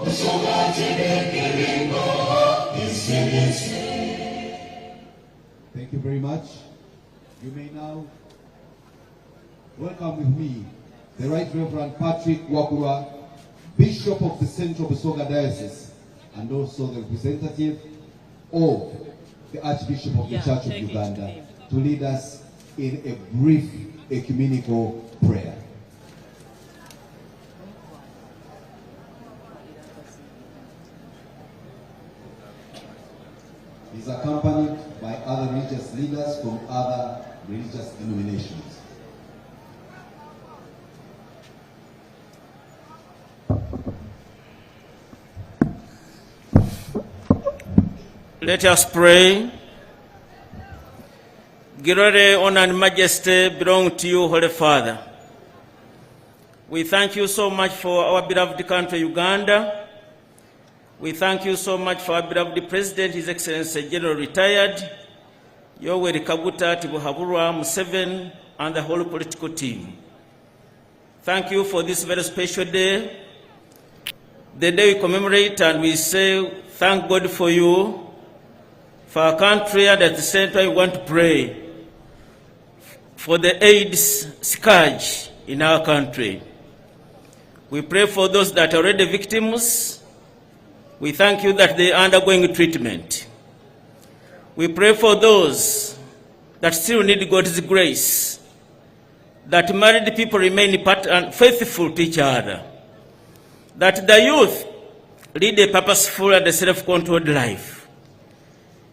Thank you very much. You may now welcome with me the Right Reverend Patrick Wakurwa, Bishop of the Central Busoga Diocese, and also the representative of the Archbishop of the Church of Uganda, to lead us in a brief ecumenical prayer. He is accompanied by other religious leaders from other religious denominations. Let us pray. Glory, honor, and majesty belong to you, Holy Father. We thank you so much for our beloved country, Uganda. We thank you so much for our beloved President, His Excellency General Retired, Yoweri Kaguta Tibuhaburwa Museveni, and the whole political team. Thank you for this very special day, the day we commemorate and we say, thank God for you, for our country, and at the same time we want to pray for the AIDS scourge in our country. We pray for those that are already victims. We thank you that they are undergoing treatment. We pray for those that still need God's grace, that married people remain faithful to each other, that the youth lead a purposeful and self-controlled life.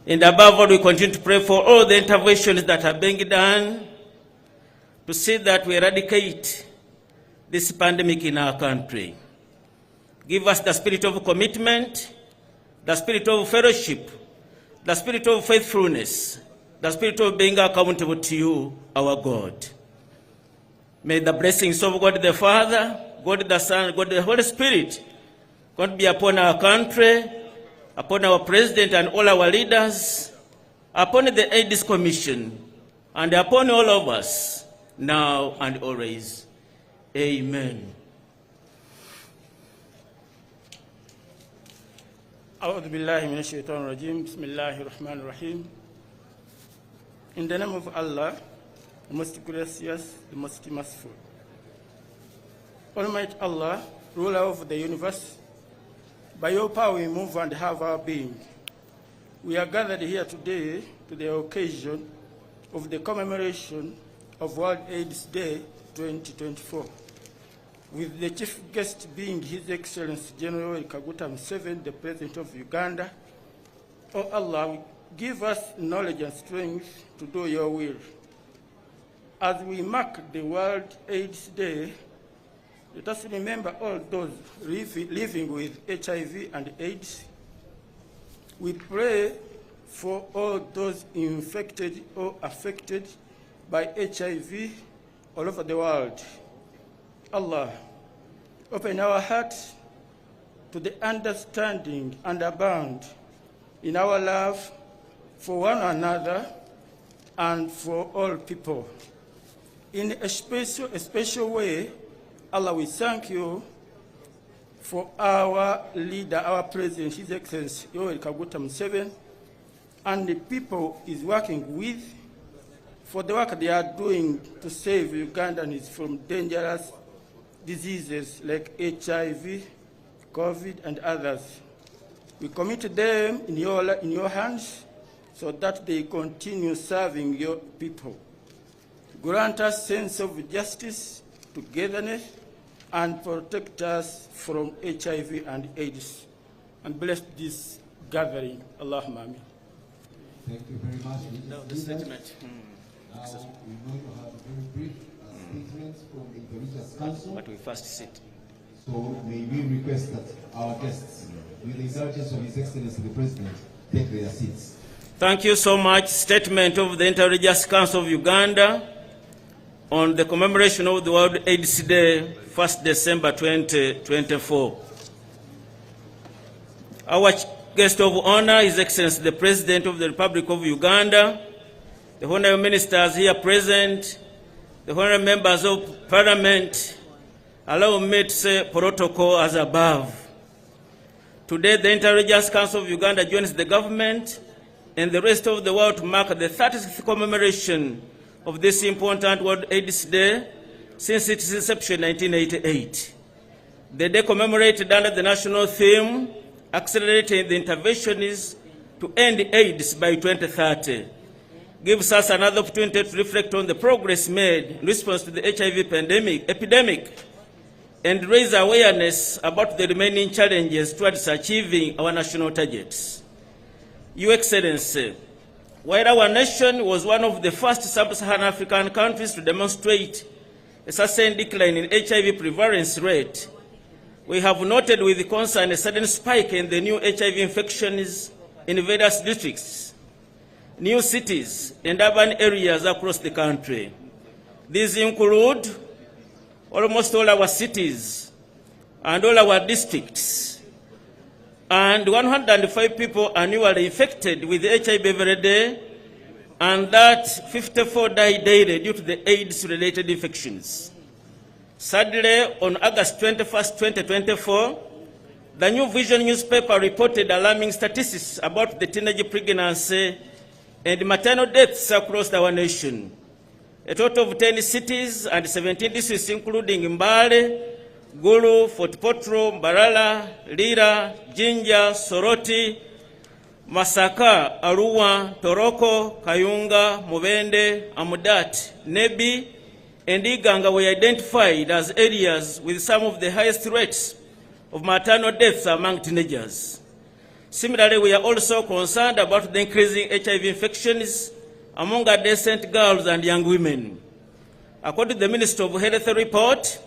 And above all, we continue to pray for all the interventions that are being done to see that we eradicate this pandemic in our country. Give us the spirit of commitment, the spirit of fellowship, the spirit of faithfulness, the spirit of being accountable to you, our God. May the blessings of God the Father, God the Son, God the Holy Spirit, God be upon our country, upon our President and all our leaders, upon the AIDS Commission, and upon all of us, now and always. Amen. أعوذ بالله من الشيطان الرجيم بسم الله الرحمن الرحيم. In the name of Allah, the most gracious, the most merciful. Almighty Allah, ruler of the universe, by your power we move and have our being. We are gathered here today to the occasion of the commemoration of World AIDS Day 2024, with the chief guest being His Excellency General Kaguta Museveni, the President of Uganda. Oh Allah, give us knowledge and strength to do your will. As we mark the World AIDS Day, let us remember all those living with HIV and AIDS. We pray for all those infected or affected by HIV all over the world. Allah, open our hearts to the understanding and abound in our love for one another and for all people. In a special way, Allah, we thank you for our leader, our President, His Excellency Yoweri Kaguta Museveni, and the people he's working with, for the work they are doing to save Ugandans from dangerous diseases like HIV, COVID, and others. We commit them in your hands so that they continue serving your people. Grant us sense of justice, togetherness, and protect us from HIV and AIDS. And bless this gathering. Allahumma ameen. Thank you very much. No, the statement. Now, we know you have a very brief statements from the Religious Council. But we first sit. So may we request that our guests, with the indulgence of His Excellency the President, take their seats. Thank you so much. Statement of the Inter-Religious Council of Uganda on the commemoration of the World AIDS Day, 1st December 2024. Our guest of honor, His Excellency the President of the Republic of Uganda, the honorable ministers here present, the honorable members of Parliament, allow me to say protocol as above. Today, the Inter-Religious Council of Uganda joins the government and the rest of the world to mark the 30th commemoration of this important World AIDS Day since its inception in 1988. The day commemorated under the national theme, Accelerating the Interventions to End AIDS by 2030, gives us another opportunity to reflect on the progress made in response to the HIV epidemic and raise awareness about the remaining challenges towards achieving our national targets. Your Excellency, while our nation was one of the first sub-Saharan African countries to demonstrate a sustained decline in HIV prevalence rate, we have noted with concern a sudden spike in the new HIV infections in various districts, new cities, and urban areas across the country. These include almost all our cities and all our districts, and 105 people annually infected with HIV every day, and that 54 die daily due to the AIDS-related infections. Sadly, on August 21st, 2024, the New Vision newspaper reported alarming statistics about the teenage pregnancy and maternal deaths across our nation. A total of 10 cities and 17 districts, including Mbale, Gulu, Fort Portal, Mbarara, Lira, Jinja, Soroti, Masaka, Arua, Toroko, Kayunga, Mubende, Amudat, Nebi, and Iganga were identified as areas with some of the highest rates of maternal deaths among teenagers. Similarly, we are also concerned about the increasing HIV infections among adolescent girls and young women. According to the Ministry of Health report,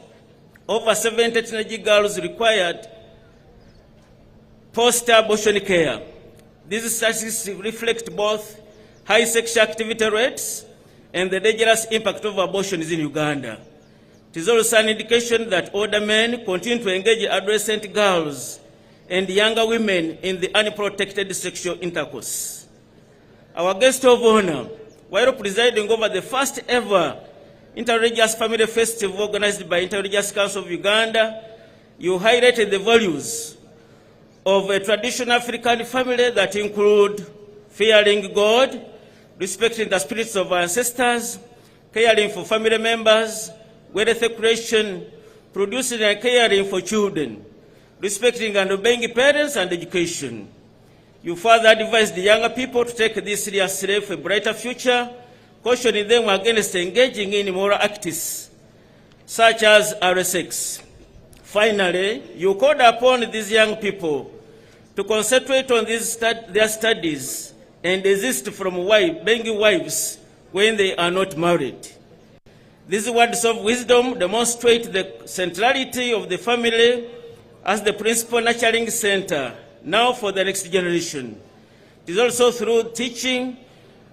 over 70 teenage girls required post-abortion care. These statistics reflect both high sexual activity rates and the dangerous impact of abortions in Uganda. It is also an indication that older men continue to engage adolescent girls and younger women in the unprotected sexual intercourse. Our guest of honor, while presiding over the first ever Inter-Religious Family Festival organized by Inter-Religious Council of Uganda, you highlighted the values of a traditional African family that include fearing God, respecting the spirits of our ancestors, caring for family members, wealth creation, producing and caring for children, respecting and obeying parents and education. You further advised the younger people to take this seriously for a brighter future, cautioning them against engaging in immoral acts such as RSX. Finally, you called upon these young people to concentrate on their studies and desist from being wives when they are not married. These words of wisdom demonstrate the centrality of the family as the principal nurturing center now for the next generation. It is also through teaching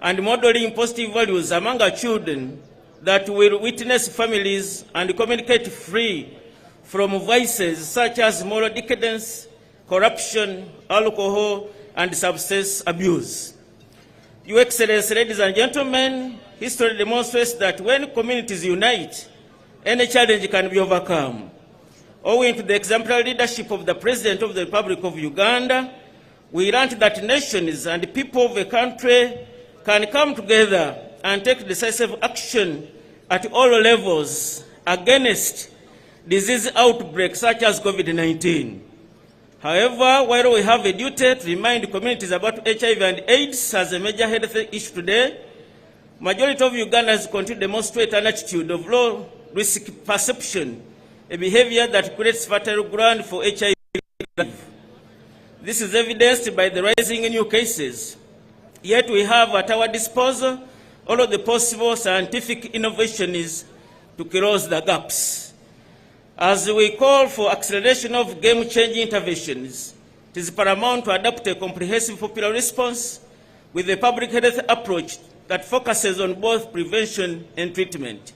and modeling positive values among our children that will witness families and communicate free from vices such as moral decadence, corruption, alcohol, and substance abuse. Your Excellency, ladies and gentlemen, history demonstrates that when communities unite, any challenge can be overcome. Owing to the exemplary leadership of the President of the Republic of Uganda, we learned that nations and people of a country can come together and take decisive action at all levels against disease outbreaks such as COVID-19. However, while we have a duty to remind communities about HIV and AIDS as a major health issue today, majority of Ugandans continue to demonstrate an attitude of low risk perception, a behavior that creates fertile ground for HIV. This is evidenced by the rising new cases. Yet we have at our disposal all of the possible scientific innovations to close the gaps. As we call for acceleration of game-changing interventions, it is paramount to adopt a comprehensive popular response with a public health approach that focuses on both prevention and treatment.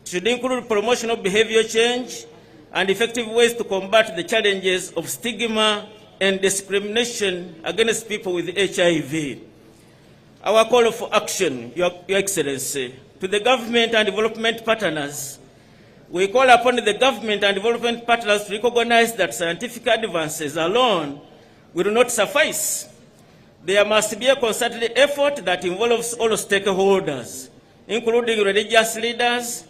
It should include promotion of behavior change and effective ways to combat the challenges of stigma and discrimination against people with HIV. Our call for action, Your Excellency, to the government and development partners. We call upon the government and development partners to recognize that scientific advances alone will not suffice. There must be a concerted effort that involves all stakeholders, including religious leaders,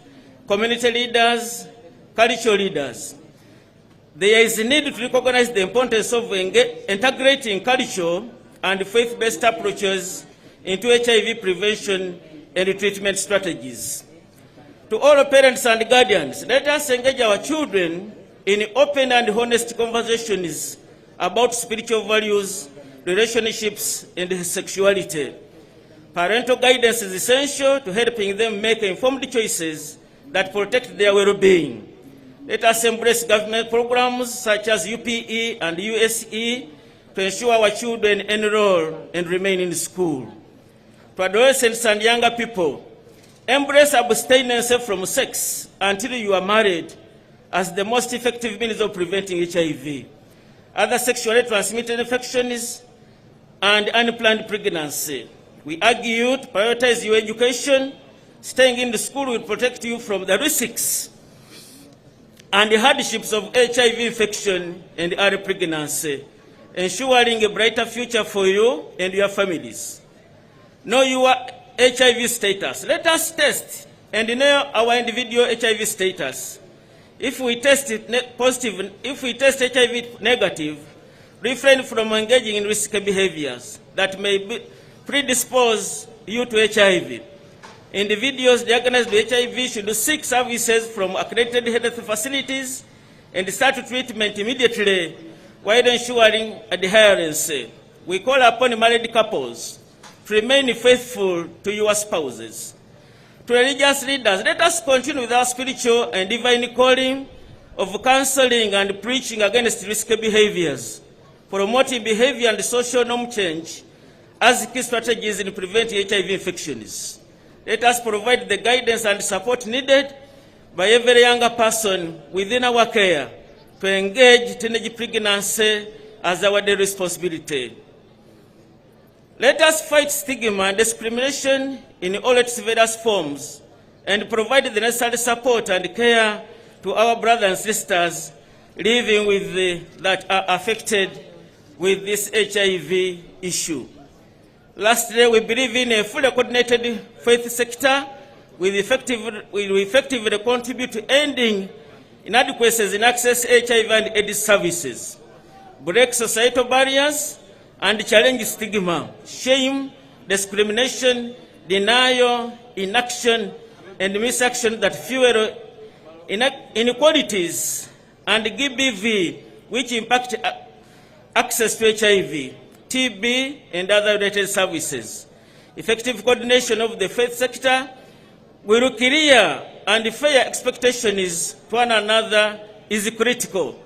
community leaders, cultural leaders. There is a need to recognize the importance of integrating cultural and faith-based approaches into HIV prevention and treatment strategies. To all parents and guardians, let us engage our children in open and honest conversations about spiritual values, relationships, and sexuality. Parental guidance is essential to helping them make informed choices that protect their well-being. Let us embrace government programs such as UPE and USE to ensure our children enroll and remain in school. To adolescents and younger people, embrace abstinence from sex until you are married as the most effective means of preventing HIV, other sexually transmitted infections, and unplanned pregnancy. We urge you to prioritize your education. Staying in the school will protect you from the risks and the hardships of HIV infection and early pregnancy, ensuring a brighter future for you and your families. Know your HIV status. Let us test and know our individual HIV status. If we test it positive, if we test HIV negative, refrain from engaging in risky behaviors that may predispose you to HIV. Individuals diagnosed with HIV should seek services from accredited health facilities and start treatment immediately while ensuring adherence. We call upon married couples to remain faithful to your spouses. To religious leaders, let us continue with our spiritual and divine calling of counseling and preaching against risky behaviors, promoting behavior and social norm change as key strategies in preventing HIV infections. Let us provide the guidance and support needed by every younger person within our care to engage teenage pregnancy as our daily responsibility. Let us fight stigma and discrimination in all its various forms and provide the necessary support and care to our brothers and sisters living with that are affected with this HIV issue. Lastly, we believe in a fully coordinated faith sector will effectively contribute to ending inadequacies in access HIV and AIDS services, break societal barriers, and challenge stigma, shame, discrimination, denial, inaction, and misaction that fuel inequalities and GBV, which impact access to HIV, TB, and other related services. Effective coordination of the faith sector will clear and fair expectations to one another is critical.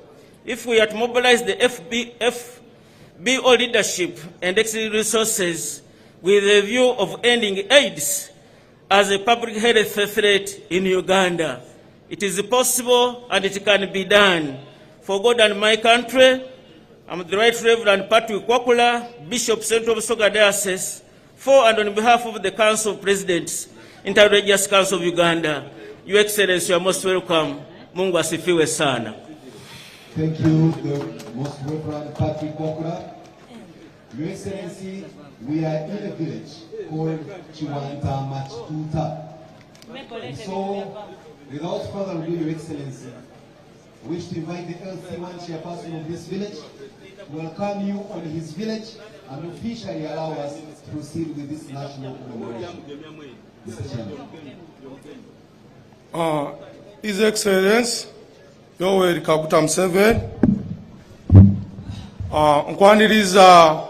If we are to mobilize the FBO leadership and extra resources with a view of ending AIDS as a public health threat in Uganda, it is possible and it can be done. For God and my country, I'm the Right Reverend Patrick Wakula, Bishop Central Busoga Diocese, for and on behalf of the Council of Presidents, Interreligious Council of Uganda. Your Excellency, you are most welcome. Mungu asifiwe sana. Thank you, the Most Reverend Patrick Wakula. Your Excellency, we are in a village called Chiwanta Machtuta. So, without further ado, Your Excellency, I wish to invite the LC1 chairperson of this village to welcome you on his village and officially allow us to proceed with this national commemoration. Mr. Chairman. His Excellency, Yoweri Kaguta Museveni, nkwaniriza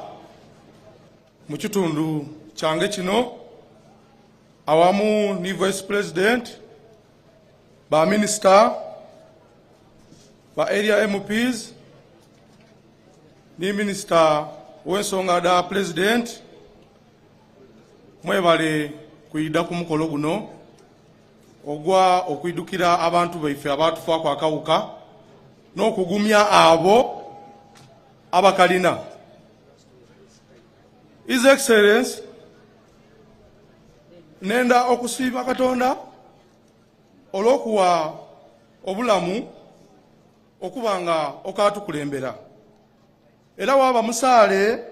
mu kitundu kyange kino awamu ni Vice President, ba Minister, ba area MPs, ni Minister w'ensonga da President, mwebale kuyida ku mukolo guno ogwa okwidukira abantu baife abatufa kwa kawuka n'okugumya abo abakalina. His Excellency, nenda okusiima Katonda olw'okuwa obulamu okubanga okatukulembera. era waba musaale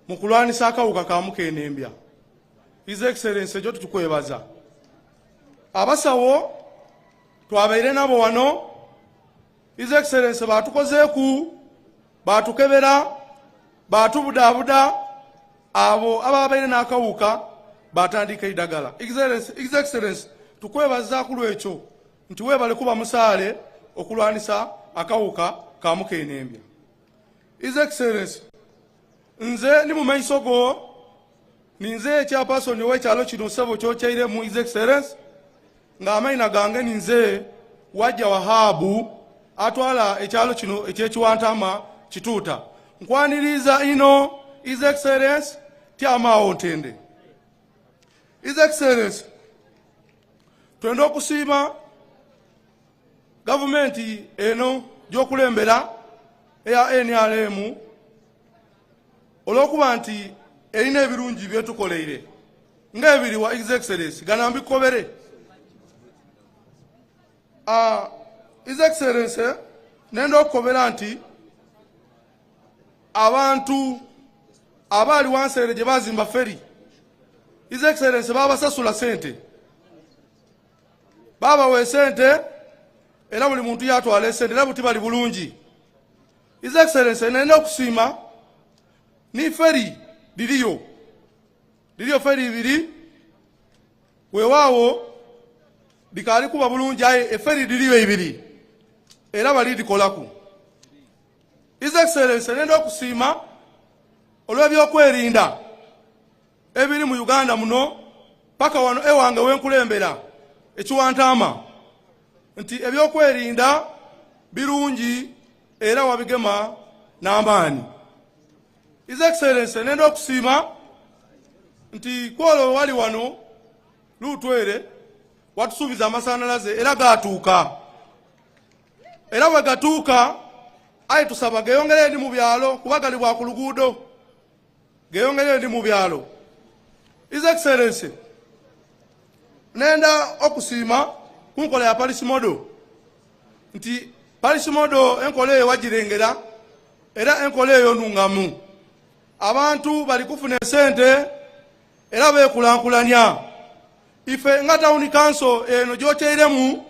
mu kulwanisa akawuka ka mukenembya. His Excellency jo tukwebaza. Abasawo twabaire nabo wano. His Excellency batukozeeku, batukebera, batubudaabuda, abo ababaire n'akawuka batandika idagala. His Excellency tukwebaza ku lwekyo nti weebale kuba musaale okulwanisa akawuka ka mukenembya. His Excellency nze ni mu maiso go ninze ekyapasoni w'ekyalo kino ssebo kyokyairemu. His Excellency ng'amaina gange ninze wajja Wahabu atwala ekyalo kino ekyekiwantama kituuta. Nkwaniriza ino His Excellency tyamaawo ntende. His Excellency twenda okusiima gavumenti eno gy'okulembera eya NRM olw'okuba nti erina ebirungi byetukoleire ng'ebiri wa His Excellency gana mbikobere. His Excellency nenda okukobera nti abantu abaali wanseere gye bazimba feri His Excellency babasasula sente, babawa sente era buli muntu yatwala sente era buti bali bulungi. His Excellency nenda okusiima ni feri diriyo feri ibiri weewaawo dikaali kuba bulungi aye eferi diriyo ibiri era bali dikolaku. His Excellency nenda okusiima olw'ebyokwerinda ebiri mu Uganda muno paka wano ewange wenkulembera ekiwantama nti ebyokwerinda birungi era wabigema n'amaani. His Excellency nenda okusiima nti kwolo wali wano Lutwere watusuubiza amasanalaze era gatuuka, era bwe gatuuka aye tusaba geyongere ndi mu byalo kuba gali bwa ku luguudo, geyongere ndi mu byalo. His Excellency nenda okusiima ku nkola ya Parisimodo nti Parisimodo enkola eyo wagirengera era enkola eyo nnungamu. Abantu bali kufuna sente era beekulankulanya. Ife nga Town Council eno gyokyairemu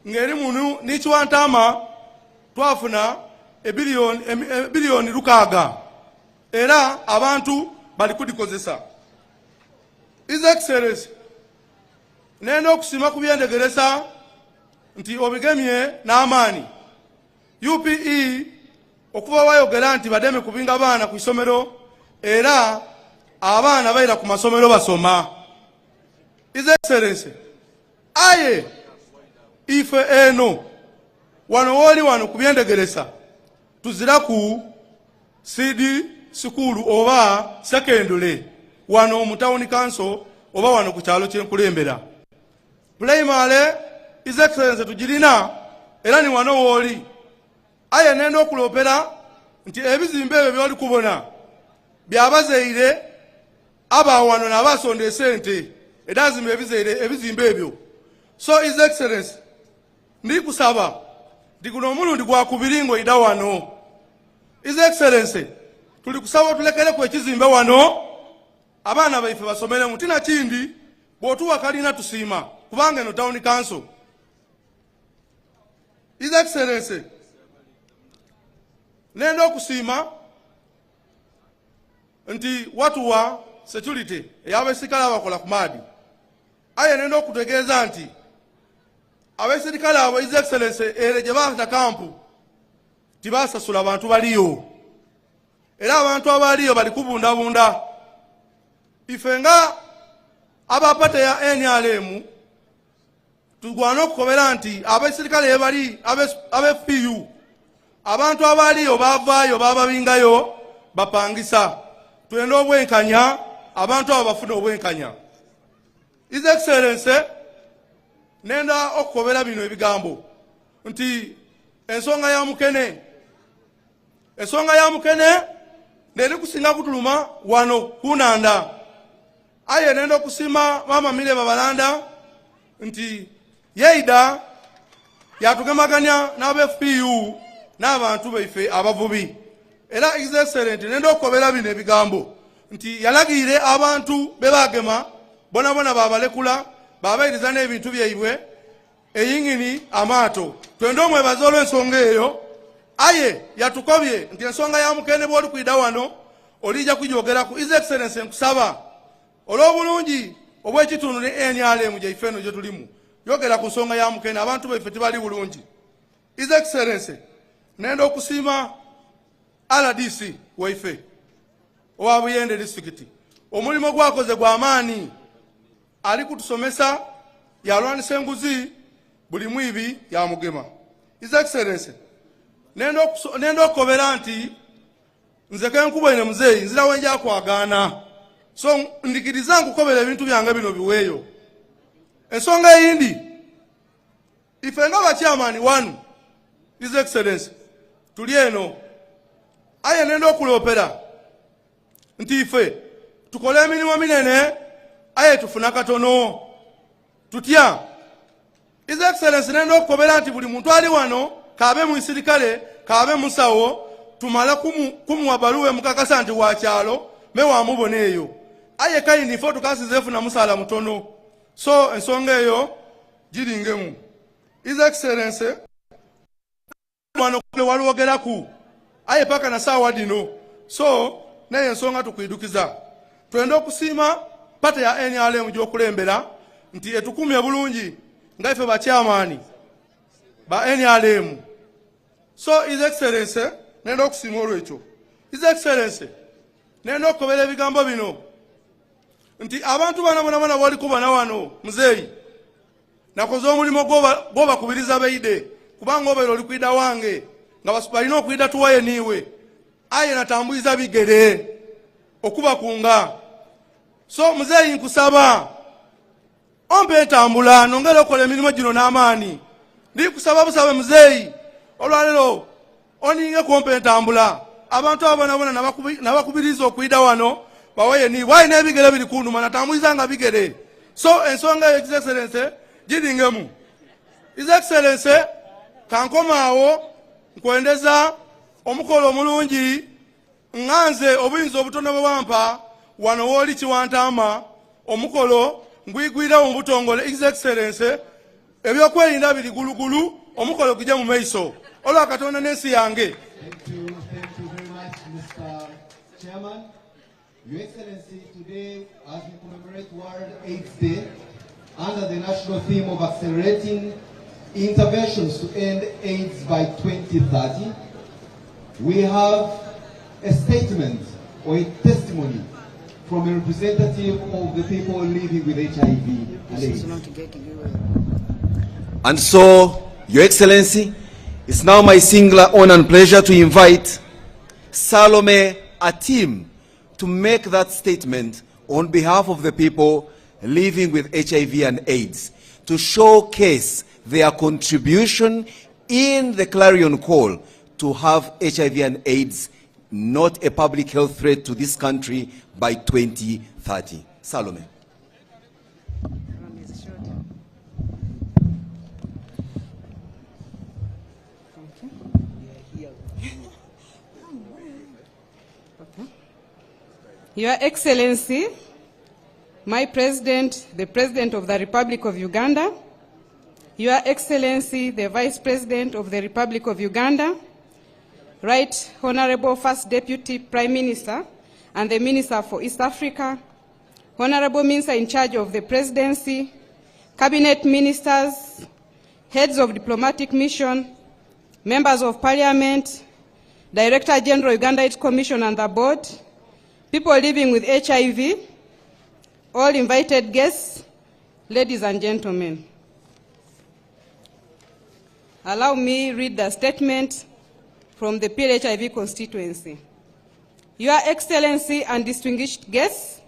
ng'eri munu n'ikiwantama twafuna ebiliyoni 6 era abantu bali kudikozesa. His Excellency nenda okusiima ku byendegeresa nti obigemye n'amaani. UPE okuba wayogera nti bademe kubinga abaana ku isomero era abaana baira ku masomero basoma. His Excellency aye ife eno wano woli wano ku byendegeresa tuzira ku CD school oba secondary wano mu Town Council oba wano ku kyalo kyenkulembera. Primary His Excellency tugirina era ni wano woli. Aye nenda okulopera nti ebizimbe ebyo byoli kubona byabazeire aba wano n'abasonda sente edazimbe ebizimbe ebyo. So His Excellency ndi kusaba ndi kuno omulundi gwa kubiringo ida wano. His Excellency tuli kusaba tulekere ku ekizimbe wano abaana baife basomere mutina kindi bwotuwa kalina tusiima kubanga eno Town Council. His Excellency nenda okusiima nti watu wa security ey'abesikale abakola ku maadi. Aye nenda okutegeeza nti abesikale abo His Excellency ere gye baata kampu tibasasula abantu baliyo era abantu abaliyo bali kubundabunda. Ife nga abapata ya NRM tugwana okukobera nti abesikale ebali abe-FPU abantu abaliyo bavaayo bababingayo bapangisa twenda obwenkanya abantu abo bafuna obwenkanya. His Excellency nenda okukobera bino ebigambo nti ensonga ya mukene neri kusinga kutuluma wano kunanda. Aye nenda okusima mama Mile Babalanda nti yeida yatugemaganya n'abe-FPU n'abantu baife abavubi era His Excellency nenda okukobera bino ebigambo nti yalagire abantu bebagema bonabona babalekula babairiza n'ebintu byaibwe eyingini amaato twende omwebaza olw'ensonga eyo aye yatukobye nti ensonga ya mukene bw'oli kwida wano olijja kujogera ku His Excellency nkusaba olw'obulungi obw'ekitundu ne NRM gyaife eno gye tulimu yogera ku nsonga ya mukene abantu baife tibali bulungi. His Excellency nenda okusiima RDC waife owa Buyende district omulimu gwakoze gwa amaani ali kutusomesa yalwanisa enguzi buli mwibi ya mugema. His Excellency nenda okukobera nti nze kenkuba ine muzeeyi nzira wenja kwagaana so ndikiriza nkukobera ebintu byange bino biweeyo. Ensonga eyindi ife nga bakyamaani wanu His Excellency tuli eno aye nenda okuloopera nti ife tukole emirimu minene aye tufuna katono tutya. His Excellency nenda okukobera nti buli muntu ali wano kabe mu isirikale kabe musawo tumala kumuwa baluwa mukakasa nti wakyalo me wamubona eyo aye kayini fo tukasizeefu na musala mutono so ensonga eyo giringemu. His Excellency wano kule walwogeraku aye paka na sawa dino so naye ensonga tukwidukiza twende okusiima pata ya NRM gy'okulembera nti etukumye bulungi nga ife bakyamaani ba NRM so His Excellency nenda okusiima olwekyo. His Excellency nenda okukobera ebigambo bino nti abantu banabona bali kubana wano muzeeyi nakoze omulimu gw'obakubiriza beide kubanga obeera oli kwida wange nga balina okwida tuwaye niiwe aye natambuliza bigere okubakunga so muzeeyi nkusaba ompe entambula nongera okola emirimu gino n'amaani ndikusaba busabe muzeeyi olwalero oninge kumpe entambula abantu abonabona nabakubiriza okwida wano bawaye niiwe aye n'ebigere biri kunduma natambuliza nga bigere so ensonga His Excellency giringemu. His Excellency kankomaawo nkwendeza omukolo omulungi nganze obuyinza obutono bwe wampa wano wooli kiwantama omukolo ngwigwira mu butongole. His Excellency ebyokwerinda biri gulugulu omukolo gujja mu maiso olwa Katonda n'ensi yange. Thank you very much, Mr. Chairman. Your Excellency, today as we commemorate World AIDS Day under the national theme of accelerating interventions to end AIDS by 2030, we have a statement or a testimony from a representative of the people living with HIV and AIDS. And so, Your Excellency, it's now my singular honor and pleasure to invite Salome Atim to make that statement on behalf of the people living with HIV and AIDS, to showcase their contribution in the clarion call to have HIV and AIDS not a public health threat to this country by 2030. Salome. Your Excellency, my President, the President of the Republic of Uganda, Your Excellency, the Vice President of the Republic of Uganda, Right Honorable First Deputy Prime Minister and the Minister for East Africa, Honorable Minister in charge of the Presidency, Cabinet Ministers, Heads of Diplomatic Mission, Members of Parliament, Director General Uganda AIDS Commission and the Board, people living with HIV, all invited guests, ladies and gentlemen. Allow me read the statement from the PLWHIV constituency. Your Excellency and distinguished guests,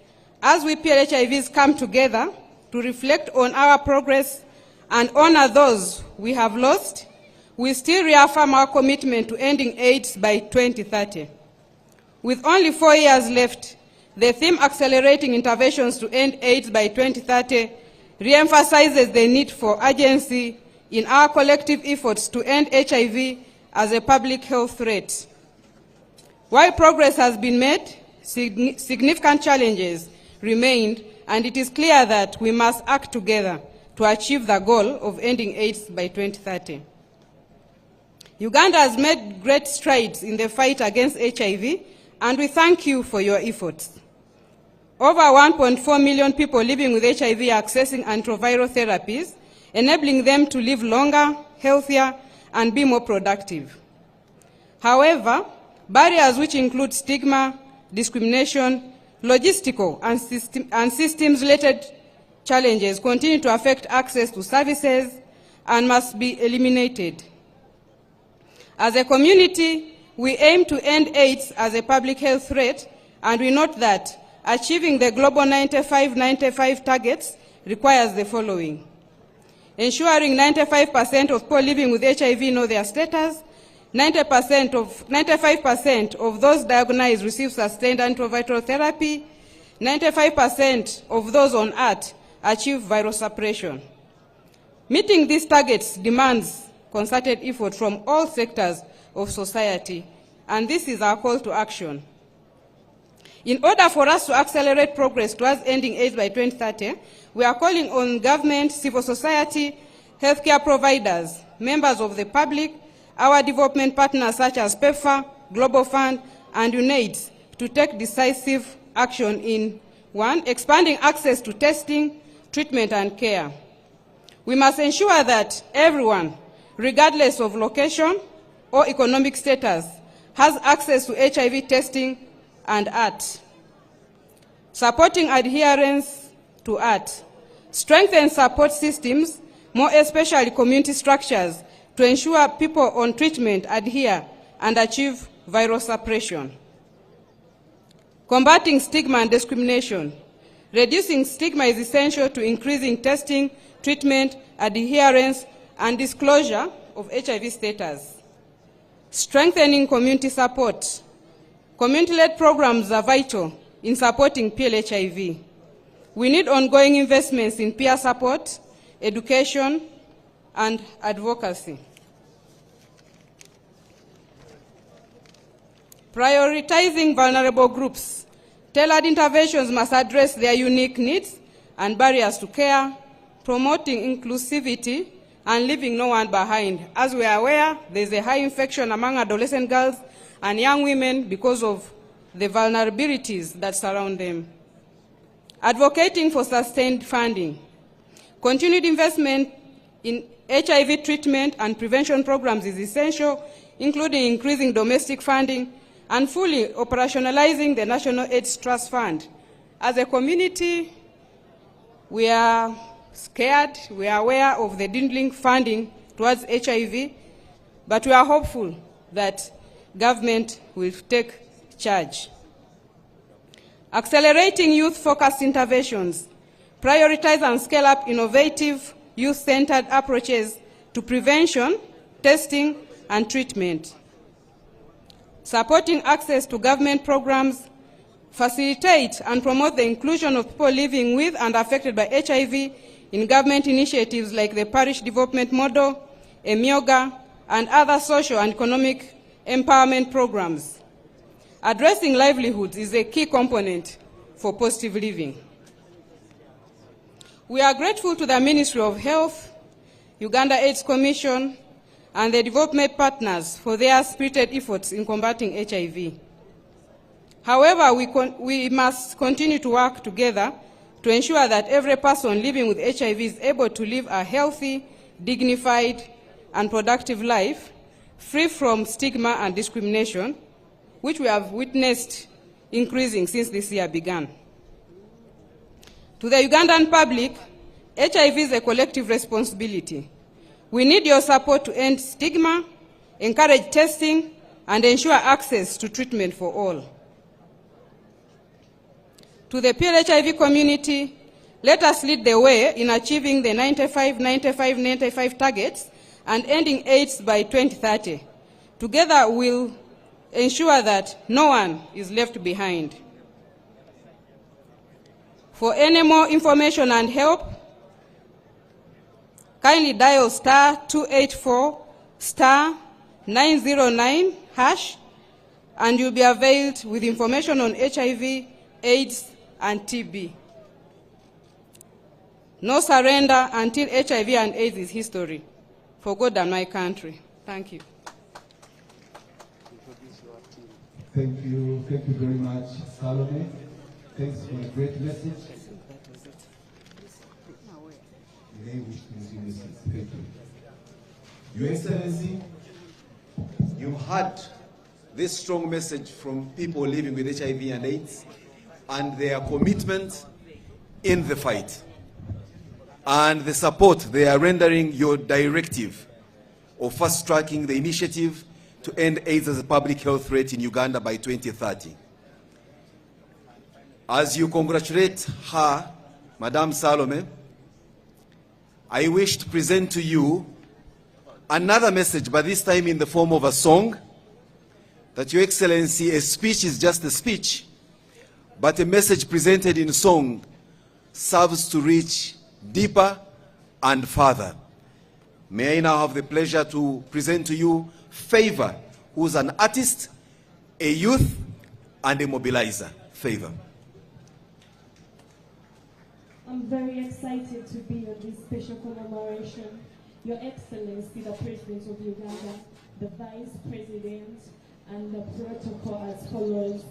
as we PLWHIVs come together to reflect on our progress and honor those we have lost, we still reaffirm our commitment to ending AIDS by 2030. With only 4 years left, the theme Accelerating Interventions to End AIDS by 2030 re-emphasizes the need for urgency in our collective efforts to end HIV as a public health threat. While progress has been made, significant challenges remained, and it is clear that we must act together to achieve the goal of ending AIDS by 2030. Uganda has made great strides in the fight against HIV, and we thank you for your efforts. Over 1.4 million people living with HIV are accessing antiviral therapies, enabling them to live longer, healthier, and be more productive. However, barriers which include stigma, discrimination, logistical, and systems-related challenges continue to affect access to services and must be eliminated. As a community, we aim to end AIDS as a public health threat, and we note that achieving the global 95-95 targets requires the following: ensuring 95% of people living with HIV know their status, 95% of those diagnosed receive sustained antiviral therapy, 95% of those on ART achieve viral suppression. Meeting these targets demands concerted effort from all sectors of society, and this is our call to action. In order for us to accelerate progress towards ending AIDS by 2030, we are calling on government, civil society, healthcare providers, members of the public, our development partners such as PEPFAR, Global Fund, and UNAIDS to take decisive action in 1. Expanding access to testing, treatment, and care. We must ensure that everyone, regardless of location or economic status, has access to HIV testing and ART. Supporting adherence to ART. Strengthen support systems, more especially community structures, to ensure people on treatment adhere and achieve viral suppression. Combating stigma and discrimination. Reducing stigma is essential to increasing testing, treatment, adherence, and disclosure of HIV status. Strengthening community support. Community-led programs are vital in supporting PLHIV. We need ongoing investments in peer support, education, and advocacy. Prioritizing vulnerable groups. Tailored interventions must address their unique needs and barriers to care, promoting inclusivity and leaving no one behind. As we are aware, there is a high infection among adolescent girls and young women because of the vulnerabilities that surround them. Advocating for sustained funding. Continued investment in HIV treatment and prevention programs is essential, including increasing domestic funding and fully operationalizing the National AIDS Trust Fund. As a community, we are scared, we are aware of the dwindling funding towards HIV, but we are hopeful that government will take charge. Accelerating youth-focused interventions. Prioritize and scale up innovative, youth-centered approaches to prevention, testing, and treatment. Supporting access to government programs. Facilitate and promote the inclusion of people living with and affected by HIV in government initiatives like the Parish Development Model, EMIOGA, and other social and economic empowerment programs. Addressing livelihoods is a key component for positive living. We are grateful to the Ministry of Health, Uganda AIDS Commission, and the development partners for their spirited efforts in combating HIV. However, we must continue to work together to ensure that every person living with HIV is able to live a healthy, dignified, and productive life, free from stigma and discrimination, which we have witnessed increasing since this year began. To the Ugandan public, HIV is a collective responsibility. We need your support to end stigma, encourage testing, and ensure access to treatment for all. To the PLHIV community, let us lead the way in achieving the 95-95-95 targets and ending AIDS by 2030. Together, we'll ensure that no one is left behind. For any more information and help, kindly dial *284*909# and you'll be availed with information on HIV, AIDS, and TB. No surrender until HIV and AIDS is history. For God and my country. Thank you. Thank you very much, Salome. Thanks for a great message. You may wish to resume your seats. Thank you. Your Excellency, you had this strong message from people living with HIV and AIDS and their commitment in the fight and the support they are rendering your directive of fast-tracking the initiative to end AIDS as a public health threat in Uganda by 2030. As you congratulate her, Madame Salome, I wish to present to you another message, but this time in the form of a song, that Your Excellency, a speech is just a speech, but a message presented in song serves to reach deeper and further. May I now have the pleasure to present to you Favor, who's an artist, a youth, and a mobilizer. Favor. I'm very excited to be at this special commemoration. Your Excellency, the President of Uganda, the Vice President, and the protocol as follows.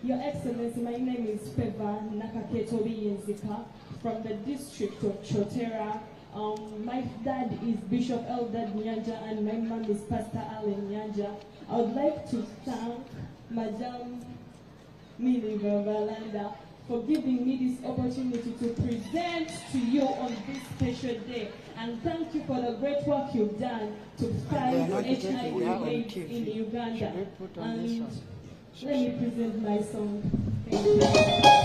Your Excellency, my name is Favor Nakaketobi Yenzika from the district of Chotera. My dad is Bishop Eldad Nyanja and my mom is Pastor Allen Nyanja. I would like to thank Madam Millie Valanda for giving me this opportunity to present to you on this special day. And thank you for the great work you've done to fight HIV/AIDS in Uganda. And let me present my song. Thank you.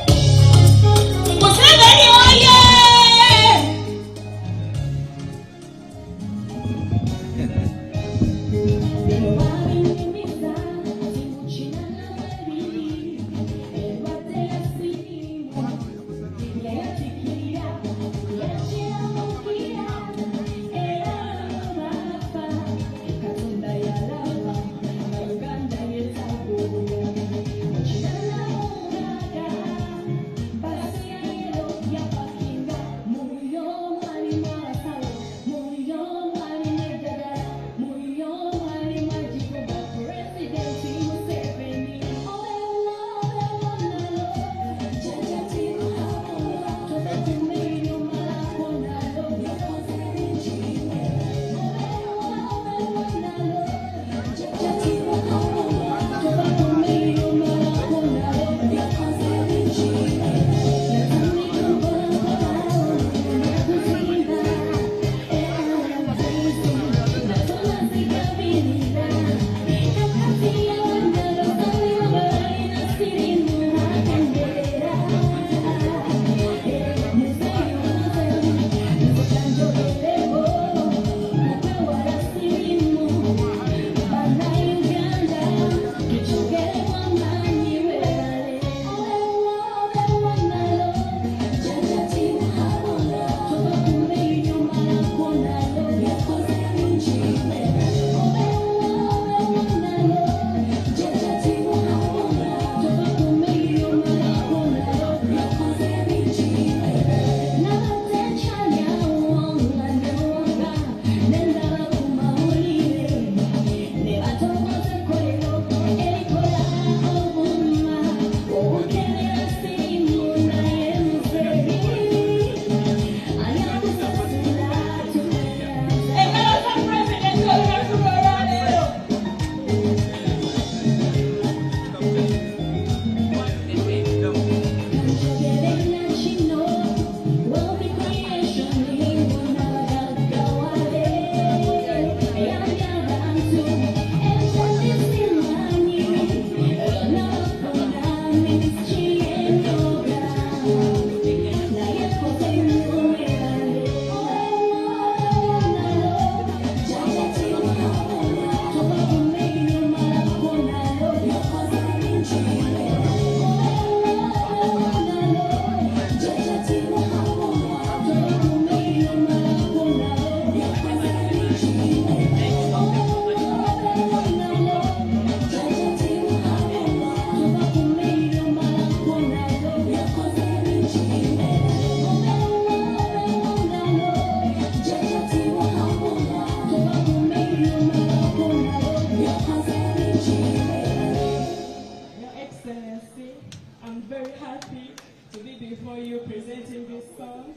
before you presenting this song.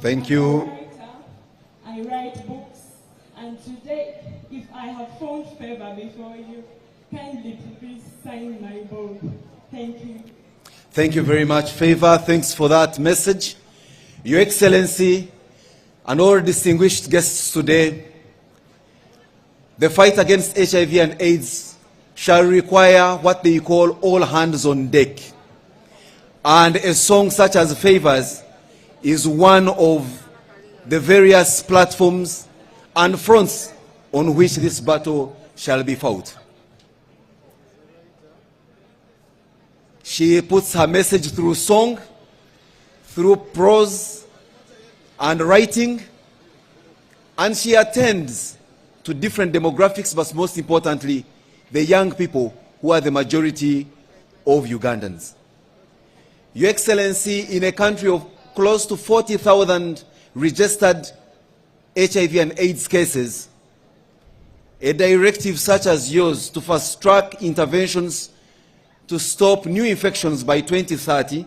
Thank I'm you. a writer. I write books, and today, if I have found favor before you, kindly please sign my book. Thank you. Thank you very much, Favor. Thanks for that message. Your Excellency and all distinguished guests today, the fight against HIV and AIDS shall require what they call all hands on deck. And a song such as Favors is one of the various platforms and fronts on which this battle shall be fought. She puts her message through song, through prose and writing, and she attends to different demographics, but most importantly, the young people who are the majority of Ugandans. Your Excellency, in a country of close to 40,000 registered HIV and AIDS cases, a directive such as yours to fast-track interventions to stop new infections by 2030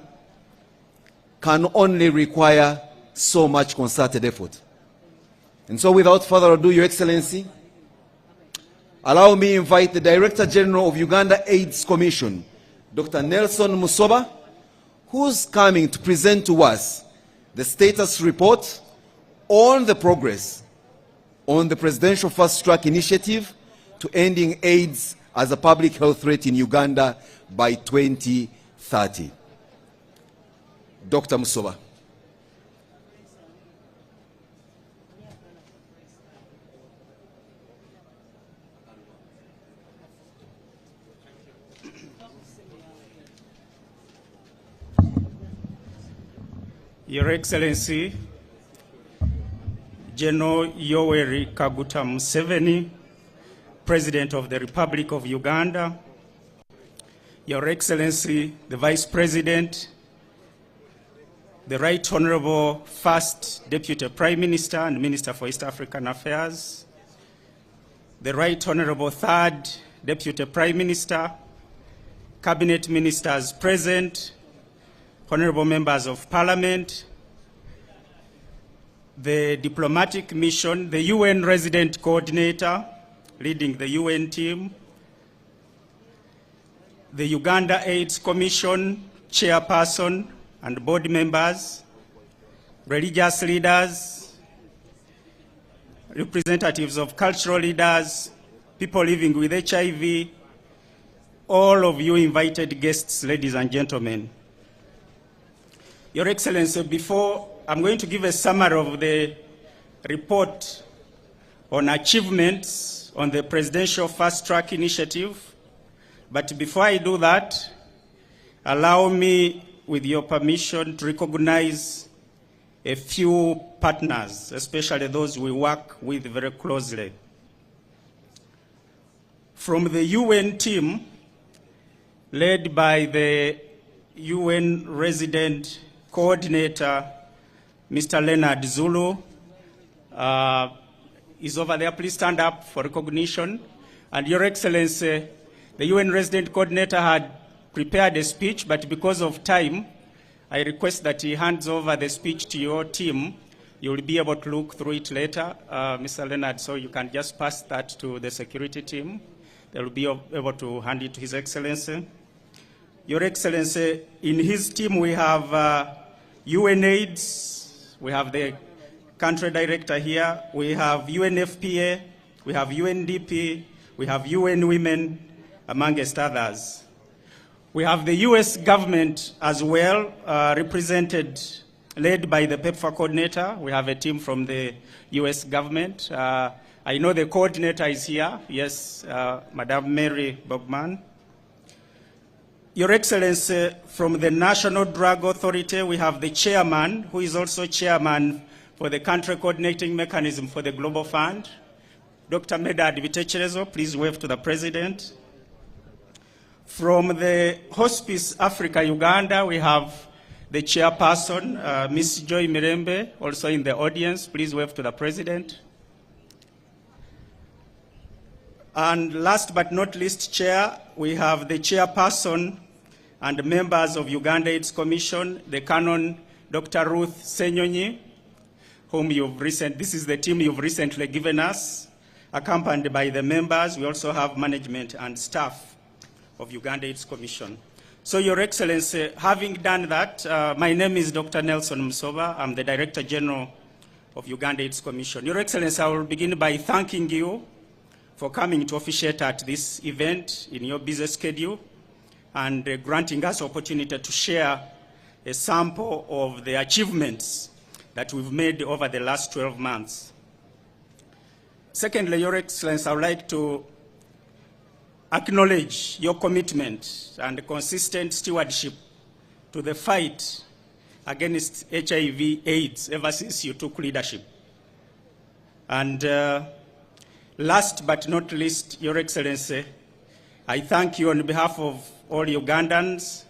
can only require so much concerted effort. And so without further ado, Your Excellency, allow me to invite the Director General of Uganda AIDS Commission, Dr. Nelson Musoba, who's coming to present to us the status report on the progress on the Presidential Fast Track Initiative to ending AIDS as a public health threat in Uganda by 2030. Dr. Musoba. Your Excellency, General Yoweri Kaguta Museveni, President of the Republic of Uganda, Your Excellency, the Vice President, the Right Honorable First Deputy Prime Minister and Minister for East African Affairs, the Right Honorable Third Deputy Prime Minister, Cabinet Ministers present, Honorable Members of Parliament, the diplomatic mission, the UN Resident Coordinator leading the UN team, the Uganda AIDS Commission Chairperson and board members, religious leaders, representatives of cultural leaders, people living with HIV, all of you invited guests, ladies and gentlemen. Your Excellency, before I'm going to give a summary of the report on achievements on the Presidential Fast Track Initiative, but before I do that, allow me, with your permission, to recognize a few partners, especially those we work with very closely. From the UN team, led by the UN Resident Coordinator, Mr. Leonard Zulu, is over there. Please stand up for recognition. And Your Excellency, the UN Resident Coordinator had prepared a speech, but because of time, I request that he hands over the speech to your team. You will be able to look through it later, Mr. Leonard, so you can just pass that to the security team. They will be able to hand it to His Excellency. Your Excellency, in his team we have UNAIDS, we have the country director here, we have UNFPA, we have UNDP, we have UN Women, amongst others. We have the US government as well, represented, led by the PEPFAR coordinator. We have a team from the US government. I know the coordinator is here, yes, Madam Mary Bogman. Your Excellency, from the National Drug Authority, we have the chairman, who is also chairman for the country coordinating mechanism for the Global Fund. Dr. Medard Vitecherezo, please wave to the President. From the Hospice Africa Uganda, we have the chairperson, Ms. Joy Mirembe, also in the audience. Please wave to the President. And last but not least, Chair, we have the chairperson, and members of Uganda AIDS Commission, the Canon Dr. Ruth Senyonyi, whom this is the team you've recently given us, accompanied by the members. We also have management and staff of Uganda AIDS Commission. So, Your Excellency, having done that, my name is Dr. Nelson Musoba. I'm the Director General of Uganda AIDS Commission. Your Excellency, I will begin by thanking you for coming to officiate at this event in your busy schedule and granting us opportunity to share a sample of the achievements that we've made over the last 12 months. Secondly, Your Excellency, I would like to acknowledge your commitment and consistent stewardship to the fight against HIV/AIDS ever since you took leadership. And last but not least, Your Excellency, I thank you on behalf of all Ugandans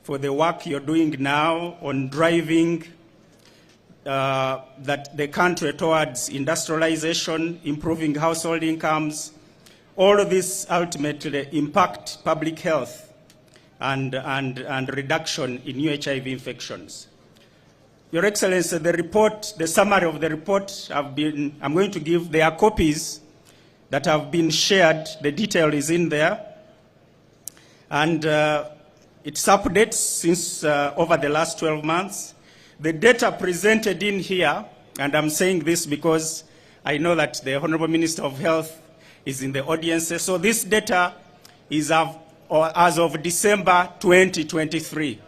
for the work you're doing now on driving the country towards industrialization, improving household incomes. All of this ultimately impact public health and reduction in new HIV infections. Your Excellency, the report, the summary of the report I'm going to give, there are copies that have been shared. The detail is in there. And it's updates since over the last 12 months. The data presented in here, and I'm saying this because I know that the Honorable Minister of Health is in the audience. So this data is as of December 2023.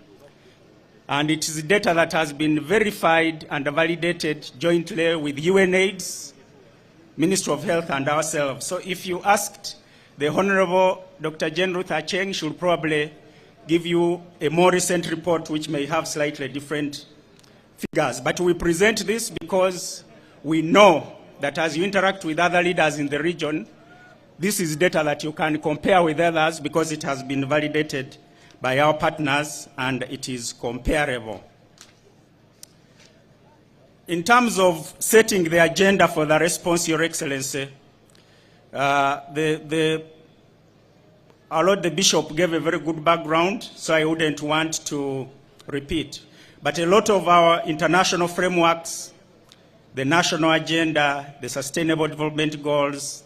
And it is data that has been verified and validated jointly with UNAIDS, Ministry of Health, and ourselves. So if you asked the Honorable Dr. Jane Ruth Acheng, she will probably give you a more recent report which may have slightly different figures. But we present this because we know that as you interact with other leaders in the region, this is data that you can compare with others because it has been validated by our partners and it is comparable. In terms of setting the agenda for the response, Your Excellency, our Lord the Bishop gave a very good background, so I wouldn't want to repeat. But a lot of our international frameworks, the national agenda, the Sustainable Development Goals,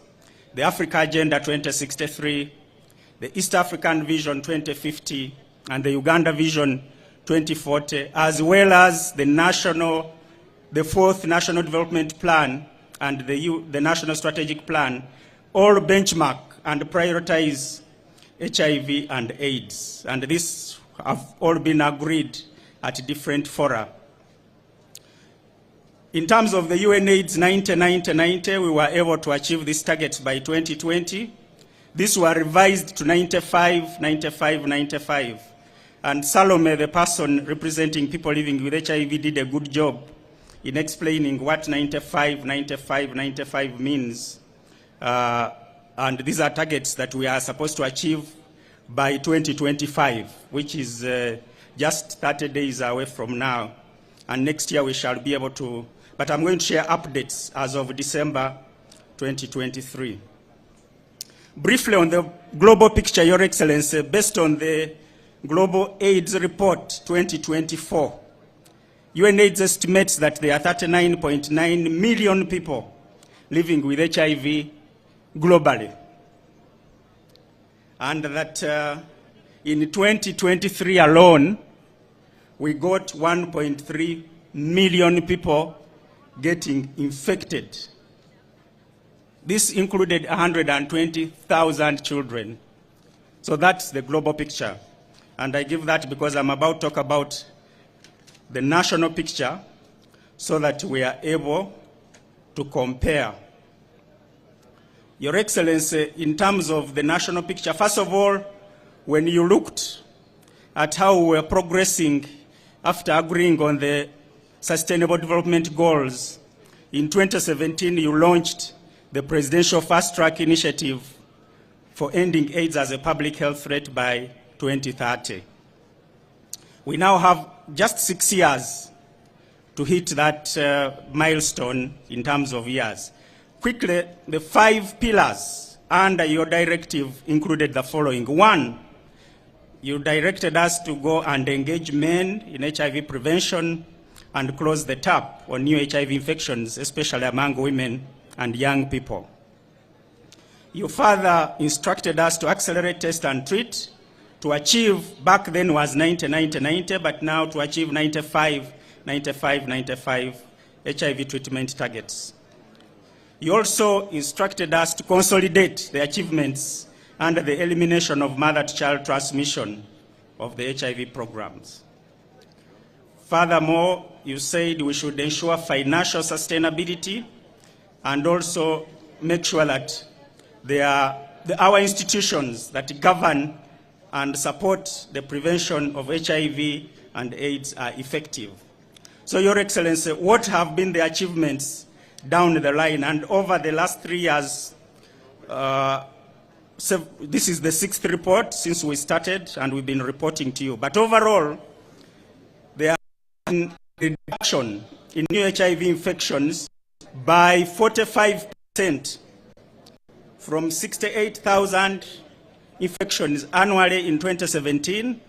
the Africa Agenda 2063, the East African Vision 2050, and the Uganda Vision 2040, as well as the fourth National Development Plan and the National Strategic Plan, all benchmark and prioritize HIV and AIDS. And these have all been agreed at different fora. In terms of the UNAIDS 90-90-90, we were able to achieve these targets by 2020. These were revised to 95-95-95. And Salome, the person representing people living with HIV, did a good job in explaining what 95-95-95 means. And these are targets that we are supposed to achieve by 2025, which is just 30 days away from now. And next year we shall be able to, but I'm going to share updates as of December 2023. Briefly on the global picture, Your Excellency, based on the Global AIDS Report 2024, UNAIDS estimates that there are 39.9 million people living with HIV globally. And that in 2023 alone, we got 1.3 million people getting infected. This included 120,000 children. So that's the global picture. And I give that because I'm about to talk about the national picture so that we are able to compare. Your Excellency, in terms of the national picture, first of all, when you looked at how we were progressing after agreeing on the Sustainable Development Goals, in 2017 you launched the Presidential Fast Track Initiative for ending AIDS as a public health threat by 2030. We now have just 6 years to hit that milestone in terms of years. Quickly, the 5 pillars under your directive included the following. 1, you directed us to go and engage men in HIV prevention and close the tap on new HIV infections, especially among women and young people. You further instructed us to accelerate test and treat to achieve, back then was 90-90-90, but now to achieve 95-95-95 HIV treatment targets. You also instructed us to consolidate the achievements under the elimination of mother-to-child transmission of the HIV programs. Furthermore, you said we should ensure financial sustainability and also make sure that our institutions that govern and support the prevention of HIV and AIDS are effective. So, Your Excellency, what have been the achievements down the line? And over the last 3 years, so this is the 6th report since we started, and we've been reporting to you. But overall, there has been a reduction in new HIV infections by 45%, from 68,000 infections annually in 2017,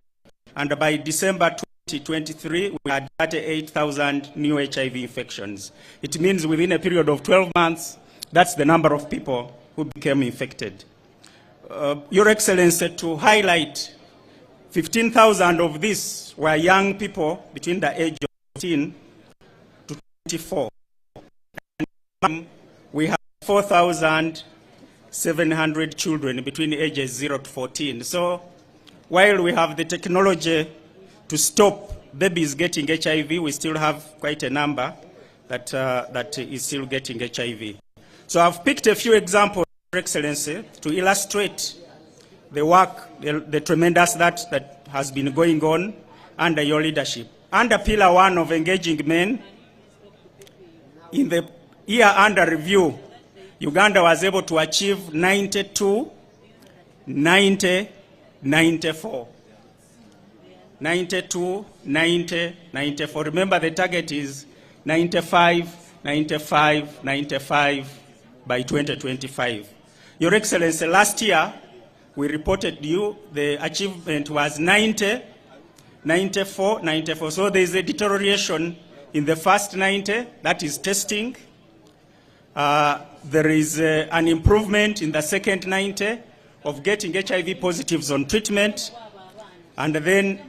and by December 2023, we had 38,000 new HIV infections. It means within a period of 12 months, that's the number of people who became infected. Your Excellency, to highlight, 15,000 of these were young people between the age of 18 to 24. And we have 4,700 children between the ages 0 to 14. So while we have the technology to stop babies getting HIV, we still have quite a number that is still getting HIV. So I've picked a few examples, Your Excellency, to illustrate the work, the tremendous that has been going on under your leadership. Under Pillar 1 of engaging men, in the year under review, Uganda was able to achieve 92, 90, 94. 92, 90, 94. Remember, the target is 95, 95, 95 by 2025. Your Excellency, last year, we reported you the achievement was 90, 94, 94. So there is a deterioration in the first 90, that is testing. There is an improvement in the second 90 of getting HIV positives on treatment. And then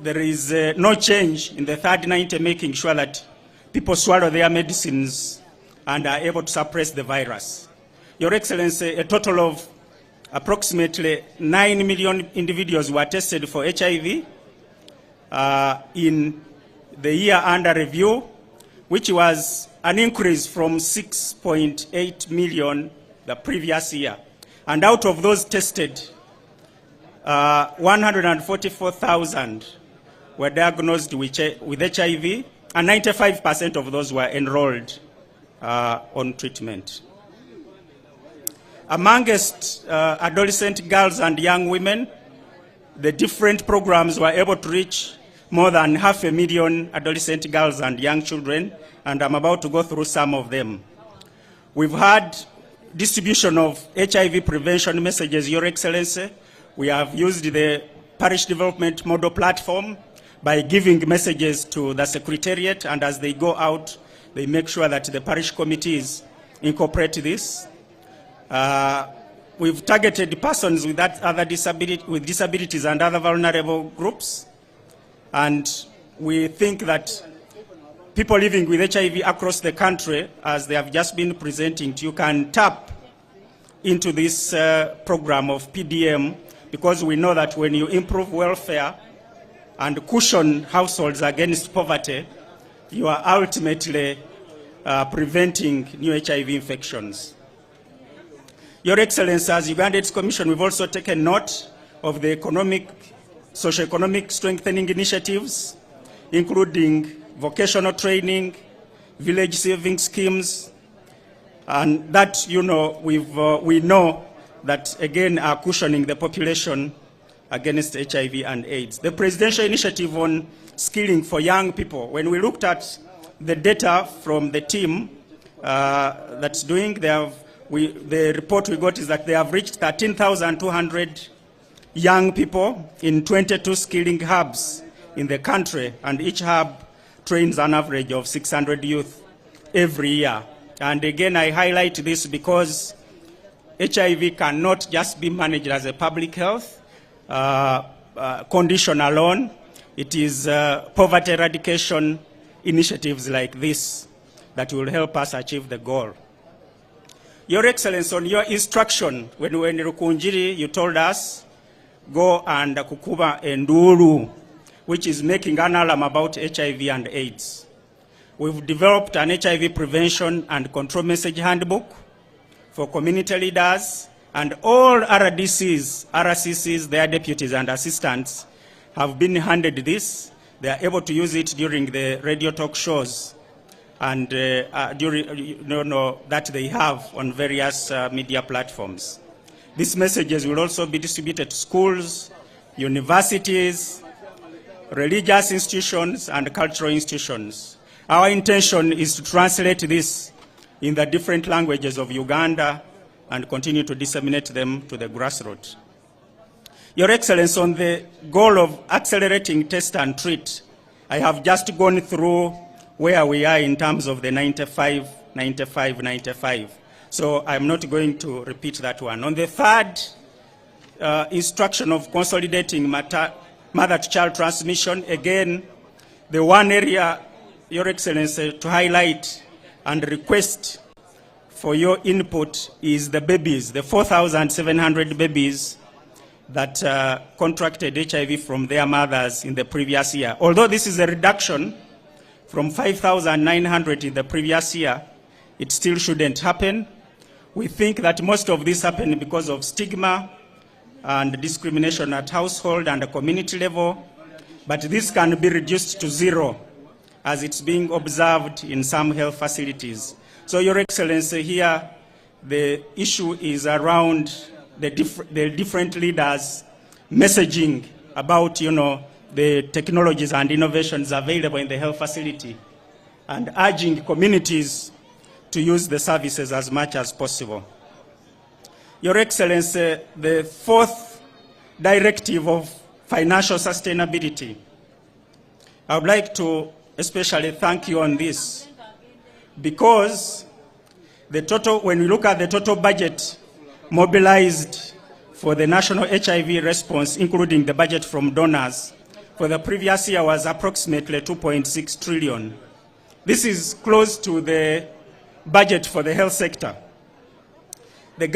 there is no change in the third 90, making sure that people swallow their medicines and are able to suppress the virus. Your Excellency, a total of approximately 9 million individuals were tested for HIV in the year under review, which was an increase from 6.8 million the previous year. And out of those tested, 144,000 were diagnosed with HIV, and 95% of those were enrolled on treatment. Amongst adolescent girls and young women, the different programs were able to reach more than 500,000 adolescent girls and young children, and I'm about to go through some of them. We've had distribution of HIV prevention messages, Your Excellency. We have used the Parish Development Model Platform by giving messages to the Secretariat, and as they go out, they make sure that the parish committees incorporate this. We've targeted persons with disabilities and other vulnerable groups, and we think that people living with HIV across the country, as they have just been presenting to you, can tap into this program of PDM, because we know that when you improve welfare and cushion households against poverty, you are ultimately preventing new HIV infections. Your Excellency, as Uganda AIDS Commission, we've also taken note of the socio-economic strengthening initiatives, including vocational training, village saving schemes, and that, you know, we know that, again, are cushioning the population against HIV and AIDS. The presidential initiative on skilling for young people, when we looked at the data from the team that's doing, the report we got is that they have reached 13,200 young people in 22 skilling hubs in the country, and each hub trains an average of 600 youth every year. And again, I highlight this because HIV cannot just be managed as a public health condition alone. It is poverty eradication initiatives like this that will help us achieve the goal. Your Excellency, on your instruction, when we were in Rukunjiri, you told us, go and kukuba enduru, which is making an alarm about HIV and AIDS. We've developed an HIV prevention and control message handbook for community leaders, and all RDCs, RCCs, their deputies and assistants have been handed this. They are able to use it during the radio talk shows and that they have on various media platforms. These messages will also be distributed to schools, universities, religious institutions, and cultural institutions. Our intention is to translate this in the different languages of Uganda and continue to disseminate them to the grassroots. Your Excellency, on the goal of accelerating test and treat, I have just gone through where we are in terms of the 95, 95, 95. So I'm not going to repeat that one. On the third instruction of consolidating mother-to-child transmission, again, the one area, Your Excellency, to highlight and request for your input is the babies, the 4,700 babies that contracted HIV from their mothers in the previous year. Although this is a reduction from 5,900 in the previous year, it still shouldn't happen. We think that most of this happened because of stigma and discrimination at household and community level, but this can be reduced to zero as it's being observed in some health facilities. So, Your Excellency, here the issue is around the different leaders messaging about, the technologies and innovations available in the health facility and urging communities to use the services as much as possible. Your Excellency, the fourth directive of financial sustainability, I would like to especially thank you on this because when we look at the total budget mobilized for the national HIV response, including the budget from donors, for the previous year was approximately 2.6 trillion. This is close to the budget for the health sector. The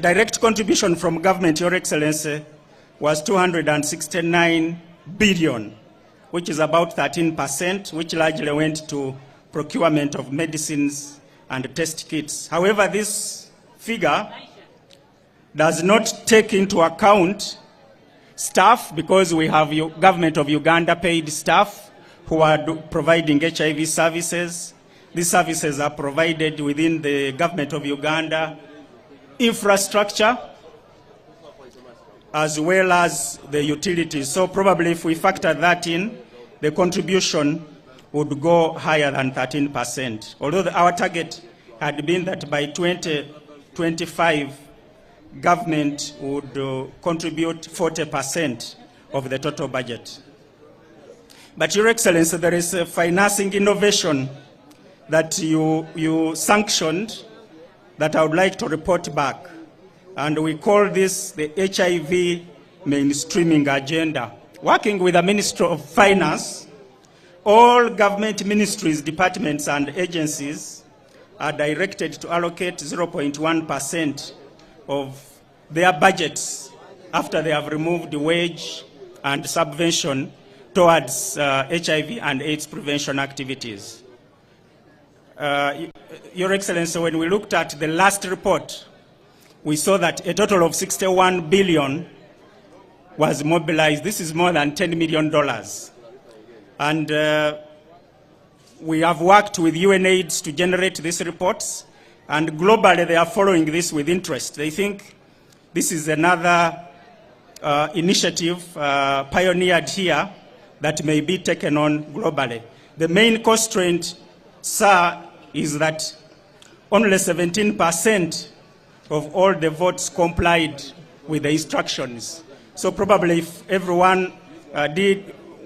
direct contribution from government, Your Excellency, was 269 billion, which is about 13%, which largely went to procurement of medicines and test kits. However, this figure does not take into account staff, because we have government of Uganda paid staff who are providing HIV services. These services are provided within the government of Uganda infrastructure as well as the utilities. So probably if we factor that in, the contribution would go higher than 13%. Although our target had been that by 2025, government would contribute 40% of the total budget. But Your Excellency, there is a financing innovation that you sanctioned that I would like to report back. And we call this the HIV mainstreaming agenda. Working with the Ministry of Finance, all government ministries, departments, and agencies are directed to allocate 0.1% of their budgets after they have removed wage and subvention towards HIV and AIDS prevention activities. Your Excellency, when we looked at the last report, we saw that a total of 61 billion was mobilized. This is more than $10 million. And we have worked with UNAIDS to generate these reports, and globally they are following this with interest. They think this is another initiative pioneered here that may be taken on globally. The main constraint, sir, is that only 17% of all the votes complied with the instructions. So probably if everyone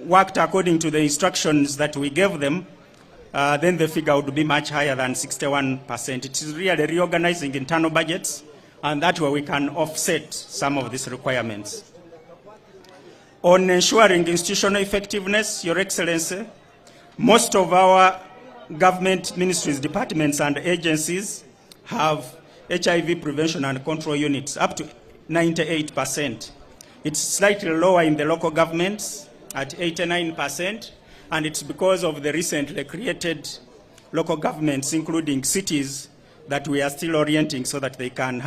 worked according to the instructions that we gave them, then the figure would be much higher than 61%. It is really reorganizing internal budgets, and that way we can offset some of these requirements. On ensuring institutional effectiveness, Your Excellency, most of our government ministries, departments, and agencies have HIV prevention and control units, up to 98%. It's slightly lower in the local governments at 89%, and it's because of the recently created local governments, including cities, that we are still orienting so that they can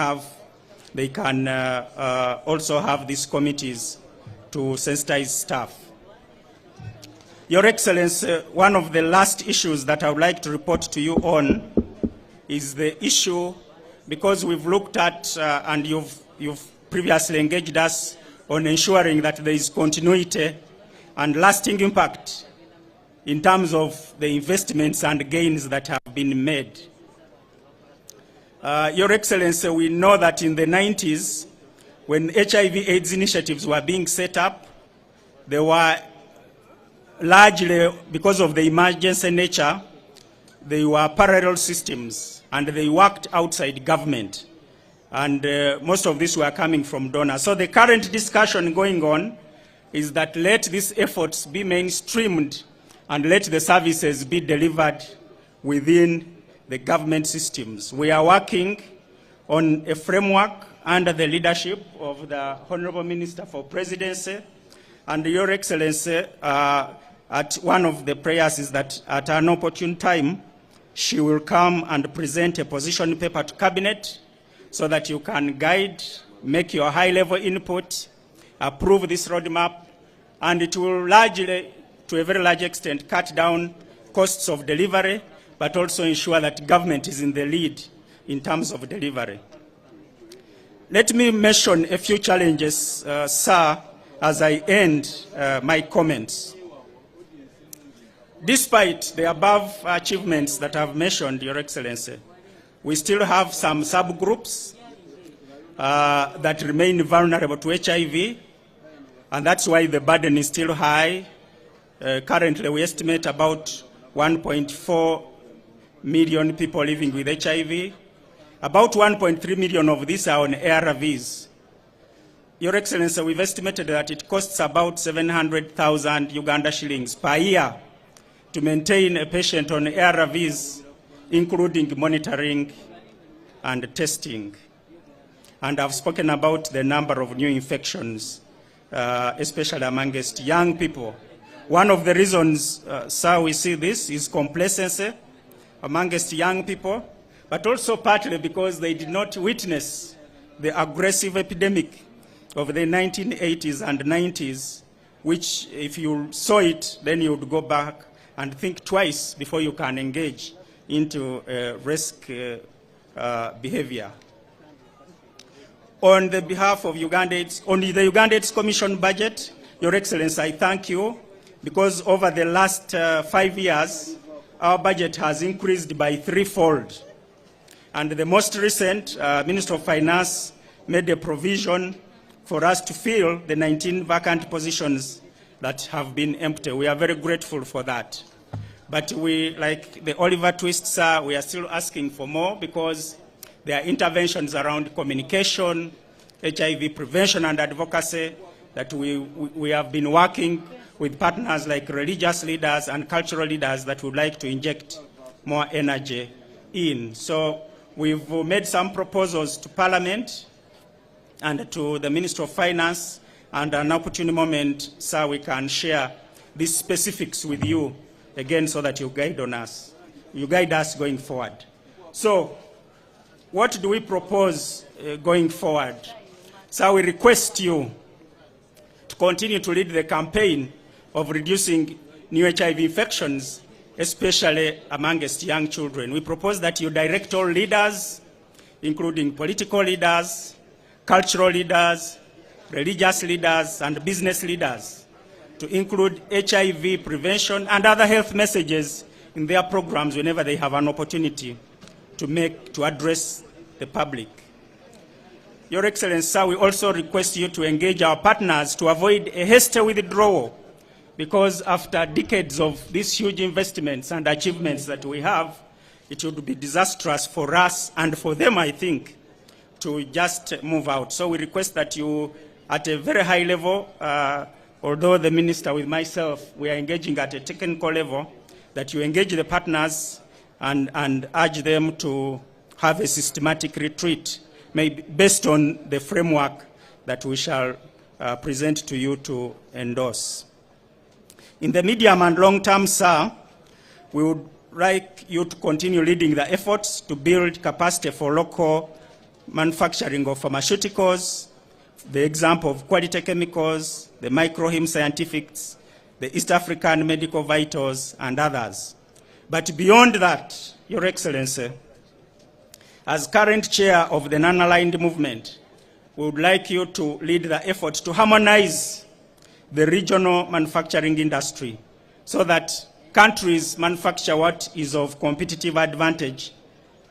also have these committees to sensitize staff. Your Excellency, one of the last issues that I would like to report to you on is the issue, because we've looked at and you've previously engaged us on ensuring that there is continuity and lasting impact in terms of the investments and gains that have been made. Your Excellency, we know that in the 90s, when HIV/AIDS initiatives were being set up, they were largely, because of the emergency nature, they were parallel systems, and they worked outside government. And most of these were coming from donors. So the current discussion going on is that let these efforts be mainstreamed and let the services be delivered within the government systems. We are working on a framework under the leadership of the Honorable Minister for Presidency, and Your Excellency, at one of the prayers is that at an opportune time, she will come and present a position paper to Cabinet so that you can guide, make your high-level input, approve this roadmap, and it will largely, to a very large extent, cut down costs of delivery, but also ensure that government is in the lead in terms of delivery. Let me mention a few challenges, sir, as I end my comments. Despite the above achievements that I've mentioned, Your Excellency, we still have some subgroups that remain vulnerable to HIV, and that's why the burden is still high. Currently, we estimate about 1.4 million people living with HIV. About 1.3 million of these are on ARVs. Your Excellency, we've estimated that it costs about 700,000 Uganda shillings per year to maintain a patient on ARVs, including monitoring and testing. And I've spoken about the number of new infections, especially amongst young people. One of the reasons, sir, we see this is complacency amongst young people, but also partly because they did not witness the aggressive epidemic of the 1980s and 90s, which if you saw it, then you would go back and think twice before you can engage into risk behavior. On the behalf of Uganda, on the Uganda AIDS Commission budget, Your Excellency, I thank you, because over the last 5 years, our budget has increased by threefold. And the most recent, Minister of Finance made a provision for us to fill the 19 vacant positions that have been empty. We are very grateful for that. But we, like the Oliver Twist, sir, we are still asking for more, because there are interventions around communication, HIV prevention and advocacy that we have been working with partners like religious leaders and cultural leaders that would like to inject more energy in. So we've made some proposals to Parliament and to the Minister of Finance, and an opportune moment, sir, we can share these specifics with you again so that you guide us going forward. So what do we propose going forward? So we request you to continue to lead the campaign of reducing new HIV infections, especially amongst young children. We propose that you direct all leaders, including political leaders, cultural leaders, religious leaders, and business leaders, to include HIV prevention and other health messages in their programs whenever they have an opportunity to address the public. Your Excellency, sir, we also request you to engage our partners to avoid a hasty withdrawal, because after decades of these huge investments and achievements that we have, it would be disastrous for us and for them, I think, to just move out. So we request that you, at a very high level, although the Minister with myself, we are engaging at a technical level, that you engage the partners and urge them to have a systematic retreat, maybe based on the framework that we shall present to you to endorse. In the medium and long term, sir, we would like you to continue leading the efforts to build capacity for local manufacturing of pharmaceuticals, the example of quality chemicals, the microheme scientifics, the East African medical vitals, and others. But beyond that, Your Excellency, as current chair of the non-aligned movement, we would like you to lead the effort to harmonize the regional manufacturing industry so that countries manufacture what is of competitive advantage,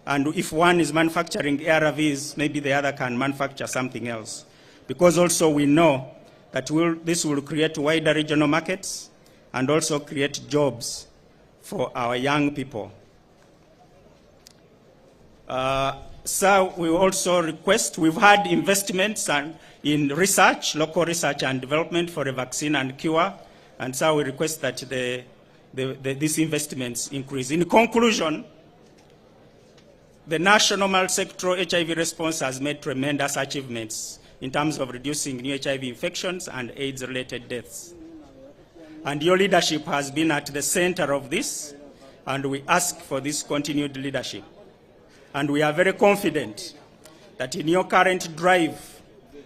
and if one is manufacturing ARVs, maybe the other can manufacture something else. Because also we know that this will create wider regional markets and also create jobs for our young people. Sir, we also request, we've had investments in research, local research and development for a vaccine and cure, and so we request that these investments increase. In conclusion, the national multi-sectoral HIV response has made tremendous achievements in terms of reducing new HIV infections and AIDS-related deaths. And your leadership has been at the center of this, and we ask for this continued leadership. And we are very confident that in your current drive,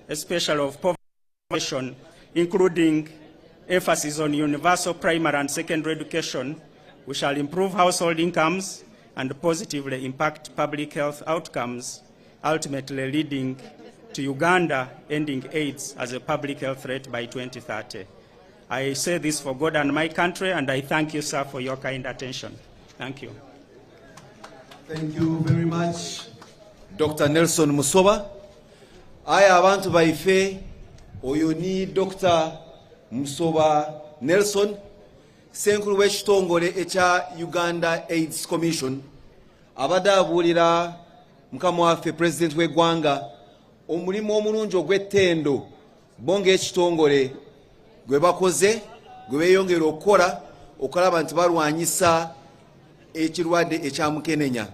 especially of poverty, including emphasis on universal primary and secondary education, we shall improve household incomes and positively impact public health outcomes, ultimately leading to Uganda ending AIDS as a public health threat by 2030. I say this for God and my country, and I thank you, sir, for your kind attention. Thank you. Thank you very much, Dr. Nelson Musoba. I abantu baife oyoni Dr. Musoba Nelson, senkulu w'ekitongole ekya Uganda AIDS Commission, abadde abuulira mukama waffe President w'eggwanga omulimu omulungi ogw'ettendo bo ng'ekitongole gwe bakoze, gwe beeyongera okukola okulaba nti balwanyisa ekirwadde ekyamukenenya.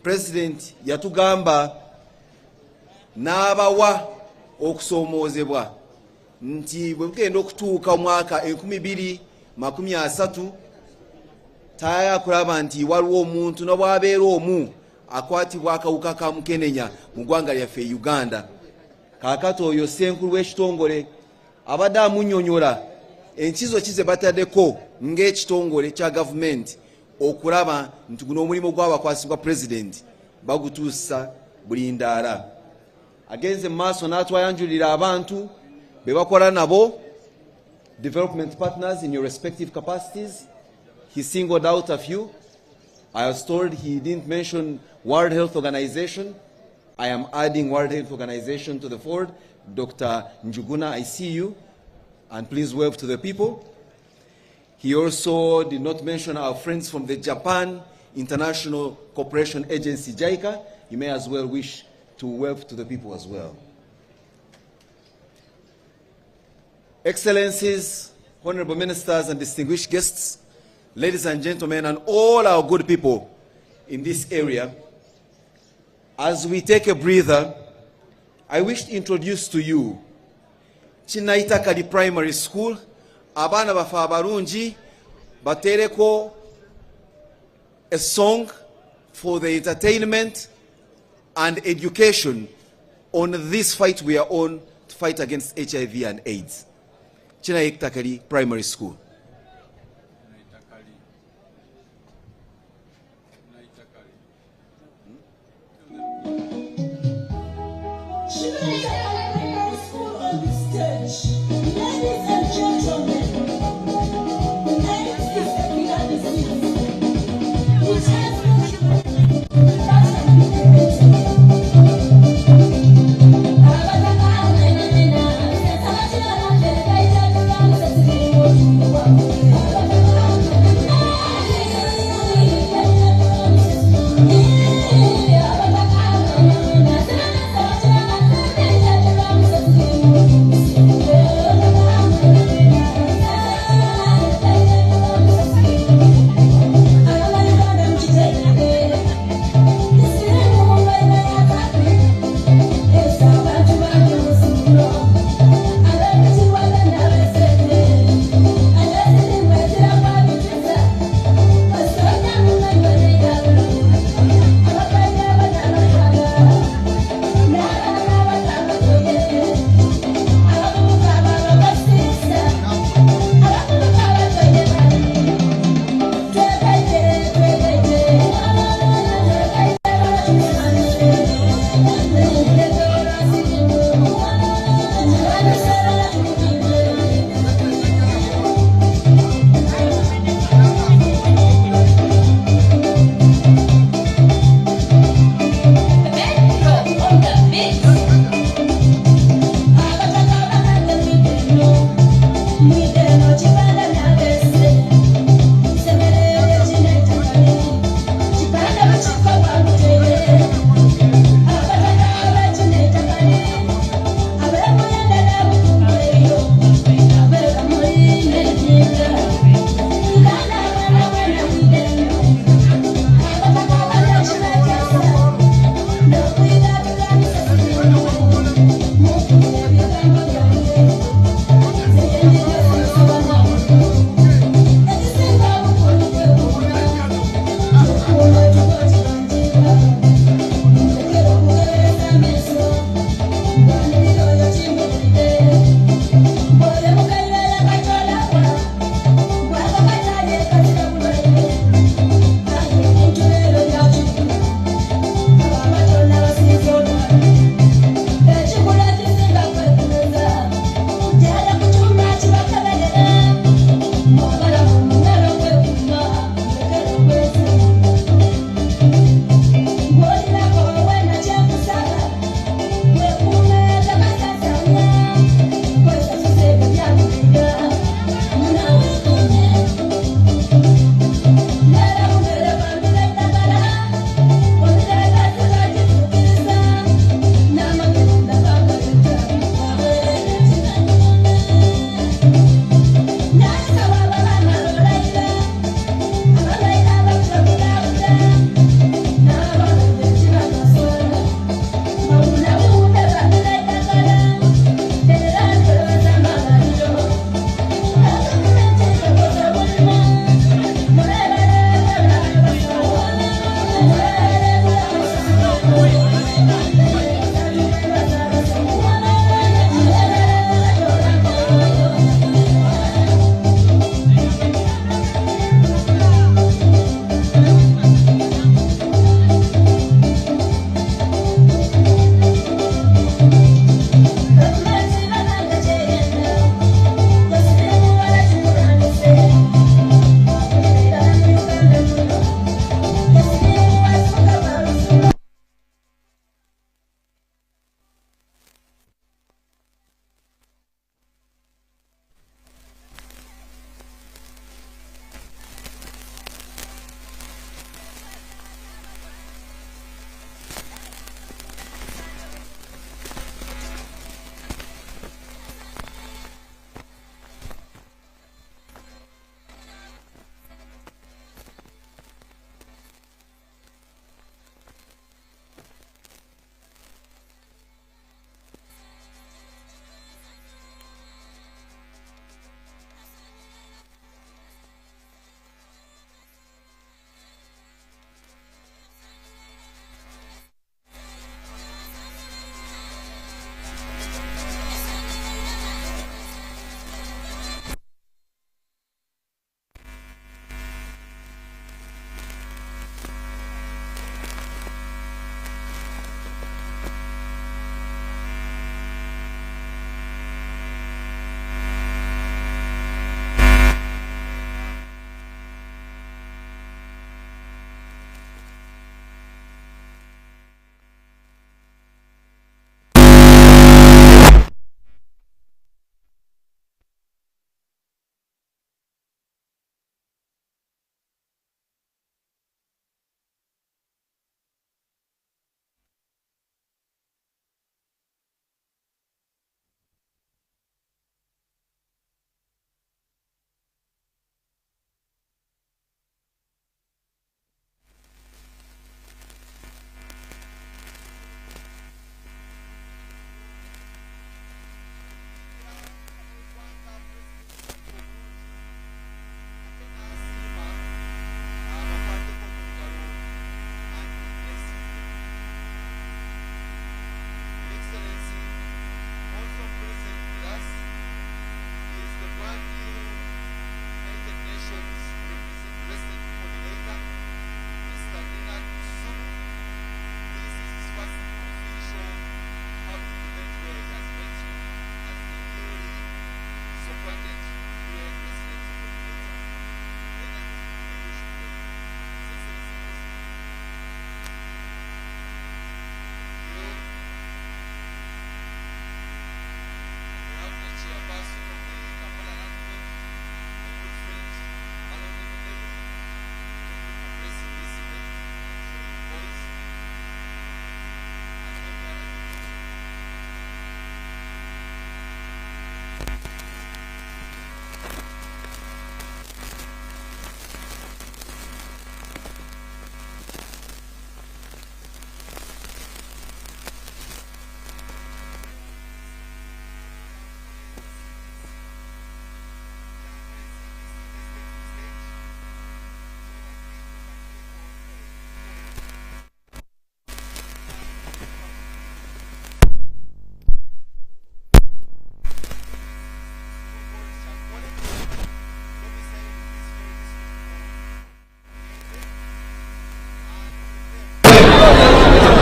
President yatugamba n'abawa okusoomoozebwa nti bwe bugenda okutuuka mwaka 2030 taya kulaba nti waliwo omuntu n'obwabeera omu akwatibwa akawuka ka mukenenya mu ggwanga lyaffe Uganda. Kaakati oyo ssenkulu w'ekitongole abadde amunnyonnyola enkizo ki ze bataddeko ng'ekitongole kya gavumenti okulaba nti guno omulimu gw'abakwasibwa President bagutuusa buli ndaala. Agenze mu maaso n'atwayanjulira abantu be bakola nabo, development partners in your respective capacities. He singled out a few. I was told he didn't mention World Health Organization. I am adding World Health Organization to the fold. Dr. Njuguna, I see you, and please wave to the people. He also did not mention our friends from the Japan International Cooperation Agency, JICA. You may as well wish to wave to the people as well. Excellencies, honorable ministers and distinguished guests, ladies and gentlemen, and all our good people in this area, as we take a breather, I wish to introduce to you Chinaitakali Primary School. Abana bafa abarungi batereko a song for the entertainment and education on this fight we are on to fight against HIV and AIDS. Chinaitakali Primary School. Thank you.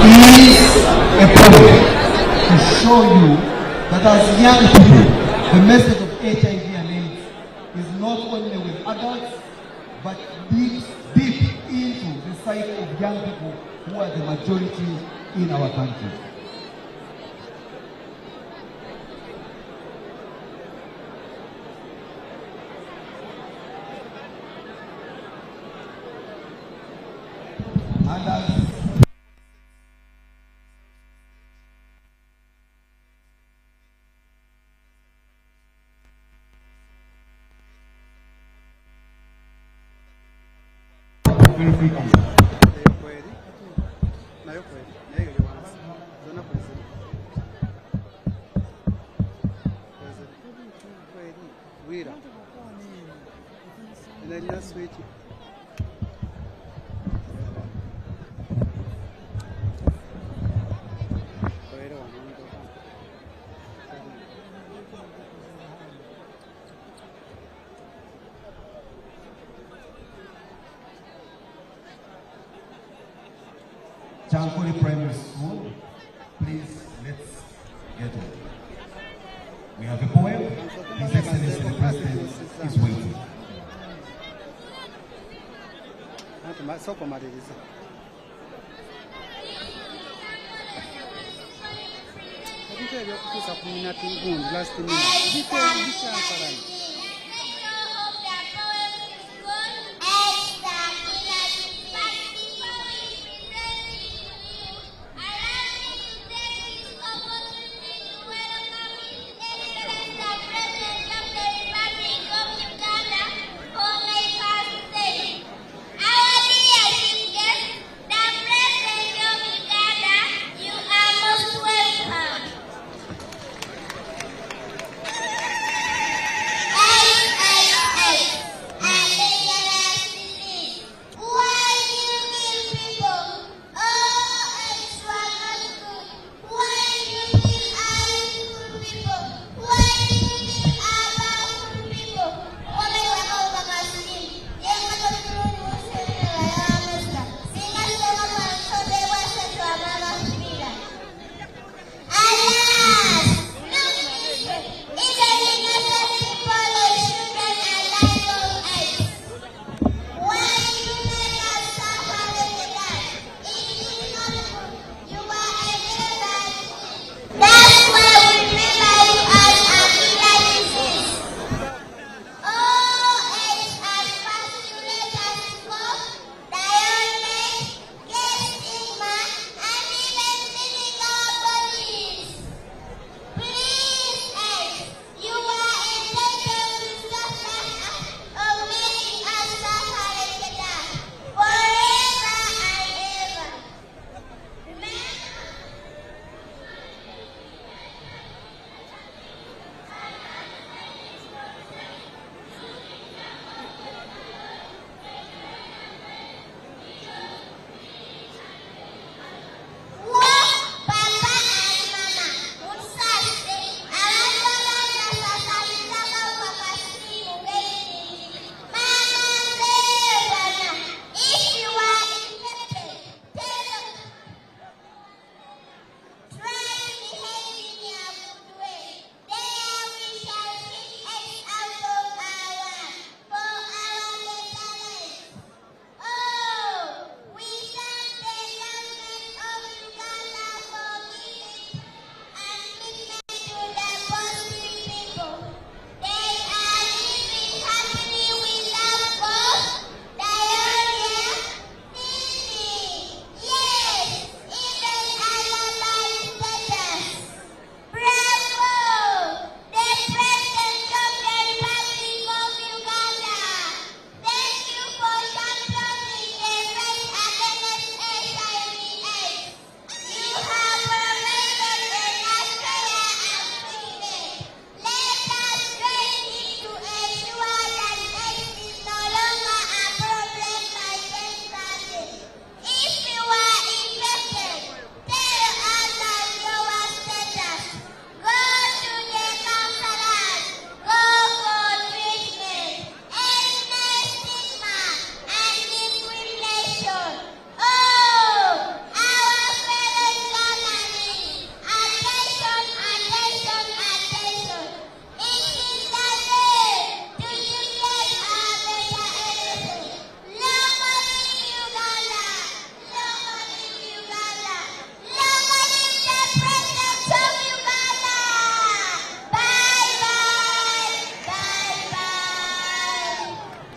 is a poem to show you that as young people, the message of HIV and AIDS is not only with adults, but deep into the psyche of young people who are the majority in our country. And as very quickly. Chankuri Primary School, please, let's get on. We have a poem. His Excellency the President is waiting. I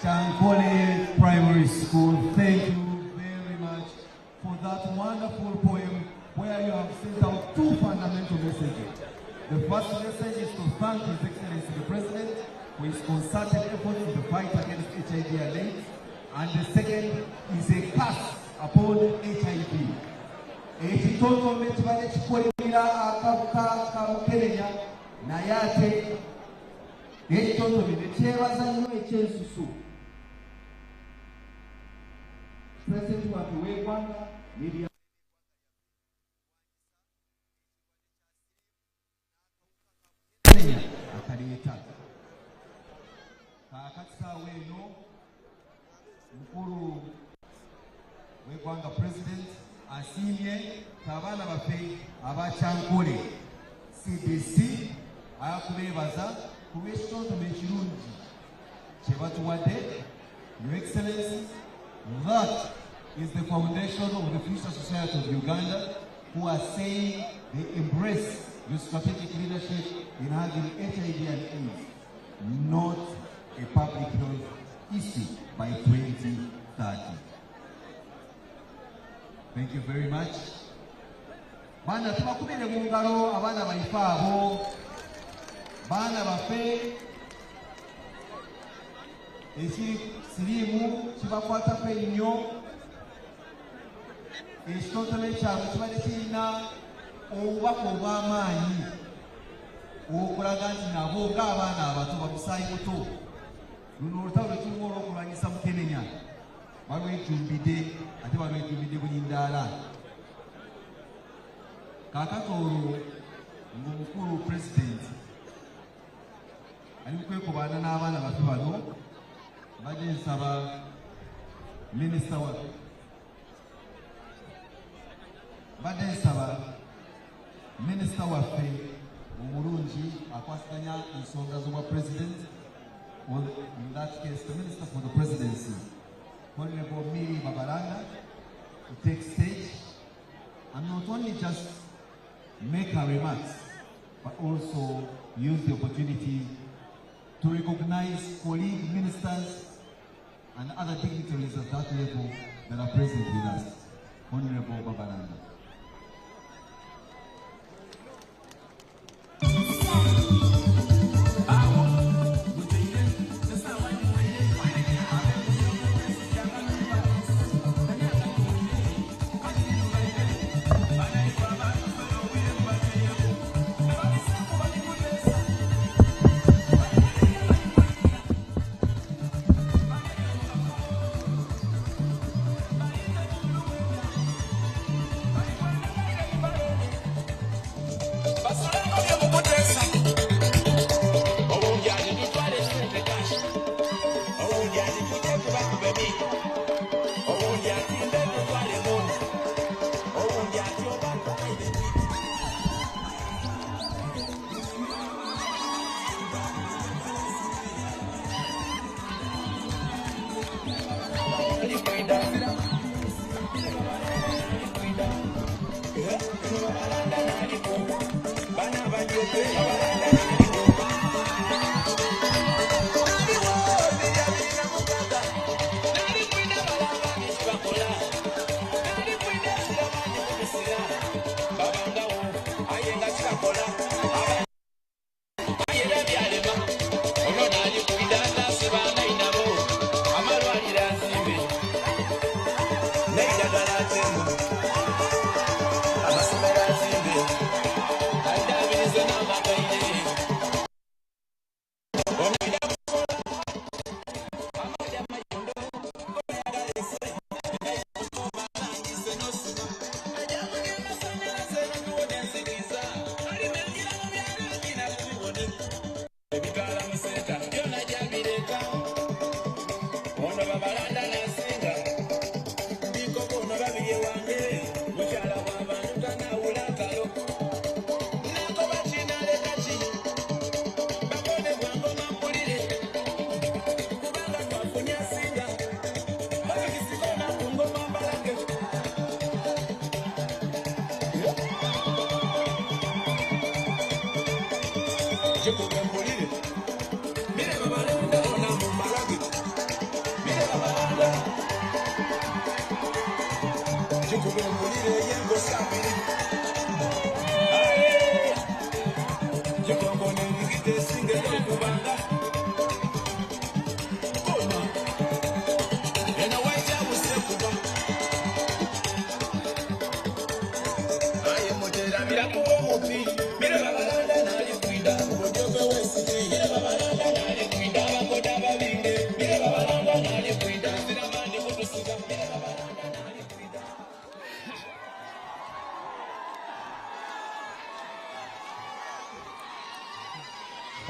Chankole Primary School. Thank you very much for that wonderful poem where you have sent out two fundamental messages. The first message is to thank His Excellency the President for his concerted effort in the fight against HIV and AIDS. And the second is a curse upon HIV. Ekitontome kibadde kikolera akabuka ka Mukenenya naye ate ekitontome ne kyebaza nnyo ekyensusu President waffe w'eggwanga n'ebya akaleeta kaakati saawa eno mukulu w'eggwanga President asiimye abaana baffe abakyankole CDC akubeebaza ku lw'ekitontome ekirungi kye batuwadde. Your Excellency, that is the foundation of the future society of Uganda, who are saying they embrace your strategic leadership in having HIV and AIDS, not a public health issue by 2030. Thank you very much. Bana tubakubire mu ngalo abaana baife abo baana baffe ekisiriimu kibakwatako ennyo ekitontome kyabwe kibadde kirina obubaka obw'amaanyi okulaga nti nabo ng'abaana abato bamusaayi muto luno olutalo lwekirumu olw'okulwanyisa Mukenenya balwejumbidde ate balwejumbidde bunyindaala. Kaakati olwo ng'omukulu President ali kwekobaana n'abaana bato bano badde nsaba minisita waffe omulungi akwasaganya ensonga z'obwa President, in that case the Minister for the Presidency, Honorable Miri Babalanda, to take stage and not only just make her remarks, but also use the opportunity to recognize colleague ministers and other dignitaries at that level that are present with us. Honorable Babalanda.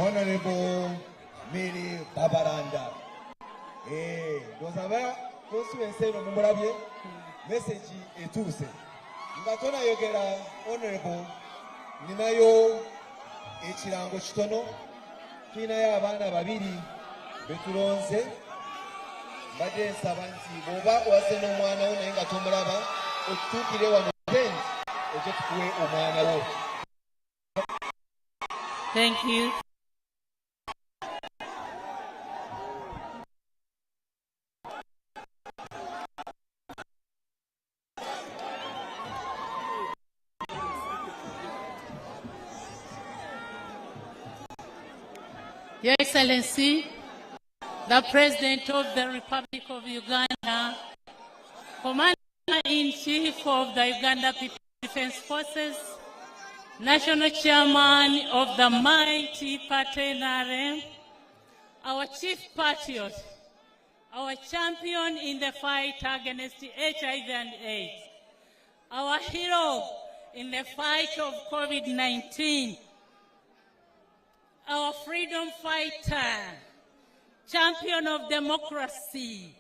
Honorable Mary Babaranda. Dozaba constituency no mumurabye message etuse. Ngatona yogera honorable ninayo ekirango kitono kina y'abaana babiri beturonze badde nsaba nti bw'oba wase n'omwana wo naye nga tomulaba otuukire wano tent ojje tukuwe omwana wo. Thank you. Your Excellency, the President of the Republic of Uganda, Commander-in-Chief of the Uganda People's Defense Forces, National Chairman of the mighty party NRM, our Chief Patriot, our champion in the fight against HIV and AIDS, our hero in the fight of COVID-19, our freedom fighter, champion of democracy,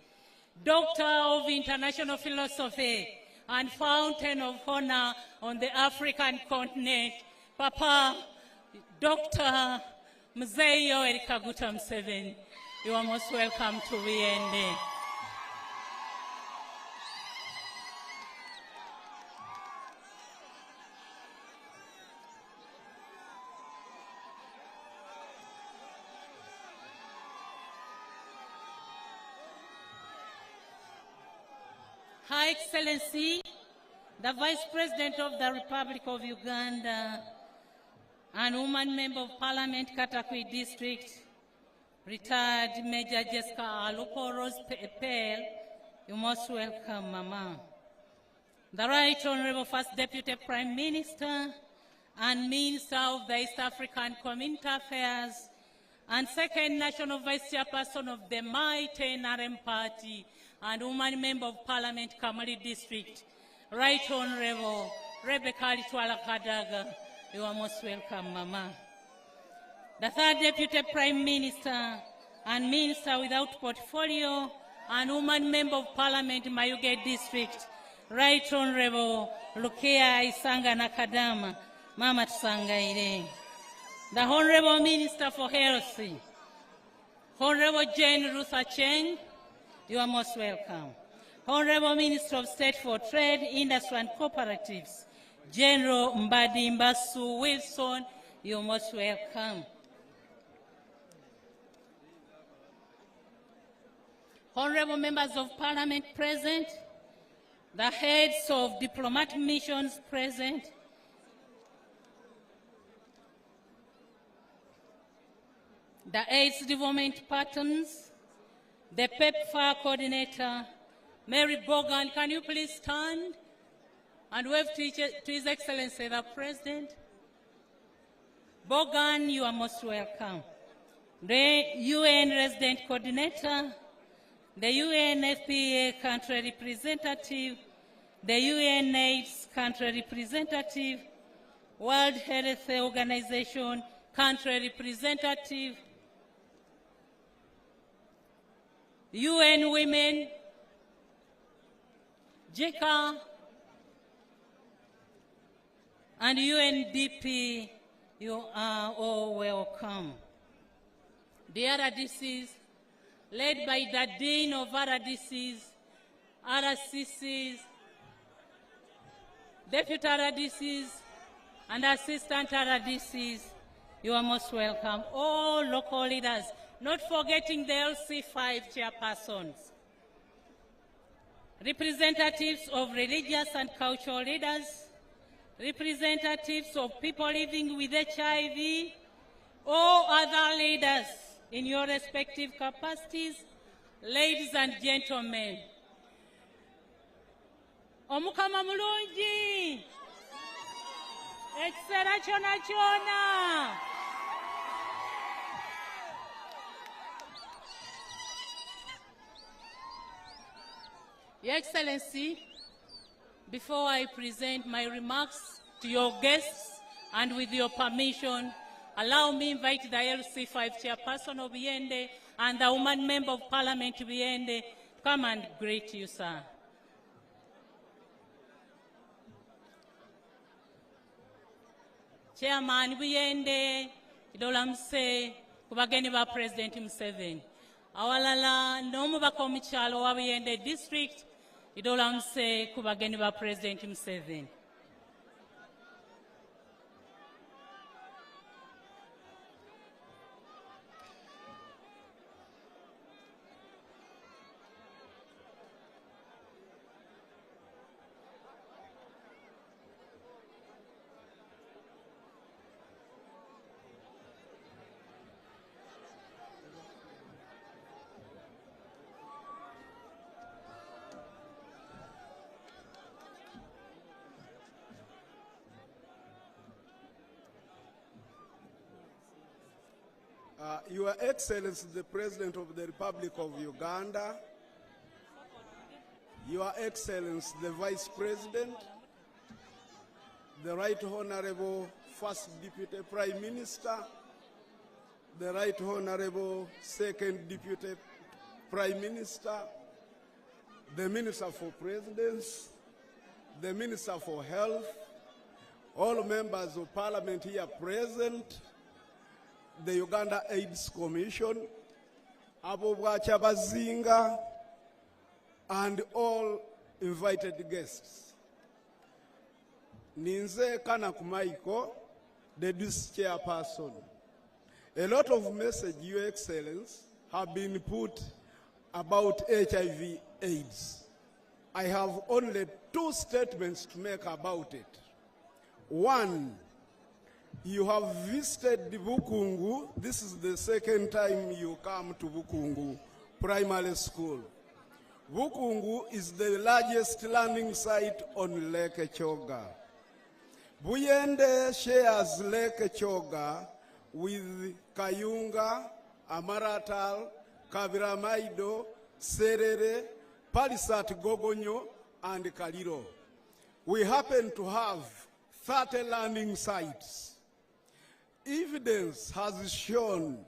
doctor of international philosophy, and fountain of honor on the African continent, Papa Dr. Mzee Yoweri Kaguta Museveni. You are most welcome to VND. High Excellency, the Vice President of the Republic of Uganda and woman Member of Parliament, Katakwi District, retired Major Jessica Aluko Rose Pell, you're most welcome, Mama. The Right Honorable First Deputy Prime Minister and Minister of the East African Community Affairs and Second National Vice Chairperson of the mighty NRM Party and woman Member of Parliament, Kamali District, Right Honorable Rebecca Litwala Kadaga, you are most welcome, Mama. The Third Deputy Prime Minister and Minister without Portfolio and woman Member of Parliament, Mayuge District, Right Honorable Lukia Isanga Nakadama, Mama Tsangaire. The Honorable Minister for Health, Honorable Jane Ruth Acheng, you are most welcome. Honorable Minister of State for Trade, Industry and Cooperatives, General Mbadi Mbasu Wilson, you are most welcome. Honorable members of Parliament present, the heads of diplomatic missions present, the AIDS development patterns, the PEPFAR coordinator, Mary Bogan, can you please stand and wave to His Excellency the President? Bogan, you are most welcome. The UN resident coordinator, the UNFPA country representative, the UNAIDS country representative, World Health Organization country representative, UN Women, JICA, and UNDP, you are all welcome. The RDCs, led by the Dean of RDCs, RCCs, Deputy RDCs, and Assistant RDCs, you are most welcome. All local leaders, not forgetting the LC5 chairpersons. representatives of religious and cultural leaders, representatives of people living with HIV, all other leaders in your respective capacities, ladies and gentlemen. Omukama mulungi, ekisera kyona kyona. Your Excellency, before I present my remarks to your guests, and with your permission, allow me to invite the LC5 chairperson of Biende and the woman member of Parliament Biende to come and greet you, sir. Chairman Biende, idolamse kubageni ba President Museveni. Awalala n'omubaka omukyalo wa Biende District, idolamse kubageni ba President Museveni. Your Excellency, the President of the Republic of Uganda, Your Excellency, the Vice President, the Right Honorable First Deputy Prime Minister, the Right Honorable Second Deputy Prime Minister, the Minister for Presidency, the Minister for Health, all members of Parliament here present, the Uganda AIDS Commission, Abo Bwacha Bazinga, and all invited guests. Ninze Kana Kumaiko, the District Chairperson. A lot of messages, Your Excellency, have been put about HIV AIDS. I have only 2 statements to make about it. One, you have visited Bukungu. This is the second time you come to Bukungu Primary School. Bukungu is the largest landing site on Lake Choga. Buyende shares Lake Choga with Kayunga, Amaratal, Kabiramaido, Serere, Palisat Gogonyo, and Kaliro. We happen to have 30 landing sites. Evidence has shown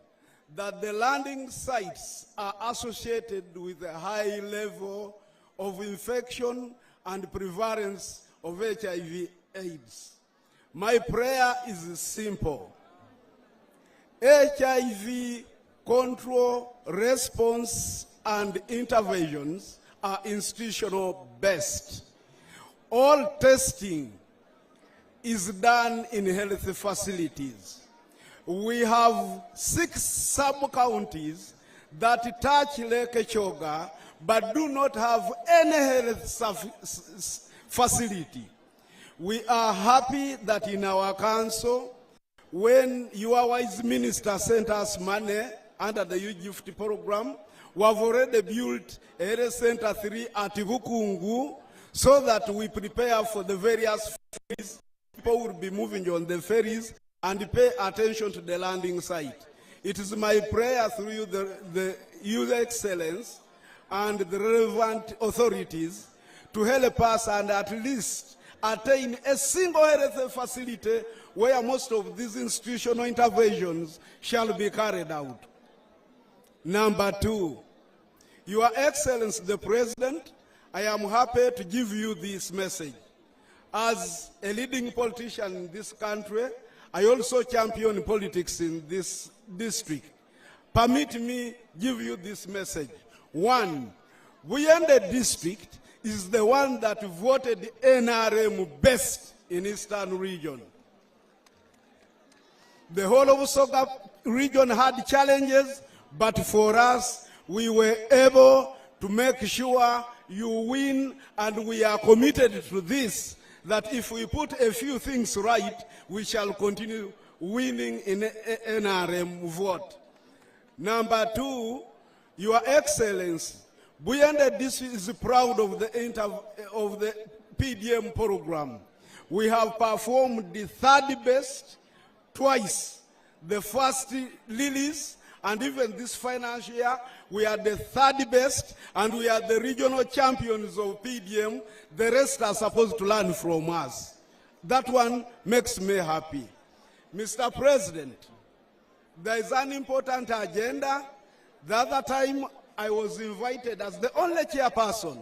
that the landing sites are associated with a high level of infection and prevalence of HIV/AIDS. My prayer is simple. HIV control, response, and interventions are institutional based. All testing is done in health facilities. We have 6 sub-counties that touch Lake Choga but do not have any health facility. We are happy that in our council, when your wise minister sent us money under the Youth Gift program, we have already built a health center 3 at Bukungu so that we prepare for the various ferries. People will be moving on the ferries and pay attention to the landing site. It is my prayer through you, Your Excellency, and the relevant authorities to help us and at least attain a single health facility where most of these institutional interventions shall be carried out. Number 2, Your Excellency, the President, I am happy to give you this message. As a leading politician in this country, I also champion politics in this district. Permit me give you this message. 1, Buyende district is the one that voted NRM best in Eastern region. The whole of Soga region had challenges, but for us, we were able to make sure you win, and we are committed to this, that if we put a few things right, we shall continue winning in NRM vote. Number two, Your Excellency, Buyende District is proud of the PDM program. We have performed the third best twice. The first release, and even this financial year, we are the third best, and we are the regional champions of PDM. The rest are supposed to learn from us. That one makes me happy. Mr. President, there is an important agenda. The other time, I was invited as the only chairperson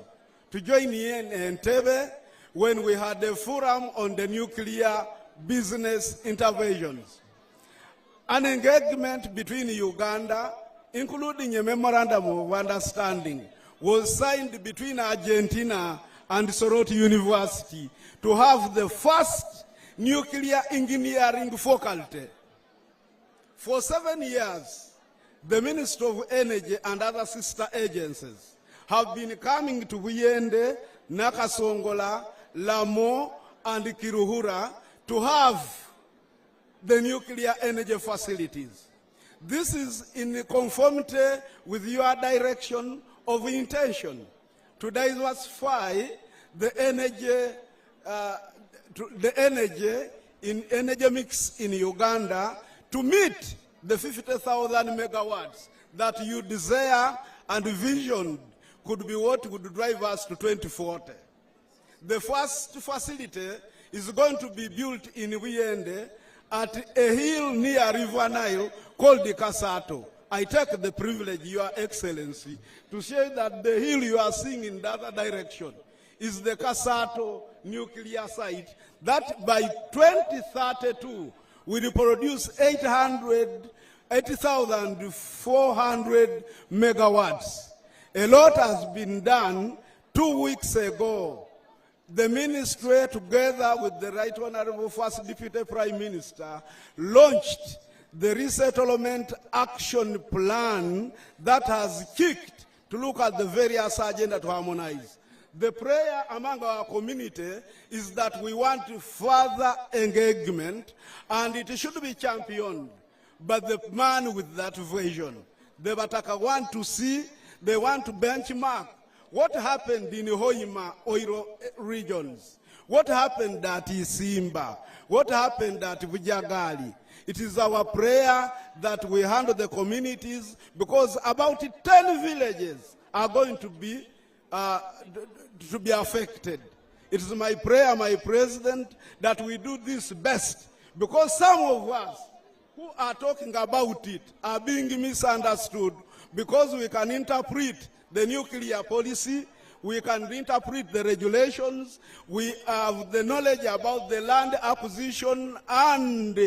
to join in Entebbe when we had a forum on the nuclear business interventions. An engagement between Uganda, including a memorandum of understanding, was signed between Argentina and Soroti University to have the first nuclear engineering faculty. For 7 years, the Ministry of Energy and other sister agencies have been coming to Buyende, Nakasongola, Lamo, and Kiruhura to have the nuclear energy facilities. This is in conformity with your direction of intention to diversify the energy mix in Uganda to meet the 50,000 megawatts that you desire and vision could be what would drive us to 2040. The first facility is going to be built in Buyende at a hill near River Nile called the Kasato. I take the privilege, Your Excellency, to say that the hill you are seeing in the other direction is the Kasato nuclear site that by 2032 will produce 80,400 megawatts. A lot has been done. 2 weeks ago, the ministry, together with the Right Honorable First Deputy Prime Minister, launched the resettlement action plan that has kicked to look at the various agenda to harmonize. The prayer among our community is that we want further engagement, and it should be championed by the man with that vision. The Bataka want to see, they want to benchmark what happened in Hoima oil regions, what happened at Isimba, what happened at Vujagali. It is our prayer that we handle the communities, because about 10 villages are going to be affected. It is my prayer, my President, that we do this best, because some of us who are talking about it are being misunderstood, because we can interpret the nuclear policy, we can interpret the regulations, we have the knowledge about the Land Acquisition and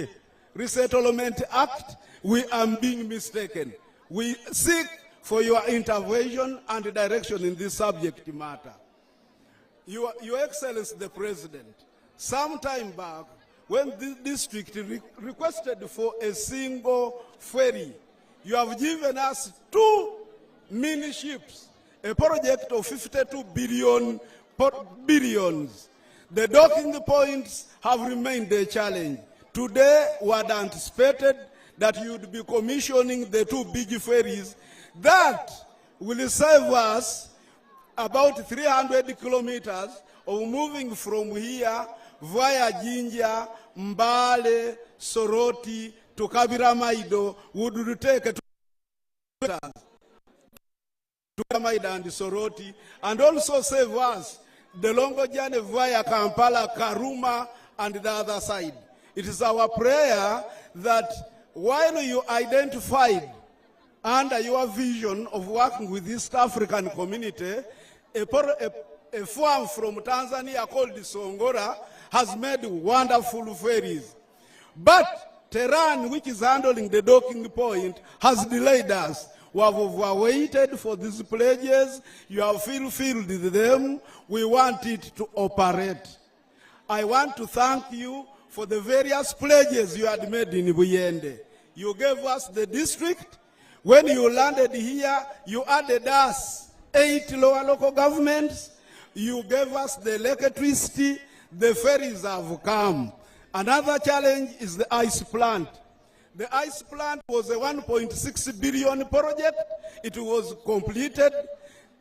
Resettlement Act. We are being mistaken. We seek for your intervention and direction in this subject matter. Your Excellency the President, some time back, when the district requested for a single ferry, you have given us 2 mini ships, a project of 52 billions. The docking points have remained a challenge. Today, we had anticipated that you would be commissioning the 2 big ferries that will save us about 300 kilometers of moving from here via Jinja, Mbale, Soroti to Kabira Maido would take 2 meters. To Maida and Soroti, and also save us the longer journey via Kampala, Karuma, and the other side. It is our prayer that while you identified under your vision of working with East African community, a farm from Tanzania called Songora has made wonderful ferries. But Tehran, which is handling the docking point, has delayed us. We have waited for these pledges. You have fulfilled them. We want it to operate. I want to thank you for the various pledges you had made in Buyende. You gave us the district. When you landed here, you added us 8 lower local governments. You gave us the electricity. The ferries have come. Another challenge is the ice plant. The ice plant was a 1.6 billion project. It was completed.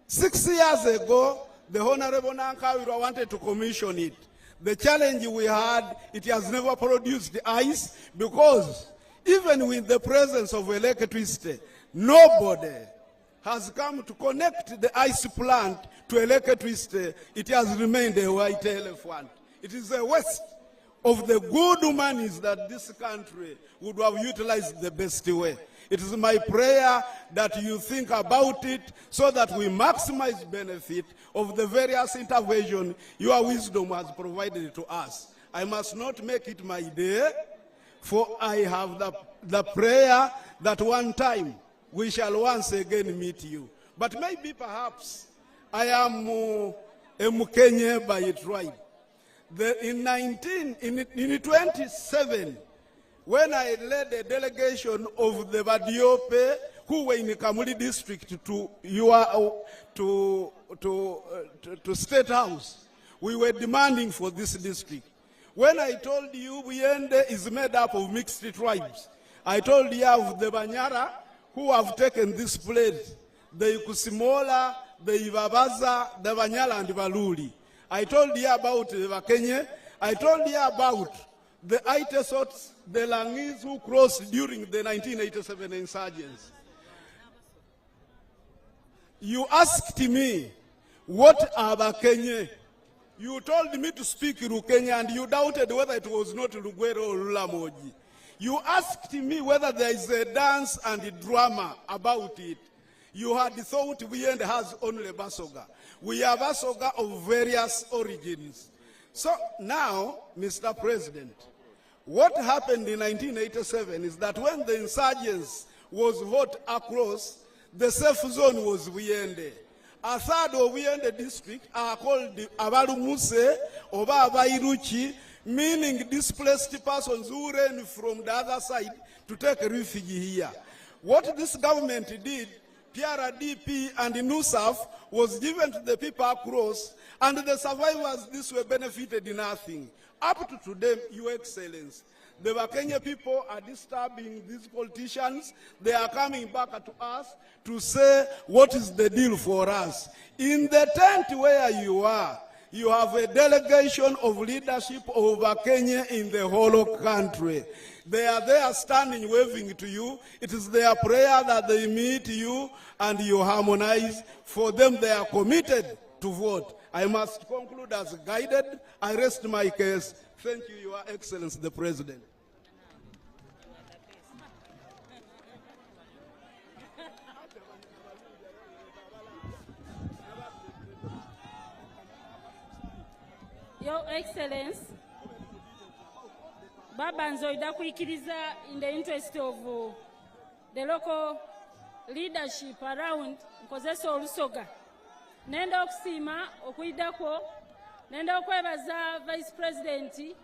6 years ago, the Honorable Nankawirwa wanted to commission it. The challenge we had, it has never produced the ice because even with the presence of electricity, nobody has come to connect the ice plant to electricity. It has remained a white elephant. It is a waste of the good monies that this country would have utilized the best way. It is my prayer that you think about it so that we maximize benefit of the various interventions your wisdom has provided to us. I must not make it my day, for I have the prayer that one time we shall once again meet you. But maybe perhaps I am a Mukenye by tribe. In 27, when I led a delegation of the Badiope who were in the Kamuli district to State House, we were demanding for this district. When I told you Buyende is made up of mixed tribes, I told you of the Banyara who have taken this place, the Ikusimola, the Ivabaza, the Banyala and the Baluli. I told you about the Vakenye. I told you about the Aitesots, the Langis who crossed during the 1987 insurgents. You asked me, what are Vakenye? You told me to speak Rukenya and you doubted whether it was not Lugwero or Lulamoji. You asked me whether there is a dance and a drama about it. You had thought Buyende has only Basoga. We have Basoga of various origins. So now, Mr. President, what happened in 1987 is that when the insurgents was hot across, the safe zone was Buyende. A third of Buyende district are called Abalumuse or Abairuchi, meaning displaced persons who ran from the other side to take refuge here. What this government did, PRDP and NUSAF, was given to the people across, and the survivors this way benefited nothing. Up to today, Your Excellency, the Wakenya people are disturbing these politicians. They are coming back to us to say, what is the deal for us? In the tent where you are, you have a delegation of leadership over Kenya in the whole country. They are there standing, waving to you. It is their prayer that they meet you and you harmonize. For them, they are committed to vote. I must conclude as guided. I rest my case. Thank you, Your Excellency, the President. Your Excellency, Baba Nzoida kuikiriza in the interest of the local leadership around Nkozeso Olusoga. Nenda okusima okuidako, nenda okwebaza Vice President,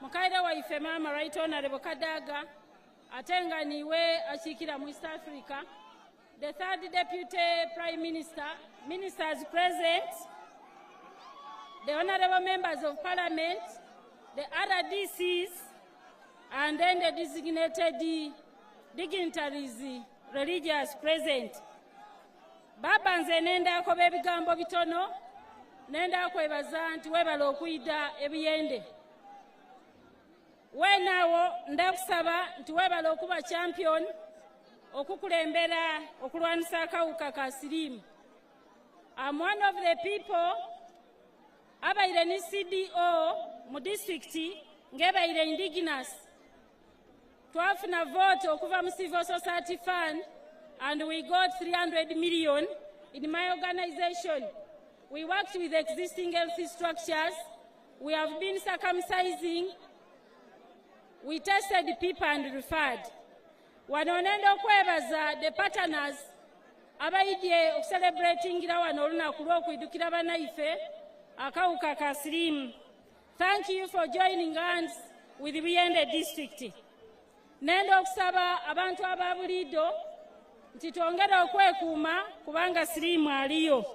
mukaida wa ife mama Right Honorable Kadaga, atenga niwe achikira mu East Africa, the third Deputy Prime Minister, ministers present, the honorable members of Parliament, the other DCs, and then the designated dignitaries, religious present. Baba nze nenda ko bebigambo bitono, nenda kwebaza nti webala okuida ebiyende. Wenawo ndakusaba nti webala okuba champion, okukulembera okulwanisa akawuka ka siriimu. I'm one of the people abaire ni CDO mu district ngebaire indigenous. Twafuna vote okuva mu civil society fund and we got 300 million in my organization. We worked with existing health structures. We have been circumcising. We tested people and referred. Wanonendo okwebaza the partners abaidye celebrating wano olunaku lw'okwidukira banaife akawuka ka siriimu. Thank you for joining hands with Buyende district. Nendo okusaba abantu ababulido nti twongere okwekuuma kubanga siriimu aliyo.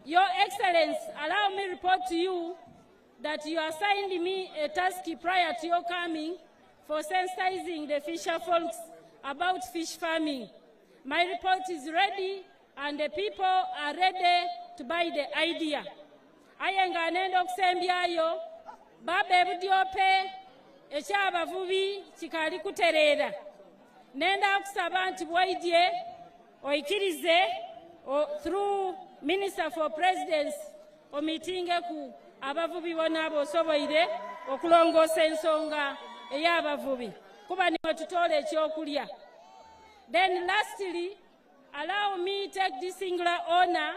Your Excellency, allow me report to you that you assigned me a task prior to your coming for sensitizing the fisher folks about fish farming. My report is ready and the people are ready to buy the idea. Ayenga nendo okusembyayo baba ebudyope ekyabavubi kikali kutereera. Nenda okusaba nti bwaidye oikirize through Minister for Presidency omitinge ku abavubi bonna abosoboire okulongoosa ensonga ey'abavubi kuba nimwe tutola ekyokulya. Then lastly, allow me take this singular honor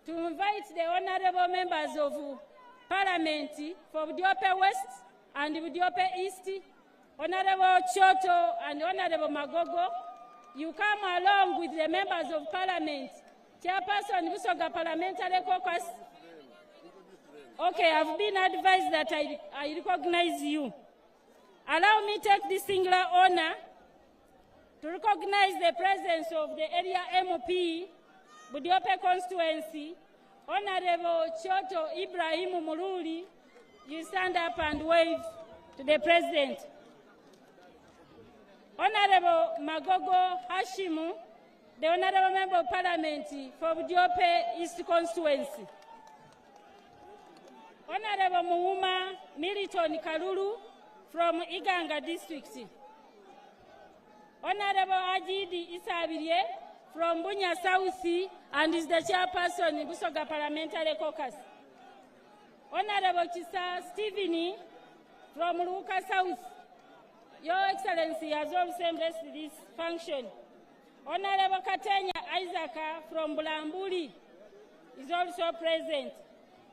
to invite the honorable members of Parliament for Budiope West and Budiope East, Honorable Choto and Honorable Magogo. You come along with the members of Parliament. Chairperson Busoga Parliamentary Caucus. Okay, I've been advised that I recognize you. Allow me take this singular honor to recognize the presence of the area MP, Budiope constituency, Honorable Choto Ibrahim Muruli. You stand up and wave to the President. Honorable Magogo Hashimu, the Honorable Member of Parliament for Budiope East constituency. Honorable Muuma Militon Kalulu from Iganga district. Honorable Ajidi Isabirie from Bunya South and is the chairperson in Busoga Parliamentary Caucus. Honorable Chisa Stephanie from Luka South. Your Excellency has also embraced this function. Honorable Katenya Isaac from Bulambuli is also present.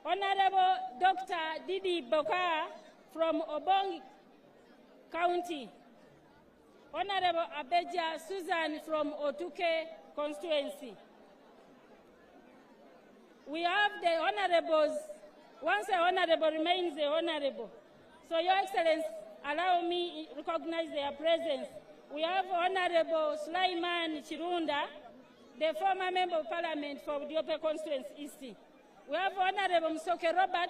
Honorable Dr. Didi Boka from Obong County. Honorable Abeja Susan from Otuke constituency. We have the honorables. Once the honorable remains the honorable. So, Your Excellency, allow me to recognize their presence. We have Honorable Sulaiman Chirunda, the former Member of Parliament for Budiope Constituency East. We have Honorable Msoke Robert,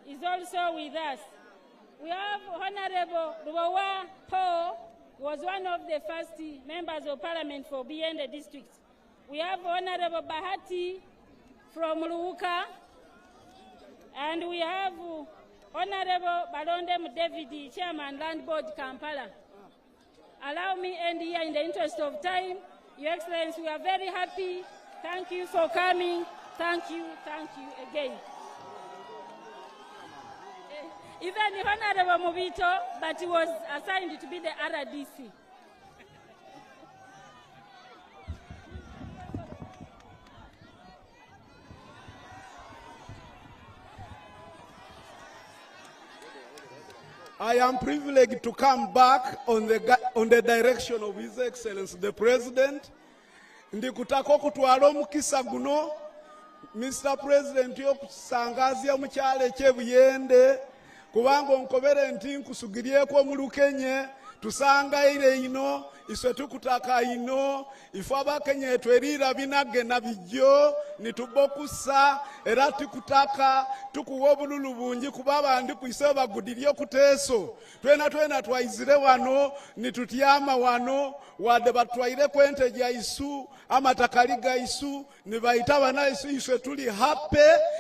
is also with us. We have Honorable Ruwawa Paul, who was one of the first members of Parliament for Biende District. We have Honorable Bahati from Luuka, and we have Honorable Balonde David, Chairman, Land Board, Kampala. Allow me end here in the interest of time. Your Excellency, we are very happy. Thank you for coming. Thank you again. Even the Honorable Mubito, but he was assigned to be the RDC. I am privileged to come back on the direction of His Excellency the President. Ndikutako kutwala omukisa guno Mr. President yokusangazia mukyalo ekyebuyende kubanga onkobere nti nkusugiryeko mu Lukenye tusangaire ino iswe tukutaka ino ifo abakenye twerira binage na bijjo nitubokusa era tukutaka tukuwa obululu bungi kuba abandi kwise bagudilye kuteso twena twaizire wano nitutyama wano wadde batwaire kwente gya isu amatakali ga isu nibayita bana isu iswe tuli happy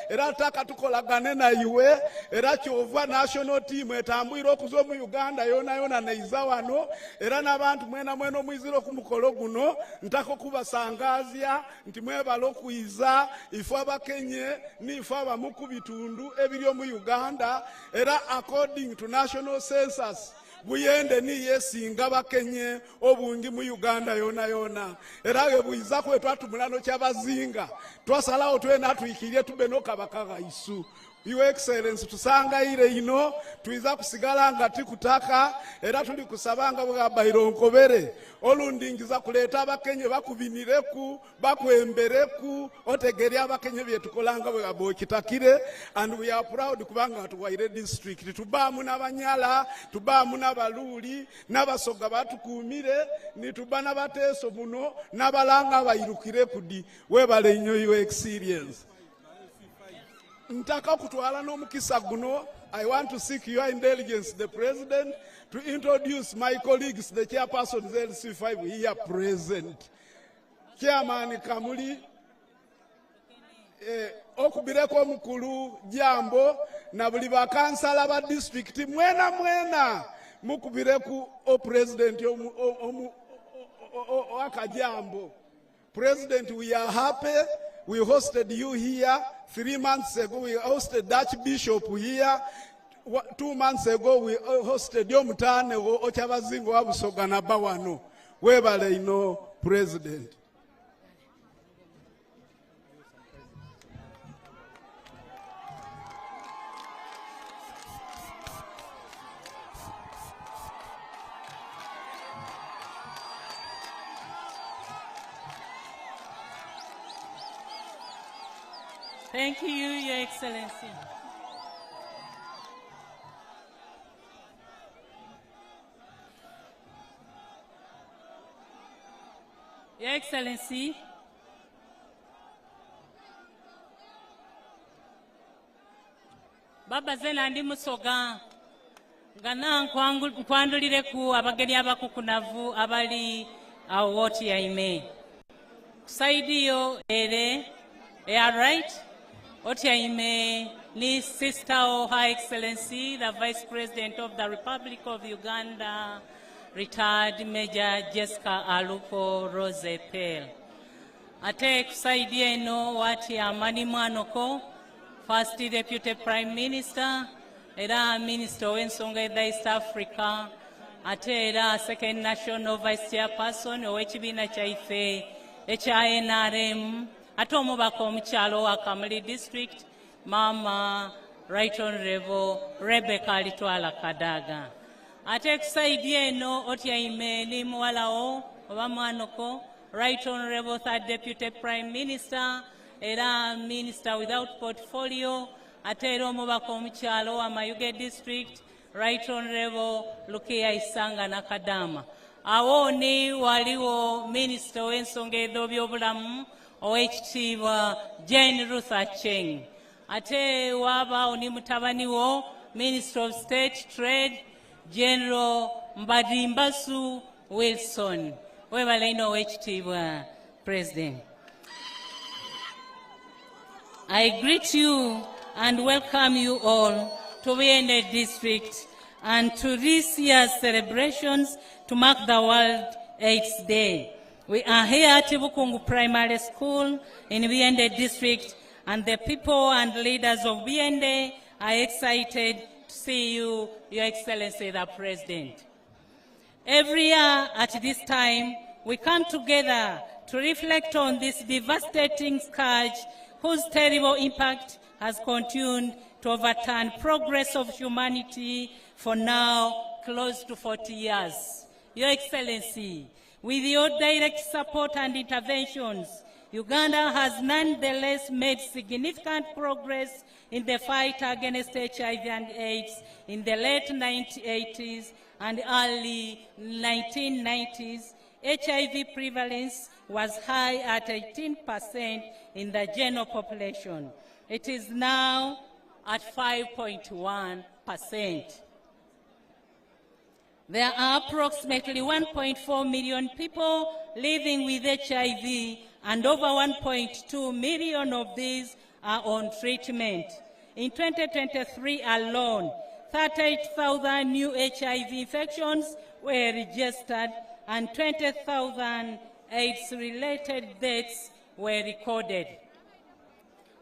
era taka tukolagane na iwe era kyova national team etambwira okuzo mu Uganda yona neiza wano era n'abantu mwena mwiziro ku mukolo guno ntako kubasangazya nti mwebalo kwiza ifo abakenye nifo abamu ku bitundu ebiri mu Uganda era according to national census buyende ni yesinga bakenye obungi mu Uganda yona era bwiza kwe twatumulano kyabazinga twasalawo twena tuyikirye tube no kabakaga isu Your Excellency, tusanga ire ino, tuiza kusigala nga tikutaka, era tuli kusabanga bwa bayiro nkobere. Olundingiza kuleta abakenye bakubinireku, bakwembereku, otegeri abakenye byetukolanga bwa bokitakire, and we are proud kubanga tuwaire district. Tubamu n'abanyala, tubamu n'abaluli, n'abasoga batukumire, nitubana bateso muno, n'abalanga bayirukire kudi. Webale inyo your experience. Ntaka kutwala no mukisa guno. I want to seek your indulgence, the President, to introduce my colleagues, the chairpersons LC5 here present. Chairman Kamuli, okubireko mukulu jambo, na buli bakansala ba district mwena mukubireku o President wakajambo. President, we are happy. We hosted you here 3 months ago. We hosted Dutch Bishop here. 2 months ago, we hosted Yomutane Ochabazingo Abusogana Bawano. Webale ino President. Thank you, Your Excellency. Your Excellency, Baba Zena ndi musoga ngana nkwandulire ku abageni abakukunavu abali awoti ya ime. Kusaidiyo ere, right? Otiaime ni Sister of Her Excellency, the Vice President of the Republic of Uganda, retired Major Jessica Alupo Rose Pell. Ate kusaidia ino wati amani mwanoko, First Deputy Prime Minister, era Minister w'ensonga eza East Africa, ate era Second National Vice Chairperson ow'ekibiina kyaife ekya NRM, ate omubaka omukyalo wa Kamuli District, Mama Right Honorable Rebecca Alitwala Kadaga. Ate kusaidia eno otiaime ni muwalawo oba mwanoko, Right Honorable Third Deputy Prime Minister, era Minister without portfolio, ate era omubaka omukyalo wa Mayuge District, Right Honorable Lukia Isanga Nakadama. Awo ni waliwo Minister w'ensonga ez'ebyobulamu ow'ekitiibwa Jane Ruth Acheng. Ate waba ni mutabani wo Minister of State Trade General Mbadimbasu Wilson. Webale ino ow'ekitiibwa President. I greet you and welcome you all to Viende District and to this year's celebrations to mark the World AIDS Day. We are here at Bukungu Primary School in Viende District, and the people and leaders of Viende are excited to see you, Your Excellency the President. Every year at this time, we come together to reflect on this devastating scourge whose terrible impact has continued to overturn progress of humanity for now close to 40 years. Your Excellency, with your direct support and interventions, Uganda has nonetheless made significant progress in the fight against HIV and AIDS in the late 1980s and early 1990s. HIV prevalence was high at 18% in the general population. It is now at 5.1%. There are approximately 1.4 million people living with HIV, and over 1.2 million of these are on treatment. In 2023 alone, 38,000 new HIV infections were registered and 20,000 AIDS-related deaths were recorded.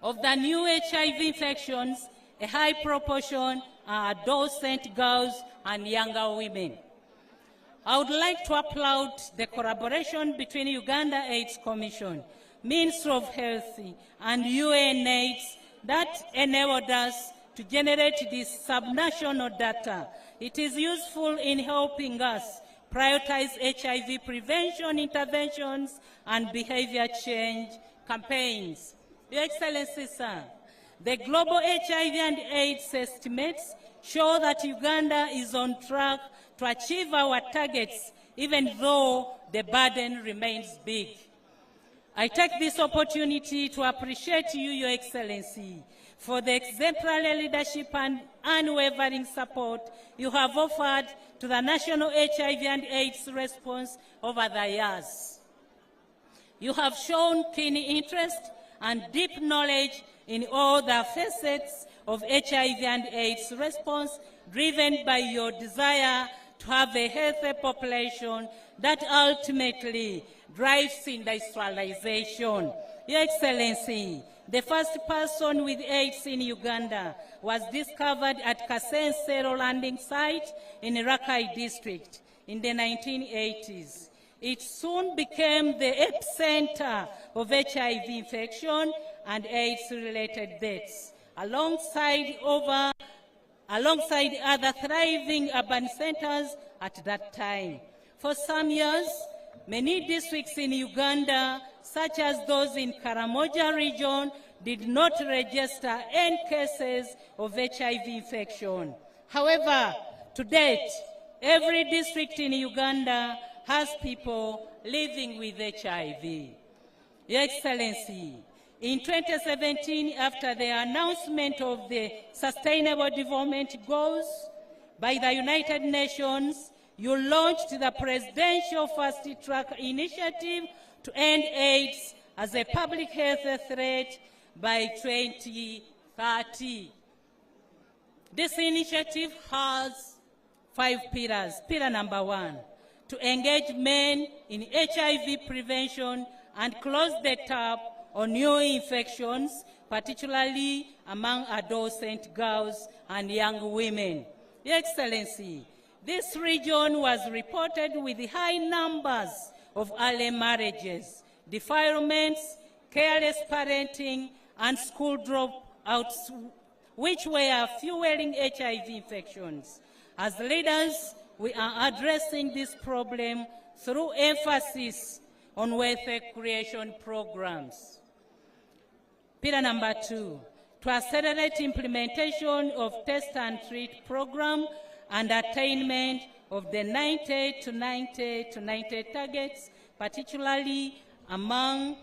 Of the new HIV infections, a high proportion are adolescent girls and younger women. I would like to applaud the collaboration between Uganda AIDS Commission, Ministry of Health, and UNAIDS that enabled us to generate this subnational data. It is useful in helping us prioritize HIV prevention interventions and behavior change campaigns. Your Excellency, sir, the global HIV and AIDS estimates show that Uganda is on track to achieve our targets, even though the burden remains big. I take this opportunity to appreciate you, Your Excellency, for the exemplary leadership and unwavering support you have offered to the national HIV and AIDS response over the years. You have shown keen interest and deep knowledge in all the facets of HIV and AIDS response, driven by your desire to have a healthy population that ultimately drives industrialization. Your Excellency, the first person with AIDS in Uganda was discovered at Kasensero landing site in Rakai district in the 1980s. It soon became the epicenter of HIV infection and AIDS-related deaths, alongside other thriving urban centers at that time. For some years, many districts in Uganda, such as those in Karamoja region, did not register any cases of HIV infection. However, to date, every district in Uganda has people living with HIV. Your Excellency, in 2017, after the announcement of the Sustainable Development Goals by the United Nations, you launched the Presidential Fast Track Initiative to end AIDS as a public health threat by 2030. This initiative has 5 pillars. Pillar number 1, to engage men in HIV prevention and close the tap on new infections, particularly among adolescent girls and young women. Your Excellency, this region was reported with high numbers of early marriages, defilements, careless parenting, and school dropouts, which were fueling HIV infections. As leaders, we are addressing this problem through emphasis on welfare creation programs. Pillar number 2, to accelerate implementation of test and treat program and attainment of the 90 to 90 targets, particularly among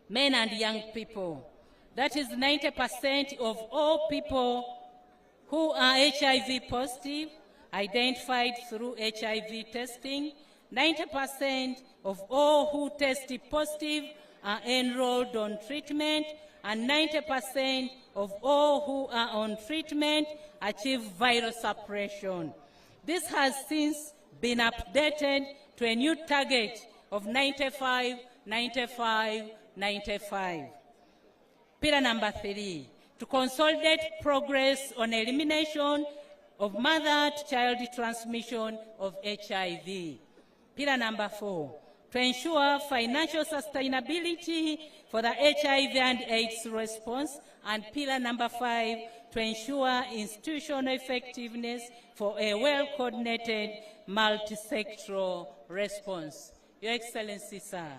men and young people. That is 90% of all people who are HIV positive identified through HIV testing. 90% of all who test positive are enrolled on treatment, and 90% of all who are on treatment achieve viral suppression. This has since been updated to a new target of 95, 95, 95. Pillar number 3, to consolidate progress on elimination of mother-to-child transmission of HIV. Pillar number 4, to ensure financial sustainability for the HIV and AIDS response. And pillar number 5, to ensure institutional effectiveness for a well-coordinated multi-sectoral response. Your Excellency, sir,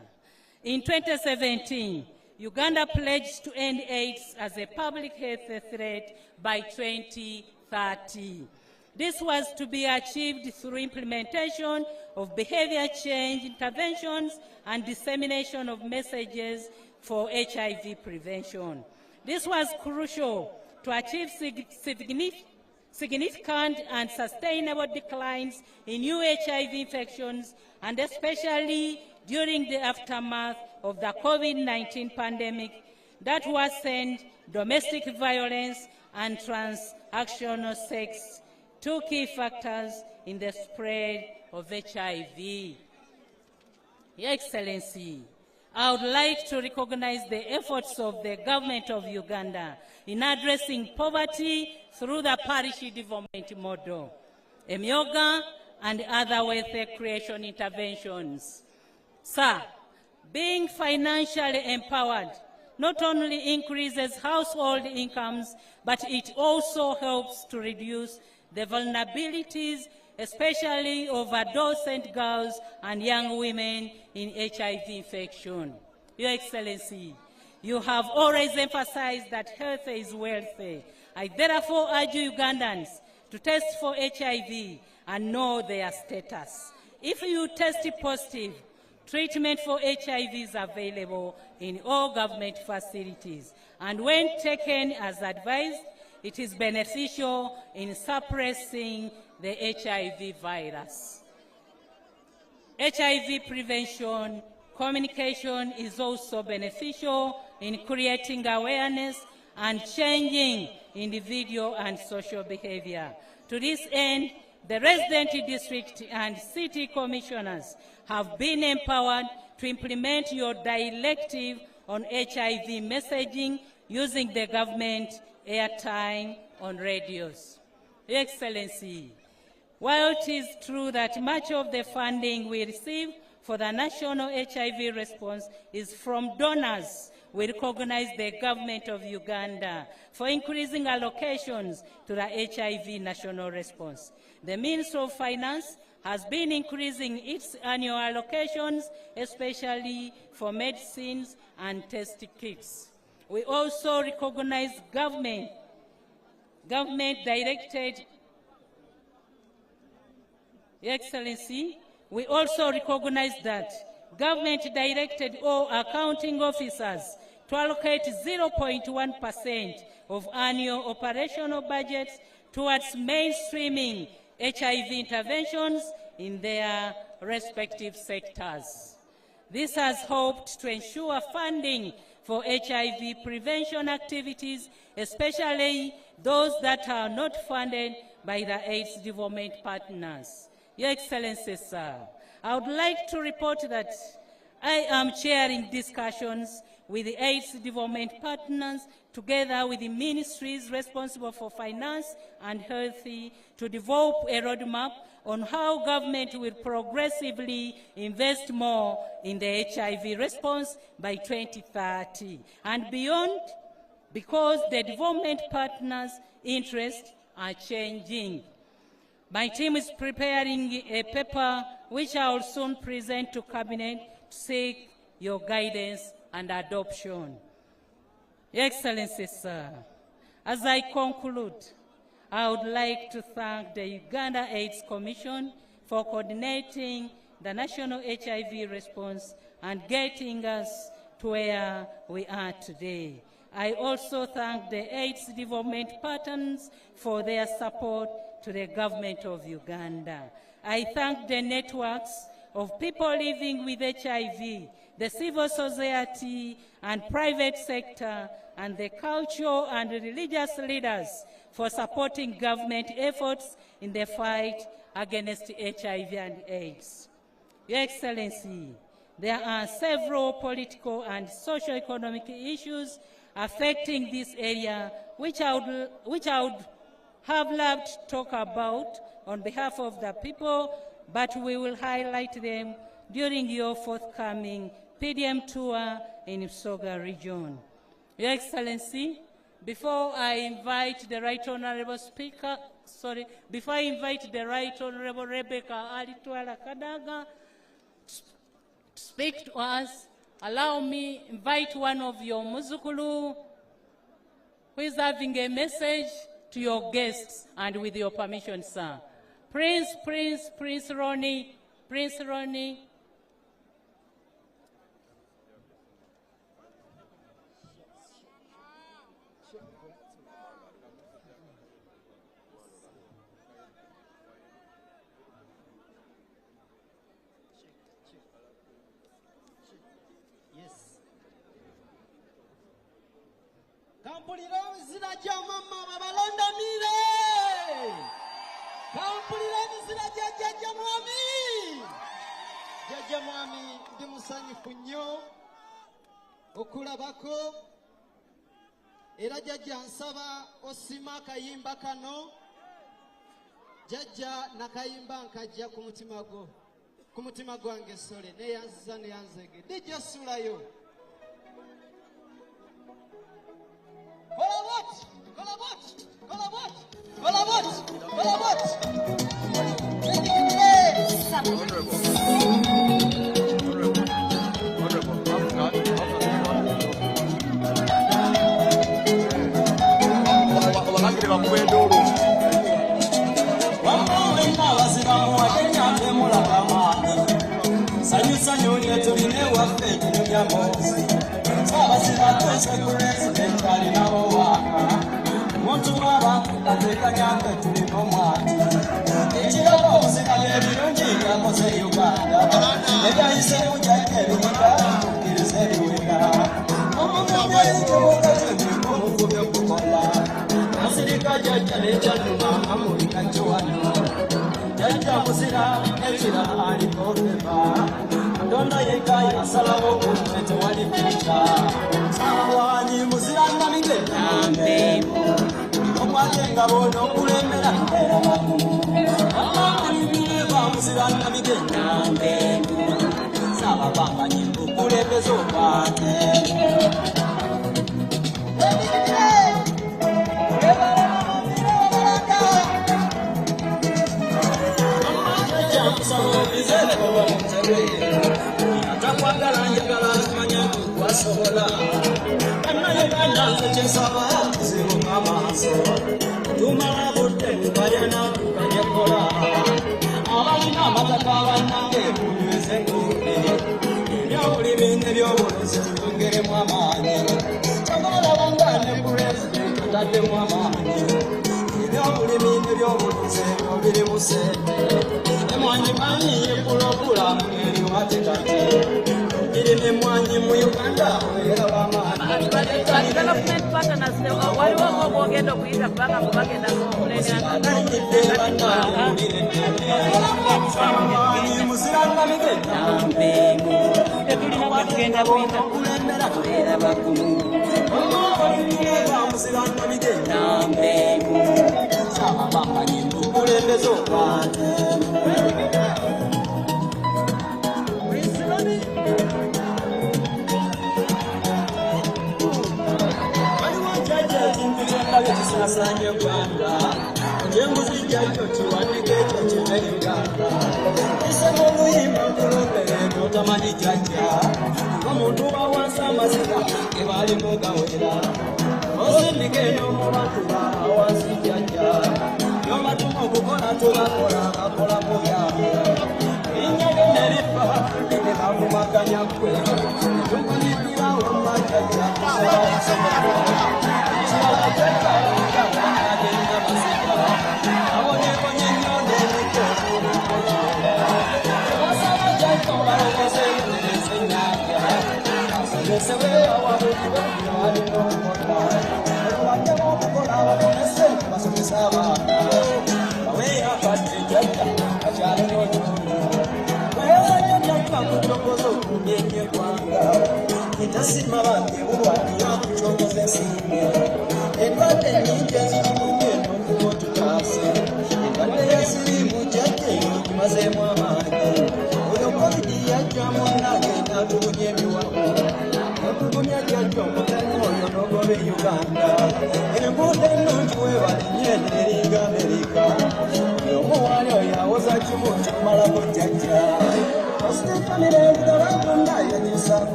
in 2017, Uganda pledged to end AIDS as a public health threat by 2030. This was to be achieved through implementation of behavior change interventions and dissemination of messages for HIV prevention. This was crucial to achieve significant and sustainable declines in new HIV infections, and especially during the aftermath of the COVID-19 pandemic that worsened domestic violence and transactional sex, 2 key factors in the spread of HIV. Your Excellency, I would like to recognize the efforts of the government of Uganda in addressing poverty through the parish development model, emyoga, and other welfare creation interventions. Sir, being financially empowered not only increases household incomes, but it also helps to reduce the vulnerabilities, especially of adolescent girls and young women in HIV infection. Your Excellency, you have always emphasized that health is wealthy. I therefore urge Ugandans to test for HIV and know their status. If you test positive, treatment for HIV is available in all government facilities, and when taken as advised, it is beneficial in suppressing the HIV virus. HIV prevention communication is also beneficial in creating awareness and changing individual and social behavior. To this end, the resident district and city commissioners have been empowered to implement your directive on HIV messaging using the government airtime on radios. Your Excellency, while it is true that much of the funding we receive for the national HIV response is from donors, we recognize the government of Uganda for increasing allocations to the HIV national response. The Ministry of Finance has been increasing its annual allocations, especially for medicines and test kits. We also recognize government-directed, Your Excellency, we also recognize that government-directed or accounting officers to allocate 0.1% of annual operational budgets towards mainstreaming HIV interventions in their respective sectors. This has helped to ensure funding for HIV prevention activities, especially those that are not funded by the AIDS development partners. Your Excellency, sir, I would like to report that I am chairing discussions with the AIDS development partners together with the ministries responsible for finance and health to develop a roadmap on how government will progressively invest more in the HIV response by 2030 and beyond, because the development partners' interests are changing. My team is preparing a paper which I will soon present to Cabinet to seek your guidance and adoption. Your Excellency, sir, as I conclude, I would like to thank the Uganda AIDS Commission for coordinating the national HIV response and getting us to where we are today. I also thank the AIDS development partners for their support to the government of Uganda. I thank the networks of people living with HIV, the civil society and private sector, and the cultural and religious leaders for supporting government efforts in the fight against HIV and AIDS. Your Excellency, there are several political and socio-economic issues affecting this area which I would have loved to talk about on behalf of the people, but we will highlight them during your forthcoming PDM tour in Usoga region. Your Excellency, before I invite the Right Honorable Speaker, before I invite the Right Honorable Rebecca Alitwala Kadaga to speak to us, allow me to invite one of your Muzukulu who is having a message to your guests, and with your permission, sir. Prince Ronnie. Kampulira mizira gya mama babalonda mire. Kampulira mizira gya jjajja mwami. Jjajja mwami ndi musanyufu nnyo okulabako, era jjajja nsaba osima akayimba kano. Jjajja nakayimba nkajja ku mutima gwange sole neyanziza neyanzege. Dijja sulayo.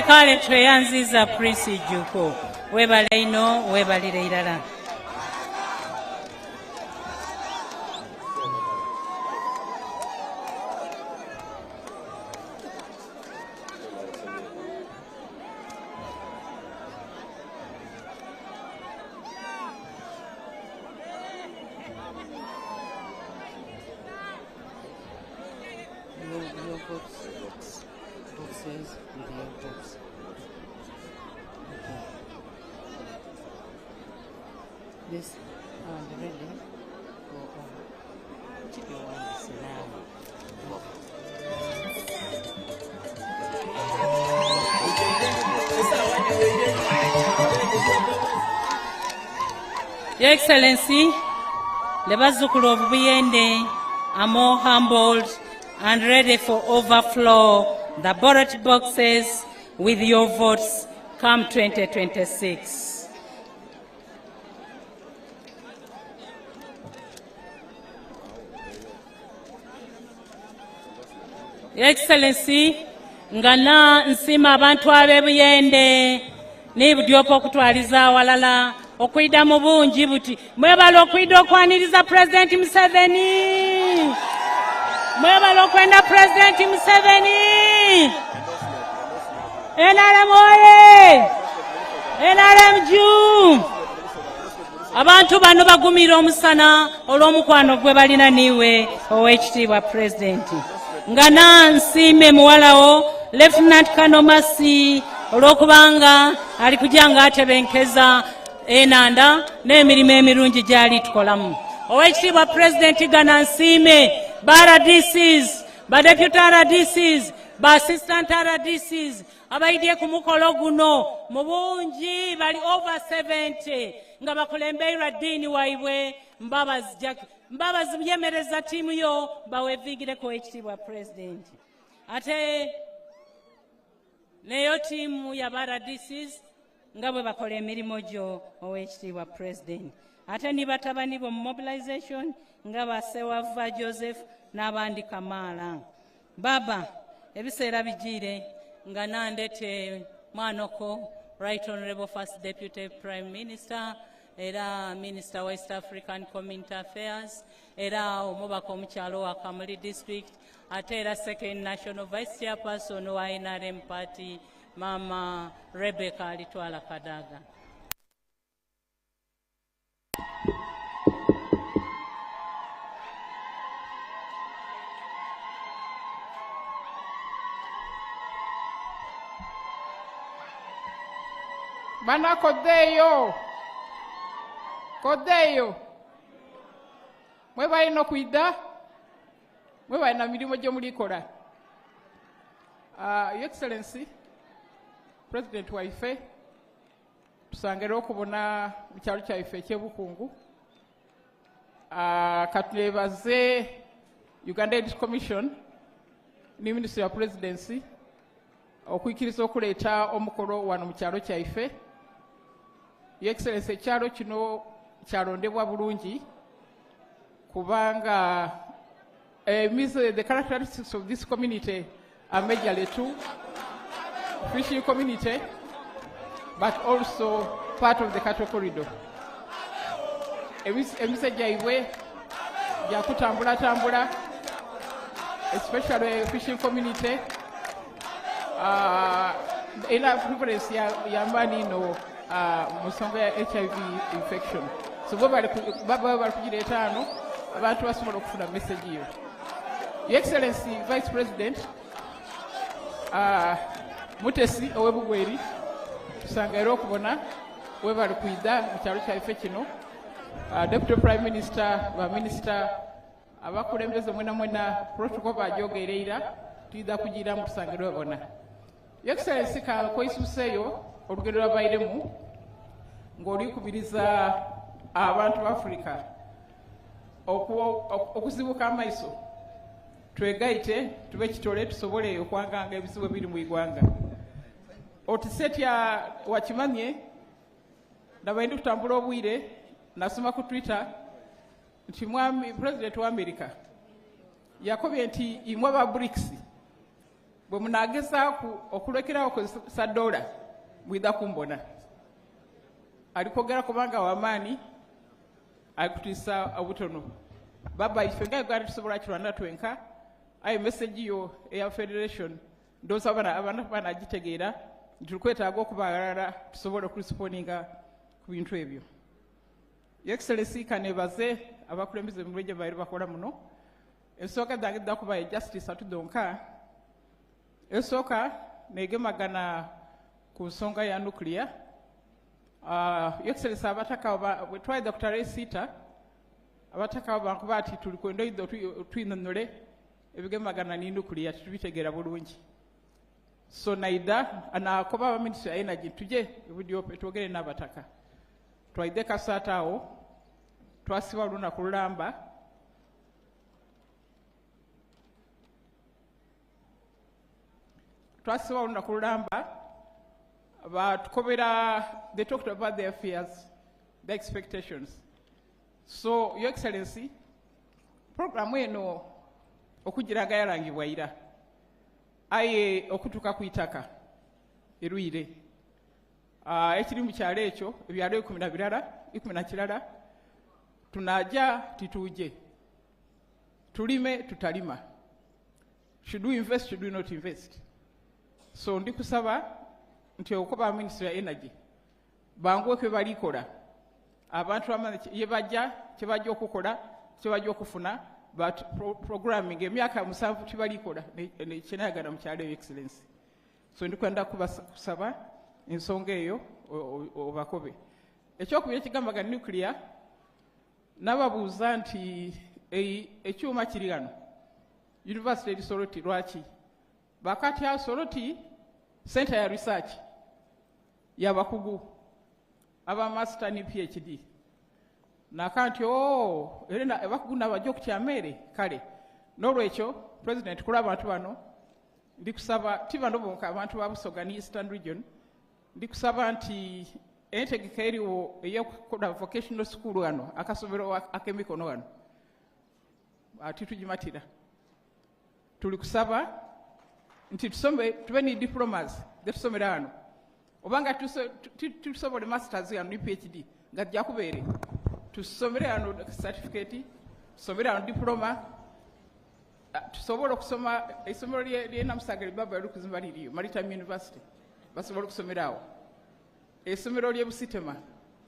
Kale tweyanziza Prince Juko webale ino webalire irala. This ready for Your Excellency, the Bazzukulu of Buyende are more humbled and ready for overflow the ballot boxes with your votes come 2026. Your Excellency, ngana nsima abantu abe Buyende n'ebudyopa okutwaliza awalala okwida mu bungi buti mwebala okwida okwaniriza President Museveni, mwebala okwenda President Museveni. NRM oye, NRM juu. Abantu bano bagumira omusana olw'omukwano gwe balina niwe ow'ekitiibwa President. Nga nansime muwalawo Lieutenant Colonel Masi olw'okubanga ali kujja nga atebenkeza enanda n'emirimu emirungi gy'ali tukolamu. Ow'ekitiibwa President gana nsiime ba-RDCs, ba-deputy RDCs, ba-assistant RDCs abayidye ku mukolo guno mu bungi bali over 70 nga bakulembeirwa ddiini waibwe Mbabazi yemereza tiimu yo baweviigireko ekitiibwa President. Ate neyo tiimu ya ba-RDCs nga bwe bakola emirimu gyo ow'ekitiibwa President. Ate ni batabani bo mu mobilization nga Basewava Joseph n'abandi Kamala. Baba, ebiseera bigiire nga nandete mwanoko Right Honorable First Deputy Prime Minister era Minister West African Community Affairs era omubaka omukyalo wa Kamuli District ate era Second National Vice Chairperson wa NRM Party Mama Rebecca Alitwala Kadaga. Bana kodeyo. Kodeyo. Mwe ino kuida. Mwe na mirimo gyo mulikola. Your Excellency, President waife, tusangera okubona mu kyalo kyaife ekyebukungu. Katulebaze Uganda Aid Commission ni Ministry of Presidency okuikiriza okuleeta omukolo wano mu kyalo kyaife. Your Excellency, ekyalo kino kyalondebwa bulungi kubanga the characteristics of this community are majorly two: fishing community, but also part of the cattle corridor. Emise gyaiwe gyakutambula, especially fishing community. Ina preference ya mbani no musonga ya HIV infection. So baba kujireeta ano abantu basobola okufuna message hiyo. Your Excellency Vice President Mutesi owebugweri tusangera okubona we bali kuida mu kyalo kyaife kino. Deputy Prime Minister ba Minister abakulembeze mwena protocol bajogereira tuida kugira mu tusangera obona. Your Excellency ka koisuseyo olugendo lwabairemu ng'oli kubiriza abantu ba Africa okuzibuka amaiso twegaite tube kitole tusobole okwanganga ebizibu ebiri mu igwanga. Otisetya wakimanye ndabaindi kutambula obwire nasoma ku Twitter nti President wa America yakobye nti imwe ba BRICS bwe munagezaako okulekerawo kozesa dola mwida kumbona alikogera kubanga wamaani akutisa obutono. Baba ife nga Uganda tusobola kirwana twenka ayo message yo eya federation ndoza abana banagitegeera tulikwetaaga okubagalala tusobole okuresponinga ku bintu ebyo. Your Excellency kanebaze abakulembeze mu bweje bairi bakola muno esooka dange dakuba justice atudonka esooka negemagana ku nsonga ya nuclear. Your Excellency abataka we tried Dr. Resita abataka bankuba ati tulikwenda ido twinonole ebigemagana ni nuclear tubitegera bulungi. So naida anakoba ba Ministry of Energy tuje ebudyo petogere n'abataka twaide kasatao twasiba olunaku lulamba batukobera, they talked about their fears, their expectations. So, Your Excellency, program eno okugiraga yalangibwa ira aye okutuka ku itaka erwire ekiri mu kyalo ekyo ebyalo 10 kirala tunaja tituje tulime tutalima, should we invest, should we not invest? So ndi kusaba nti okuba Ministry ya Energy banguwe kwe balikola abantu amanyi yebajja kyebajja okukola kyebajja okufuna but programming emyaka 7 kibalikola nekinayagala mu kyalo Excellency. So ndi kwenda kusaba ensonga eyo obakobe. Ekyokubiri ekigambaga nuclear nababuuza nti ekyuma kiri hano University of Soroti lwaki bakati ya Soroti Center ya Research yabakugu aba master ni PhD nakanti erena abakugu nabajja okukyamere kale n'olwekyo President kula abantu bano ndikusaba tibano bonka abantu ba Busoga ni Eastern Region ndikusaba nti entegeka eriwo eyokukola vocational school hano akasomero akemikono hano titujimatira tuli kusaba nti tusome tube ni diplomas tusomera hano obanga tusobole masters hano ni PhD nga jja kubeere tusomere hano certificate tusomere hano diploma tusobole okusoma esomero lye Namusagale baba yali kuzimba liriyo Maritime University basobole okusomerawo esomero lye Busitema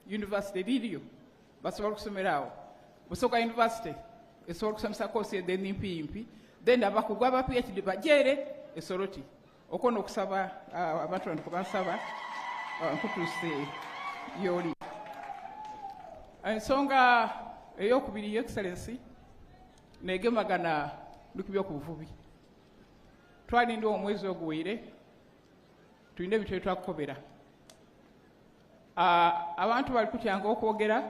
University liriyo basobole okusomerawo Busoga University esobola okusomesa course ye NMP then abakugu aba PhD bajere esoroti okono okusaba abantu bano kubasaba nkutuse yoli ensonga eyokubiri Your Excellency negemagana lukubyo ku buvubi twali ndi omwezi oguwire tulinde bitwe twakukobera abantu bali kutyanga okwogera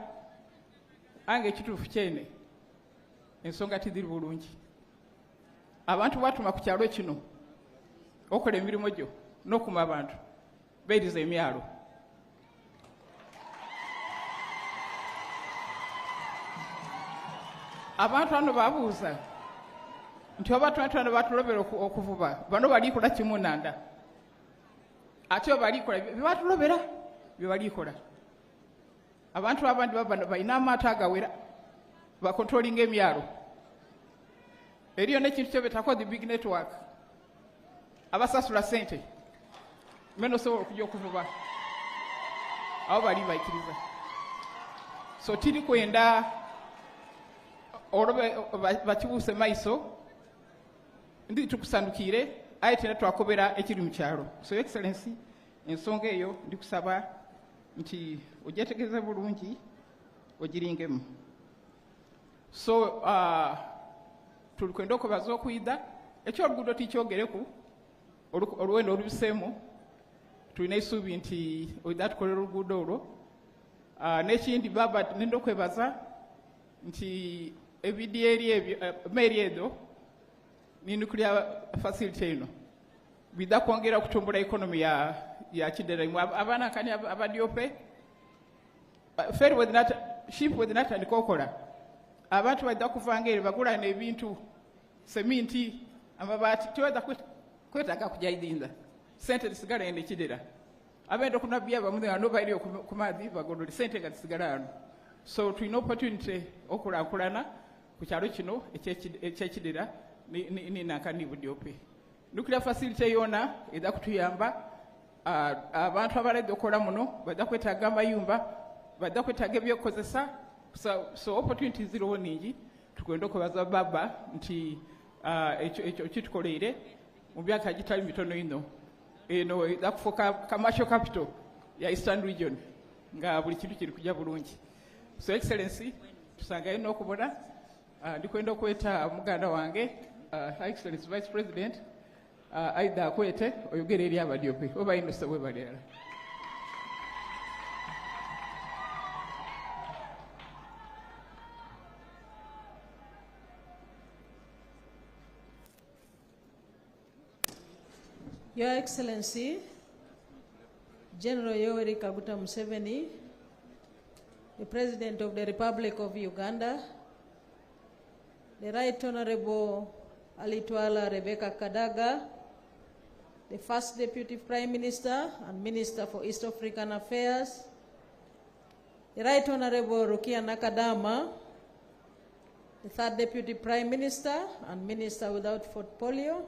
ange ekituufu kyene ensonga tidiri bulungi abantu batuma ku kyalo kino okola emirimu gyo n'okuma abantu beeriza emyalo abantu bano babuuza nti oba twatwana batulobera okuvuba bano balikola kimunanda ate balikola byebatulobera byebalikola abantu abandi balina amaato agawera bakontrolinga emyalo eriyo nekintu kyebetako the big network abasasula sente meno osobola okujja okuvuba abo bali baikiriza so tiri kwenda olobe bakibuuse maiso ndi tukusandukire aye tena twakobera ekiri mu kyalo. So Excellency ensonga eyo ndikusaba nti ojetegeze bulungi ogiringemu. So tulikwenda okubaza okuyida ekyoluguudo tikyogereku olwendo olubiseemu tulina essuubi nti oyida tukolera oluguudo olwo n'ekindi baba nenda okwebaza nti ebidi eri ebyo meeri edo ni nuclear facility eno bida kwongera kutumbula economy ya Kidera abaana kani abadiope ferry with not ship with not and kokola abantu bada kuvanga eri bagula n'ebintu seminti amabati tweda kwetaka kujaidinda sente lisigala ende Kidera abendo kuna byaba munde anoba eri kumadhi bagololi sente gatisigala ano. So tulina opportunity okulakulana ku kyalo kino ekyekidera ni nakani budiope nuclear facility yona eda kutuyamba abantu abalede okola muno bada kwetaga amayumba bada kwetaga ebyokozesa so opportunities ziriwo ningi tukwenda okubaza baba nti ekyo kitukoleire mu myaka gitali mitono ino eno eda kufuka commercial capital ya Eastern Region nga buli kintu kiri kujja bulungi. So Excellency tusangayo n'okubona ndikwenda okweta muganda wange Excellency Vice President aida akwete oyogere eri abadiope oba inosa bwe balera. Your Excellency, General Yoweri Kaguta Museveni, the President of the Republic of Uganda, the Right Honorable Alitwala Rebecca Kadaga, the First Deputy Prime Minister and Minister for East African Affairs, the Right Honorable Rukia Nakadama, the Third Deputy Prime Minister and Minister without portfolio,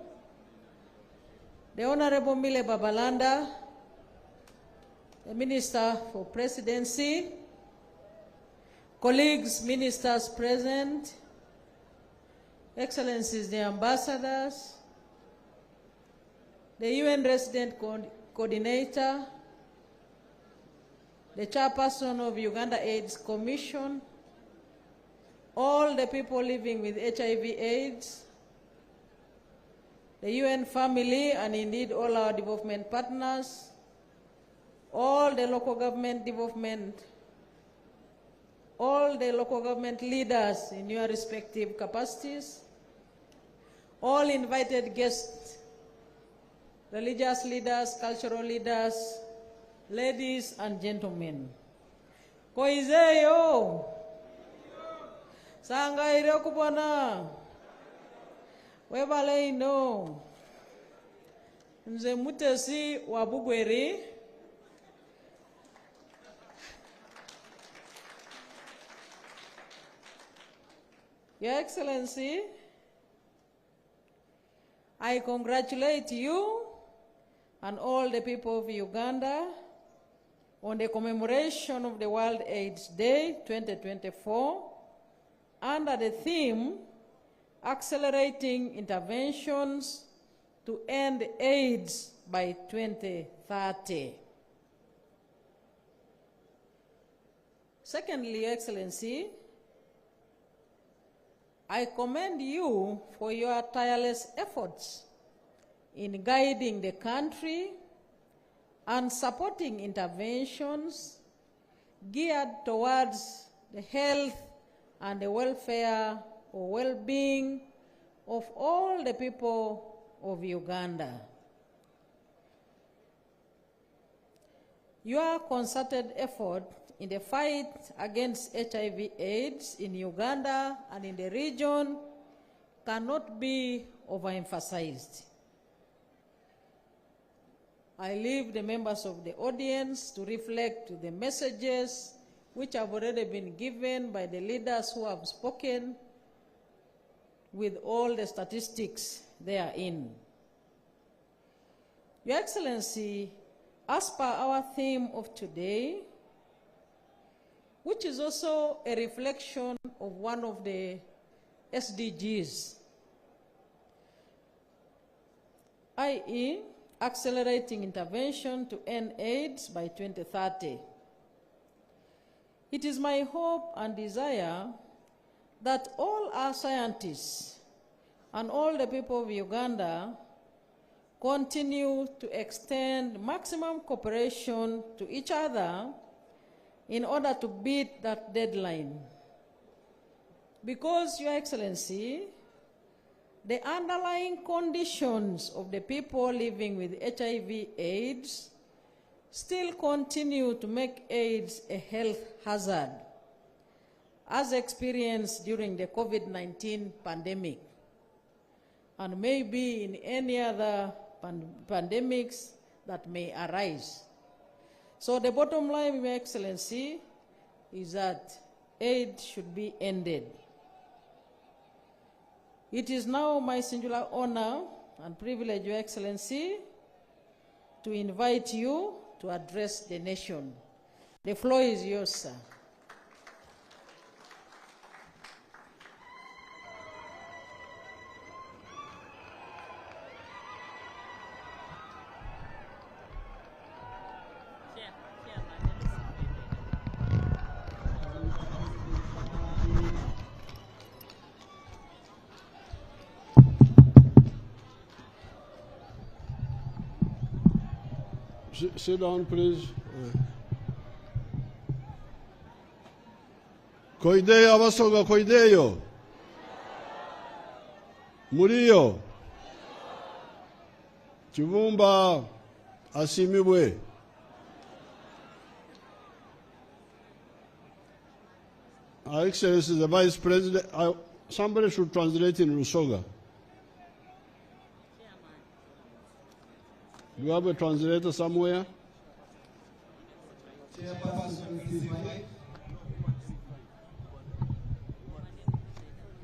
the Honorable Mile Babalanda, the Minister for Presidency, colleagues, ministers present, Excellencies, the ambassadors, the UN Resident Coordinator, the Chairperson of Uganda AIDS Commission, all the people living with HIV/AIDS, the UN family, and indeed all our development partners, all the local government leaders in your respective capacities, all invited guests, religious leaders, cultural leaders, ladies and gentlemen. Koizeyo, sangaire kubona, webale ino, nze mutesi wabugweri, Your Excellency, I congratulate you and all the people of Uganda on the commemoration of the World AIDS Day 2024 under the theme, Accelerating Interventions to End AIDS by 2030. Secondly, Your Excellency, I commend you for your tireless efforts in guiding the country and supporting interventions geared towards the health and the welfare or well-being of all the people of Uganda. Your concerted effort in the fight against HIV/AIDS in Uganda and in the region cannot be overemphasized. I leave the members of the audience to reflect the messages which have already been given by the leaders who have spoken with all the statistics therein. Your Excellency, as per our theme of today, which is also a reflection of one of the SDGs, i.e., accelerating intervention to end AIDS by 2030. It is my hope and desire that all our scientists and all the people of Uganda continue to extend maximum cooperation to each other in order to beat that deadline. Because, Your Excellency, the underlying conditions of the people living with HIV/AIDS still continue to make AIDS a health hazard, as experienced during the COVID-19 pandemic, and maybe in any other pandemics that may arise. So the bottom line, Your Excellency, is that AIDS should be ended. It is now my singular honor and privilege, Your Excellency, to invite you to address the nation. The floor is yours, sir. Sit down, please. Koideyo abasoga koideyo. Muriyo. Kibumba asimibwe. Her Excellency the Vice President, somebody should translate in Rusoga. Do you have a translator somewhere? Chairperson, please, Mike.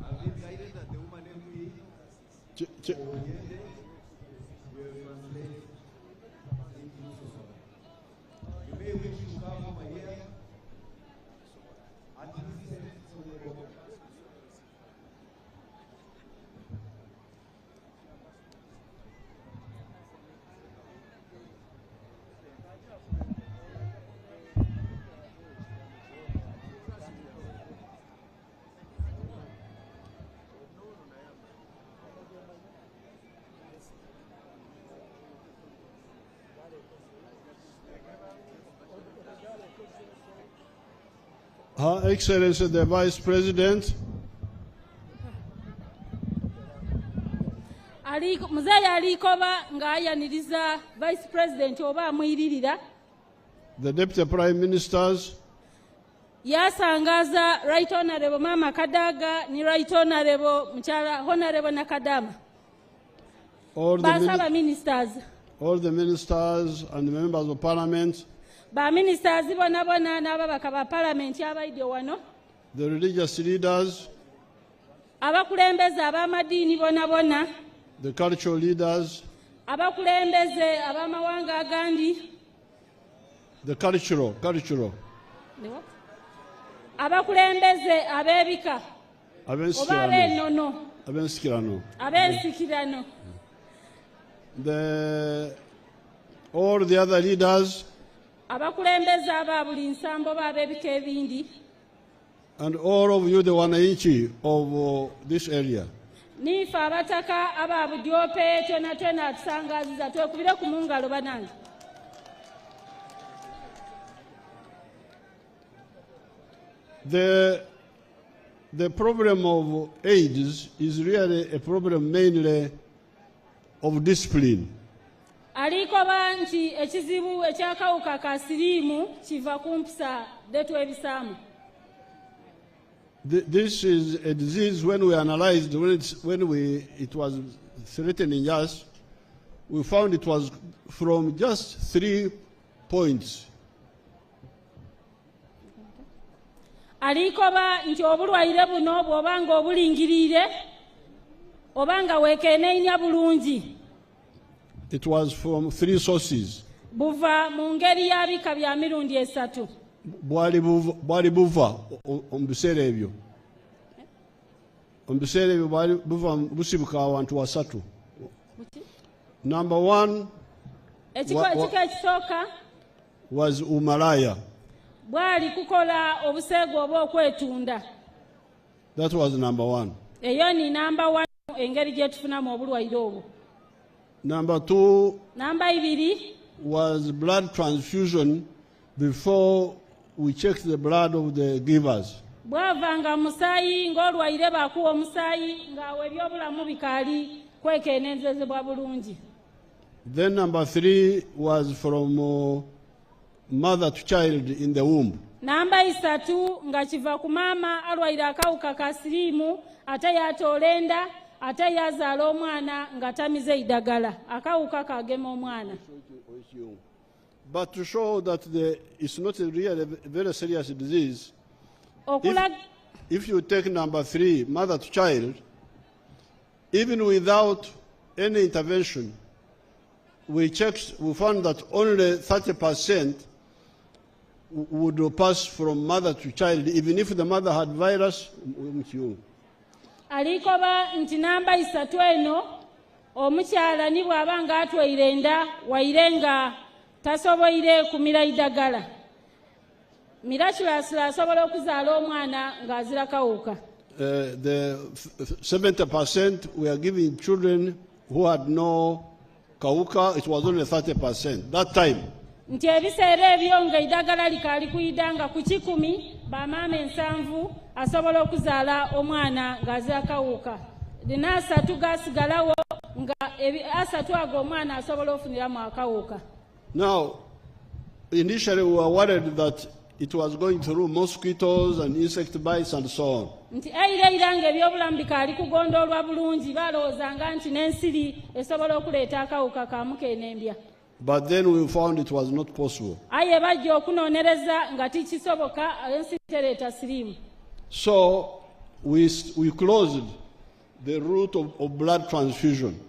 I've been guided that the woman MP will translate into Rusoga. You may wish to come over here and listen to the report. Her Excellency the Vice President, Muzeeyi alikoba ng'ayaniriza Vice President oba amwiririra. the Deputy Prime Ministers, Yasangaza Right Honorable Mama Kadaga ni Right Honorable Mchala Honorable Nakadama. all the ministers. All the ministers and the members of Parliament, Ba ministers bona bona n'ababaka ba Parliament abaidde wano. the religious leaders, Abakulembeze ab'amadiini bona bona. the cultural leaders, Abakulembeze ab'amawanga agandi. the cultural. Abakulembeze ab'ebika. Oba ab'ennono. Ab'ensikirano. All the other leaders, Abakulembeze aba buli nsambo b'ab'ebika ebindi. and all of you, the wananchi of this area. Nife abataka aba budyope twena atusangaziza twekubire ku mungalo banange. The problem of AIDS is really a problem mainly of discipline. Alikoba nti ekizibu ekyakawuka ka siriimu kiva ku mpisa detwebisaamu. This is a disease when we analyzed, when it was threatening us, we found it was from just 3 points. Alikoba nti obulwaire buno bw'obanga obulingirire obanga wekenenya bulungi. It was from 3 sources. Buva mu ngeri y'abika bya mirundi esatu. Bwali buva omubiseera ebyo. Omubiseera ebyo bwali buva busibuka abantu wasatu. Number 1 ekisooka was umalaya. Bwali kukola obuseego oba okwetunda. That was number 1. Eyo ni number 1 engeri gye tufunamu obulwaire obwo. Number 2 2 was blood transfusion before we checked the blood of the givers. Bwavanga musaayi ng'olwaire bakuwa omusaayi ng'awe ebyobulamu bikaali kwekenenzezebwa bulungi. Then number 3 was from mother to child in the womb. Namba 3 nga kiva ku maama alwaire akawuka ka siriimu ate yatolenda ate yazaala omwana nga tamize idagala akawuka kagema omwana. But to show that it's not really a very serious disease, if you take number 3, mother to child, even without any intervention, we found that only 30% would pass from mother to child, even if the mother had virus. Alikoba nti namba 3 eno omukyala ni bw'abanga atwairenda wairenga tasoboire kumira idagala. Miraculous asobola okuzaala omwana ng'azira kawuka. The 70% we are giving children who had no kawuka, it was only 30% that time. Nti ebiseera ebyo nga idagala likaali kuyida nga ku 100 bamaama 7 asobola okuzaala omwana ng'azira kawuka. Dina 3 gasigalawo nga asatu ago omwana asobola ofuniramu akawuka. Now, initially we were worried that it was going through mosquitoes and insect bites and so on. Nti eira nga ebyobulamu bikaali kugondoolwa bulungi balowoozanga nti n'ensiri esobola okuleeta akawuka ka mukenembya. But then we found it was not possible. Aye bajja okunoonyereza nga tikisoboka ensi tereeta siriimu. So we closed the route of blood transfusion.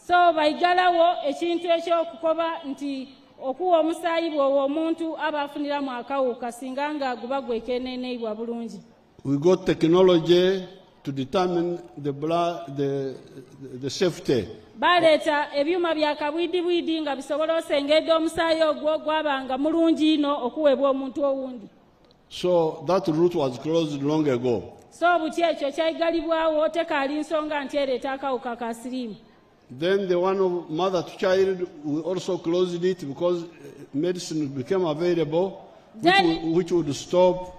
So baigalawo ekintu ekyokukoba nti okuwa omusaayi bw'owa omuntu aba afuniramu akawuka singa nga guba gwekeneeneibwa bulungi. We got technology to determine the blood, the safety. Baleeta ebyuma bya kabwidibwidi nga bisobola osengedde omusaayi ogwo gwabanga mulungi ino okuweebwa omuntu owundi. So that route was closed long ago. So buti ekyo kyayigalibwawo tekaali nsonga nti ereeta akawuka ka siriimu. Then the one of mother to child, we also closed it because medicine became available which would stop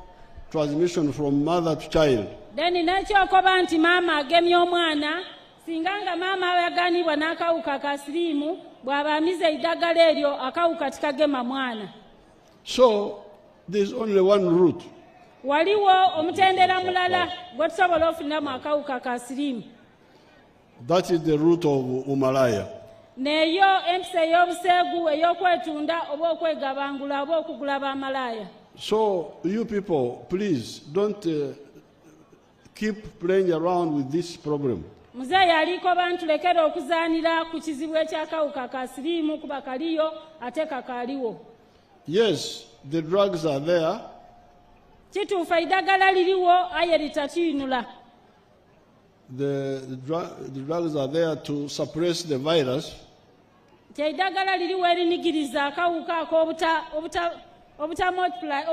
transmission from mother to child. Then nekyokoba nti maama agemye omwana singa nga maama yaganibwa n'akawuka ka siriimu bw'aba amize eddagala eryo akawuka tikagema mwana. So there is only one route. Waliwo omutendera mulala gwe tusobola ofuniramu akawuka ka siriimu. That is the route of umalaya. Neyo empisa ey'obuseegu ey'okwetunda oba okwegabangula oba okugula b'amalaaya. So you people, please don't keep playing around with this problem. Muzeeyi aliko bantu lekera okuzaanira ku kizibu ekyakawuka ka siriimu kuba kaliyo ate kakaaliwo. Yes, the drugs are there. Kituufa eddagala liriwo aye litatiinula. The drugs are there to suppress the virus. Eddagala liriwo erinigiriza akawuka ako obuta multiply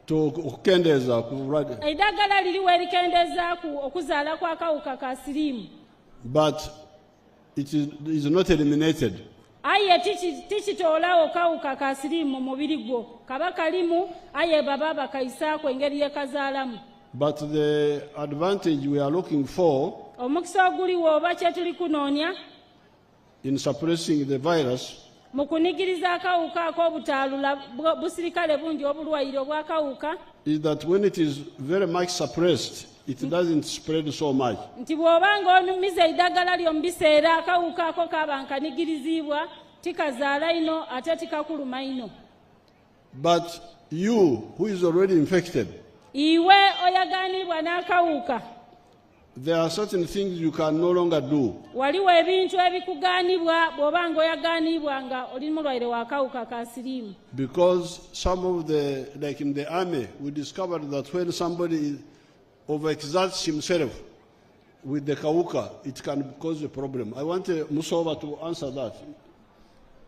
to kukendeza kulwadde. Eddagala liriwo erikendeeza ku okuzaala kw'akawuka ka siriimu. But it is not eliminated. Aye tikitoolawo kawuka ka siriimu mu mubiri gwo kaba kalimu aye baba bakayisaako engeri yekazaalamu. But the advantage we are looking for omukisa oguliwo oba kye tuli kunoonya in suppressing the virus mu kunigiriza akawuka ak'obutaalula busirikale bungi obulwaire obw'akawuka is that when it is very much suppressed, it doesn't spread so much. Nti bw'obanga onumiza eddagala lyo mu biseera akawuka ako kaba nkanigirizibwa tikazaala ino ate tikakuluma ino. But you who is already infected, iwe oyaganibwa n'akawuka, there are certain things you can no longer do. Waliwo ebintu ebikugaanibwa bw'obanga oyaganibwa nga oli mulwaire w'akawuka ka siriimu. Because some of the, like in the army, we discovered that when somebody overexerts himself with the kawuka, it can cause a problem. I want Musova to answer that.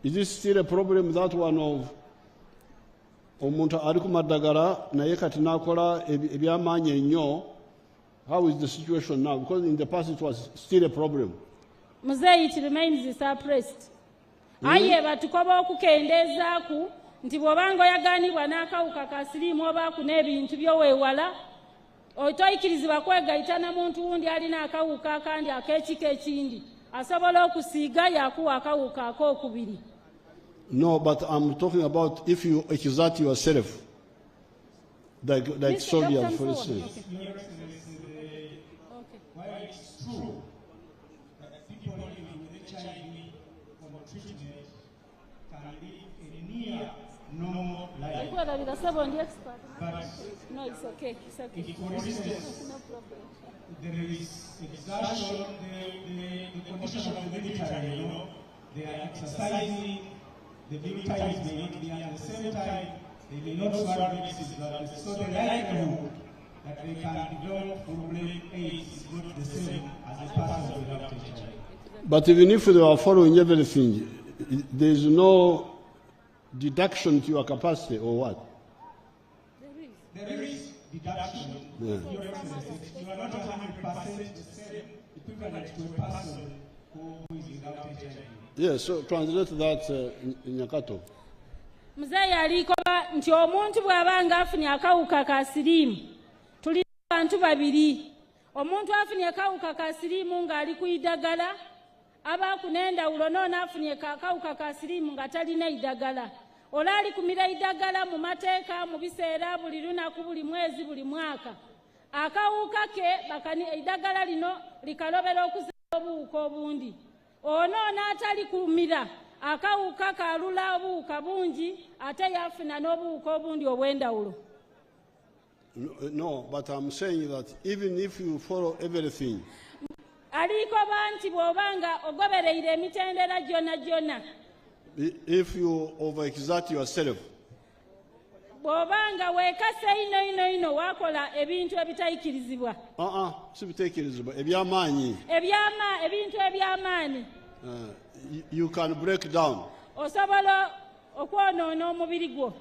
Is this still a problem, that one of omuntu ali ku maddagala naye kati n'akola ebyamaanyi ennyo? How is the situation now? Because in the past it was still a problem. Muzeeyi, it remains suppressed. Aye batukoba okukendeezaaku nti bw'obanga oyaganibwa n'akawuka ka siriimu obaku n'ebintu by'oweewala otoyikirizibwa kwegayita na muntu wundi alina akawuka akandi ak'ekika ekindi asobola okusiiga yakuwa akawuka ak'okubiri. No, but I'm talking about if you exert yourself, like soldiers, for instance. Okay. While it's true that people living with HIV from treatment can live a near normal life, but no, it's okay. It's okay. If, for instance, no problem. There is exertion, the condition of the military, you know, they are exercising, the militaries may not be at the same time, they may not swallow medicines, but so the likelihood that they can develop full-blown AIDS is not the same as a person without HIV. But even if they are following everything, there is no deduction to your capacity or what? There is deduction. Yeah. Your Excellency, you are not 100% the same equivalent to a person who is without HIV. Yes, so translate that in Nyakato. Muzeeyi alikoba nti omuntu bw'abanga afunye akawuka ka siriimu tuli abantu babiri. Omuntu afunye akawuka ka siriimu ng'ali ku iddagala aba kunenda ulo nona afunye kakawuka ka siriimu nga talina idagala olali kumira idagala mu mateeka mu biseera buli lunaku buli mwezi buli mwaka akawuka ke bakani idagala lino likalobera okuzaa obuwuka obundi ono n'atali kumira akawuka kalula obuwuka bungi ate yafuna n'obuwuka obundi obw'endawulo. No, but I'm saying that even if you follow everything, aliko banti bw'obanga ogobereire emitendera gyonna if you overexert yourself, bw'obanga weekase ino wakola ebintu ebitayikirizibwa sibiteekerezebwa ebyamaanyi, ebintu ebyamaani, you can break down. osobola okwonoona omubiri gwo.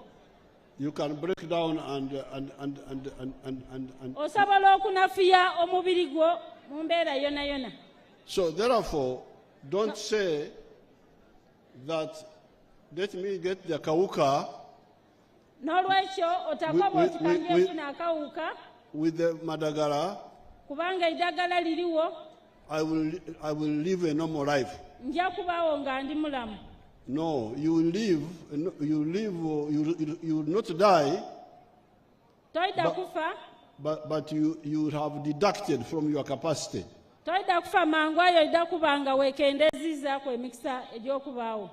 You can break down and osobola okunafuya omubiri gwo mu mbeera yonna. So therefore, don't say that let me get the kawuka n'olwekyo otakoba otikange ofuna akawuka with the madagara, kubanga idagala liriwo, I will live a normal life. nja kubaawo nga ndi mulamu. No, you will live, you will not die, toyida kufa, but you have deducted from your capacity. toyida kufa mangu ayo ida kubanga wekendezizaako emikisa egy'okubaawo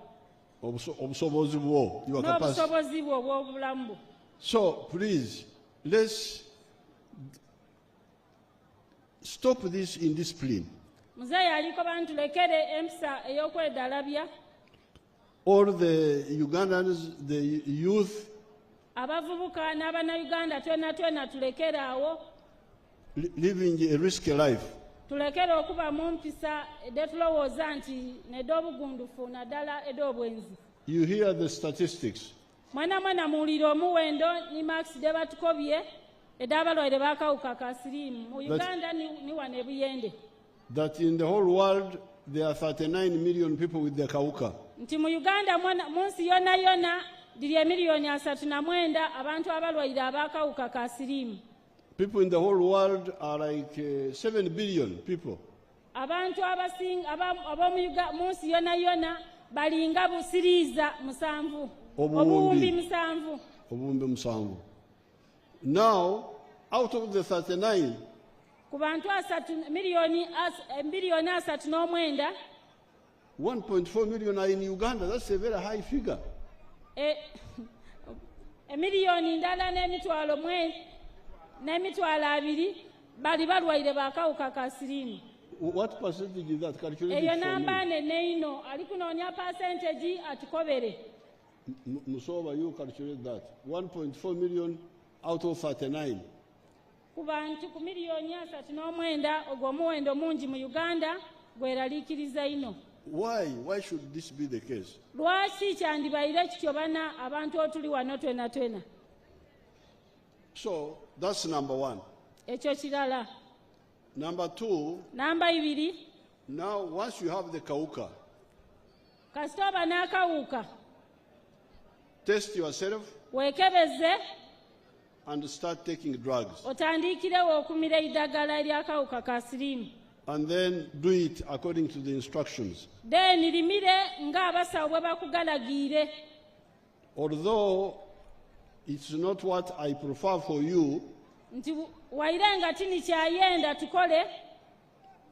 Obusobozi bwo, your capacity. n'obusobozi bwo obw'obulamu bwo. So please, let's stop this indiscipline. muzeeyi aliko bantu lekere empisa ey'okwedalabya. All the Ugandans, the youth, abavubuka n'abannayuganda twena tulekere awo, living a risky life. tulekere okuba mu mpisa edetulowooza nti ned'obugundufu naddala ed'obwenzi. You hear the statistics. Mwana muwulira omuwendo ni max de batukobye ed'abalwaire b'akawuka ka siriimu mu Uganda ni wano e Buyende. That in the whole world there are 39 million people with the kawuka. Nti mu Uganda mu nsi yonna diri emiliyoni 39 abantu abalwaire ab'akawuka ka siriimu. People in the whole world are like 7 billion people. Abantu mu nsi yonna balinga busiriiza 7 obuwumbi 7. Now, out of the 39, ku bantu miliyoni 39, 1.4 million are in Uganda. That's a very high figure. Miliyoni ndala n'emitwalo 2 bali balwaire b'akawuka ka siriimu. What percentage is that? Calculate eyo it for namba me. neino ali kunoonya percentage atukobere. Musoba, you calculate that. 1.4 million out of 39. Ku bantu ku miliyoni 39 ogwo omuwendo mungi mu Uganda gweraliikiriza ino. Why should this be the case? Lwaki kyandibaire kityo bana abantu otuli wano twena. So that's number one. Ekyo kirala. Number two, namba 2, now once you have the kawuka, kasita oba n'akawuka test yourself weekebeze and start taking drugs. otandiikirewo okumira eddagala ery'akawuka ka siriimu. And then do it according to the instructions. Then limire ng'abasawo bwe bakugalagiire. Although it's not what I prefer for you, nti waire nga tini kyayenda tukole,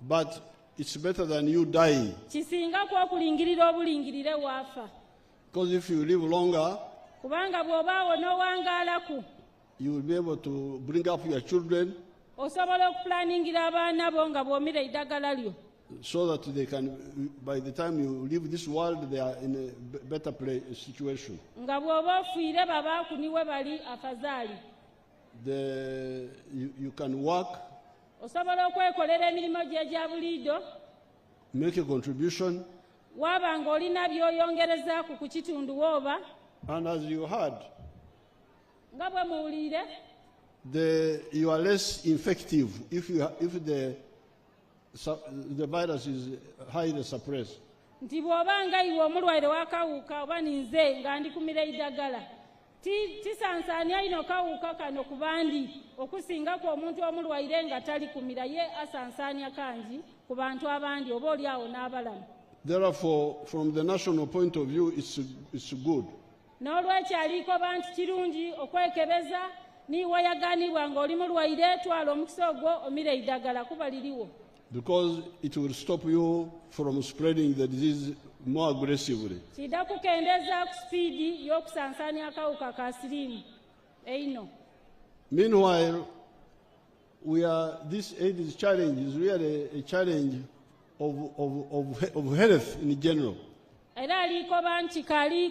but it's better than you dying. kisinga kw'okulingirira obulingirire waafa. Because if you live longer, kubanga bw'obaawo n'owangaalaku, you will be able to bring up your children osobola okupulaningira abaana bo nga bw'omira eddagala lyo, so that they can, by the time you leave this world, they are in a better situation. nga bw'oba ofiire babaaku niwe bali afazaali. You can work, osobola okwekolera emirimu gye egya buliido, make a contribution, waaba ng'olina by'oyongerezaaku ku kitundu wooba, and as you heard, nga bwe muwulire, you are less infective if the virus is highly suppressed. nti bw'oba nga iwe omulwaire w'akawuka oba ninze nga ndikumira eddagala, tisansaanya ino kawuka kano ku bandi okusingaku omuntu omulwaire nga tali kumira, ye asansaanya kangi ku bantu abandi oba oli awo n'abalamu. Therefore, from the national point of view, it's good. N'olwekyo aliko bantu kirungi okwekebeza niwe yaganibwa ng'oli mulwaire twala omukisa ogwo omire eddagala kuba liriwo. Because it will stop you from spreading the disease more aggressively. Kida kukendeza ku speedi y'okusansanya akawuka ka siriimu eino. Meanwhile, this AIDS challenge is really a challenge of health in general. Era aliko bantu kali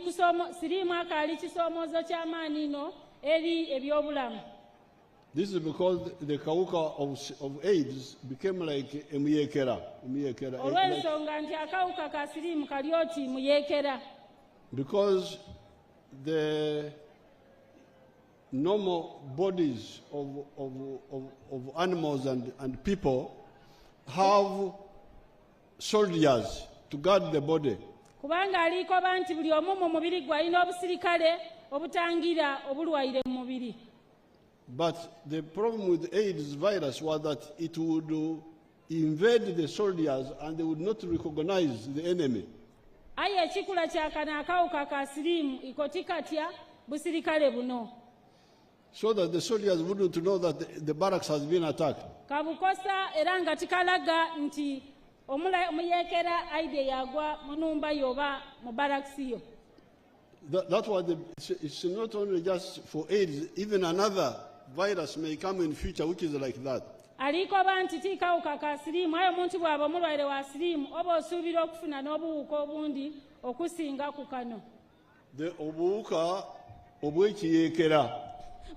siriimu akali kisoomozo ky'amaanyi ino eri ebyobulamu. This is because the kawuka of AIDS became like a muyekera. Olw'ensonga nti akawuka ka siriimu kali oti muyekera. Because the normal bodies of animals and people have soldiers to guard the body. Kubanga aliko bantu buli omu mu mubiri gwalina obusirikale obutangira obulwaire mu mubiri. But the problem with AIDS virus was that it would invade the soldiers and they would not recognize the enemy. Aye ekikula kyakana akawuka ka siriimu ikotikatya busirikale buno. So that the soldiers wouldn't know that the barracks has been attacked. Kabukosa era nga tikalaga nti omuyekera aide yagwa munumba yoba mu barracks yo. That's why it's not only just for AIDS, even another virus may come in future which is like that. Aliko bantu tikawuka ka siriimu ayo omuntu bw'aba omulwaire wa siriimu oba osuubira okufuna n'obuwuka obundi okusinga ku kano. Obuwuka obw'ekiyekera.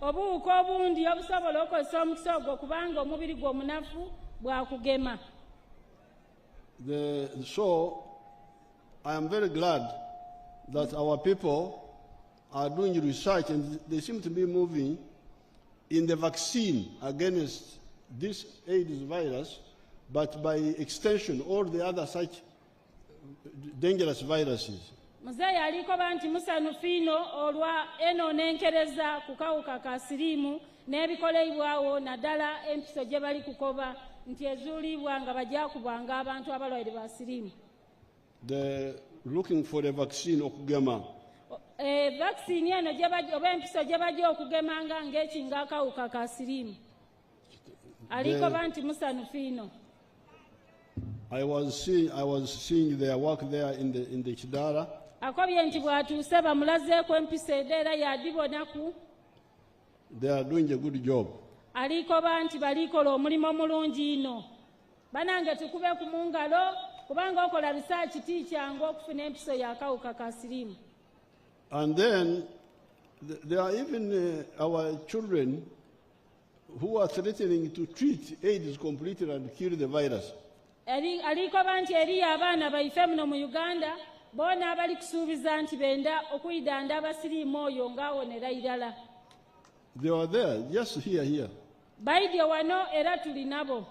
Obuwuka obundi obusobola okozesa omukisa ogwo kubanga omubiri gw'omunafu bwakugema. So I am very glad that our people are doing research and they seem to be moving in the vaccine against this AIDS virus, but by extension all the other such dangerous viruses. Muzeeyi aliko banti musanufu ino olwa enonenkereza ku kawuka ka siriimu n'ebikoleibwawo naddala empiso gye bali kukoba nti ezuulibwa nga bajakubwanga abantu abalwaire ba siriimu. They're looking for a vaccine okugema. Vaccine eno oba empiso gye bajja okugemanga ng'ekinga akawuka ka siriimu. Aliko banti musanufu ino. I was seeing their work there in the Kidara. Akobye nti bw'atuuse bamulazeeko empiso era yadibonaku. They are doing a good job. Aliko banti balikola omulimu mulungi ino. Banange tukube ku mungalo kubanga okola research tikyangu okufuna empiso y'akawuka ka siriimu. And then there are even our children who are threatening to treat AIDS completely and kill the virus. Aliko banti eri abaana baife muno mu Uganda bona abali kusuubiza nti benda okuyidanda abasiriimu oyo ng'awonera irala. They were there, just here. Baidyo wano era tuli nabo.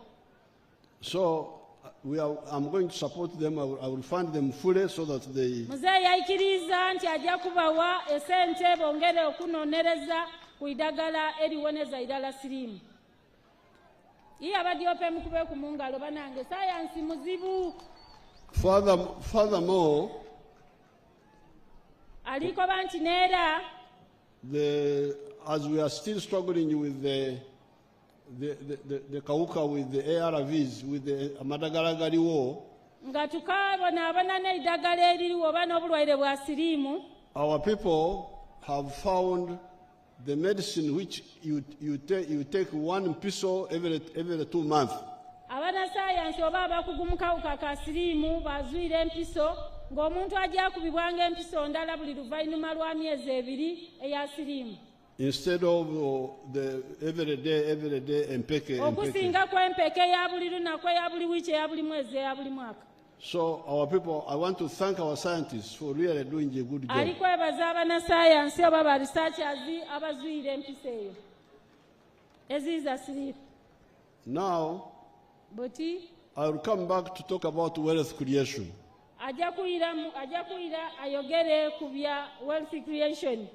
So I'm going to support them. I will fund them fully so that they. Muzeeyi ayikiriza nti ajja kubawa esente bongere okunonereza ku idagala eriwoneza irala siriimu. Iye abadyope mukube ku mungalo banange sayansi muzibu. Furthermore, aliko banti neera as we are still struggling with the kawuka with the ARVs, with the amadagalagari war, nga tukabona n'eddagala eririwo oba n'obulwaire bwa siriimu. Our people have found the medicine which you take one pistol every 2 months. Abanasayansi oba abakugu mu kawuka ka siriimu bazuire empiso ng'omuntu ajja kubibwanga empiso ndala buli luvannyuma lwa myezi 2 eya siriimu. Instead of the every day empeke. Okusinga kw'empeke ya buli lunaku eya buli wiiki eya buli mwezi eya buli mwaka. So our people, I want to thank our scientists for really doing a good job. Alikwebaza abanasayansi oba ba researchers abazuire empiso eyo eziiza siriimu. Now, I will come back to talk about wealth creation. Ajja kuyira ayogere ku bya wealth creation.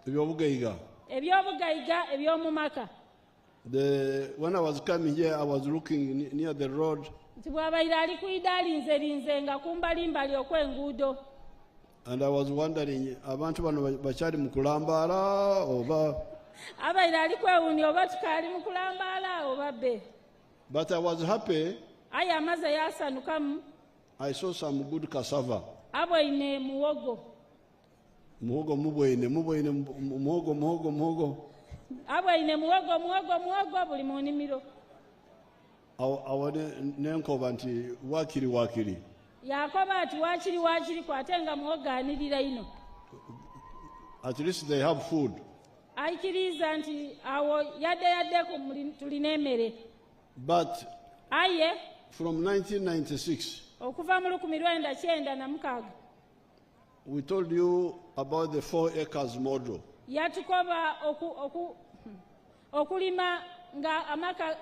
Ebyobugaiga eby'omu maka. When I was coming here, I was looking near the road. nti bw'abaire ali ku idalinze nga kumbalimbali okw'enguudo. And I was wondering, abantu bano bakyali mu kulambaala oba? Abaire ali kwewuunya oba tukaali mu kulambaala oba bbe. But I was happy. Aye amaze yasanukamu. I saw some good cassava. Abwine muwogo. Muwogo mubwine muwogo. Abwine muwogo buli mu nnimiro. Awone nenkoba nti wakiri. Yakoba ati wakiri kwate nga muwogo anirira ino. At least they have food. Aikiriza nti awo yadde tulina emmere. But aye from 1996 okuva mu 1996 we told you about the 4 acres model. Yatukoba okulima nga amaka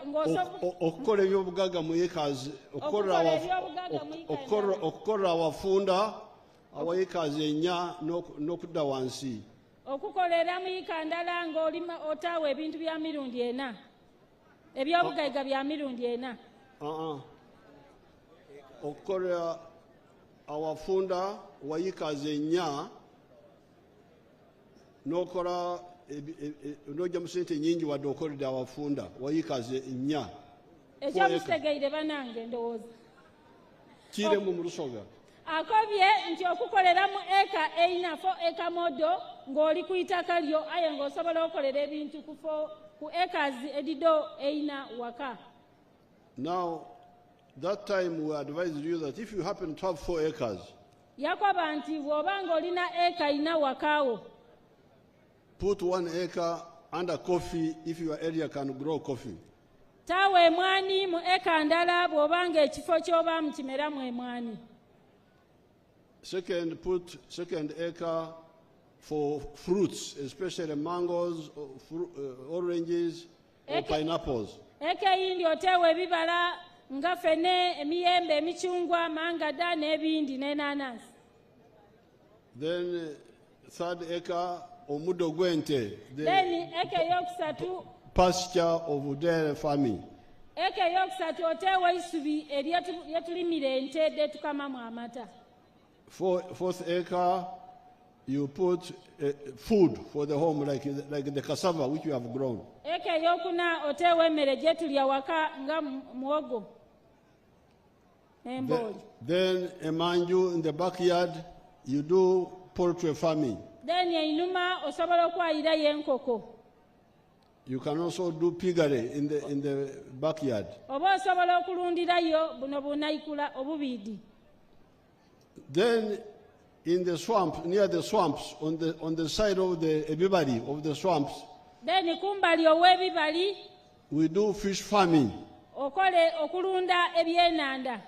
okukola ebyobugaga mu acres, okukola awafunda awa acres 4 n'okudda wansi. Okukolera mu ika ndala ng'olima otaawa ebintu bya mirundi 4. Ebyobugaiga bya mirundi 4. Okukola awafunda wa acres 4 n'okola n'ojja mu sente nyingi wadde okoledde awafunda wa acres 4. Ekyomutegeire banange ndowooza. Kiremu mu Lusoga. Akobye nti okukolera mu eka 4 eka modo ng'oli ku itaka lyo aye ng'osobola okukolera ebintu ku acres edido 4 waka. Now, that time we advised you that if you happen to have 4 acres, yakoba nti bw'oba ng'olina eka 4 wakaawo, put 1 acre under coffee if your area can grow coffee. Taawa emwani mu eka ndala bw'oba ng'ekifo ky'obaamu kimeramu emwani. Second, put second acre for fruits, especially mangoes, oranges, or pineapples. Eka yindi oteewa ebibala nga fene, emiyembe, emichungwa, mangada n'ebindi n'enanasi. Then third acre omuddo gw'ente. Then eka eyokusatu pasture of dairy farming. Eka eyokusatu oteewa isubi eryetulimira ente detukamamu amata. Fourth acre, you put food for the home, like the cassava which you have grown. Eka eyokuna oteewa emmere gyetulya waka nga muwogo. Then emanju in the backyard, you do poultry farming. Then einuma osobola okwayirayo enkoko. You can also do piggery in the backyard. Oba osobola okulundirayo buno bunaikula obubiidi. Then in the swamp, near the swamps, on the side of the ebibali of the swamps, then kumbali ow'ebibali, we do fish farming. Okole okulunda ebyenanda.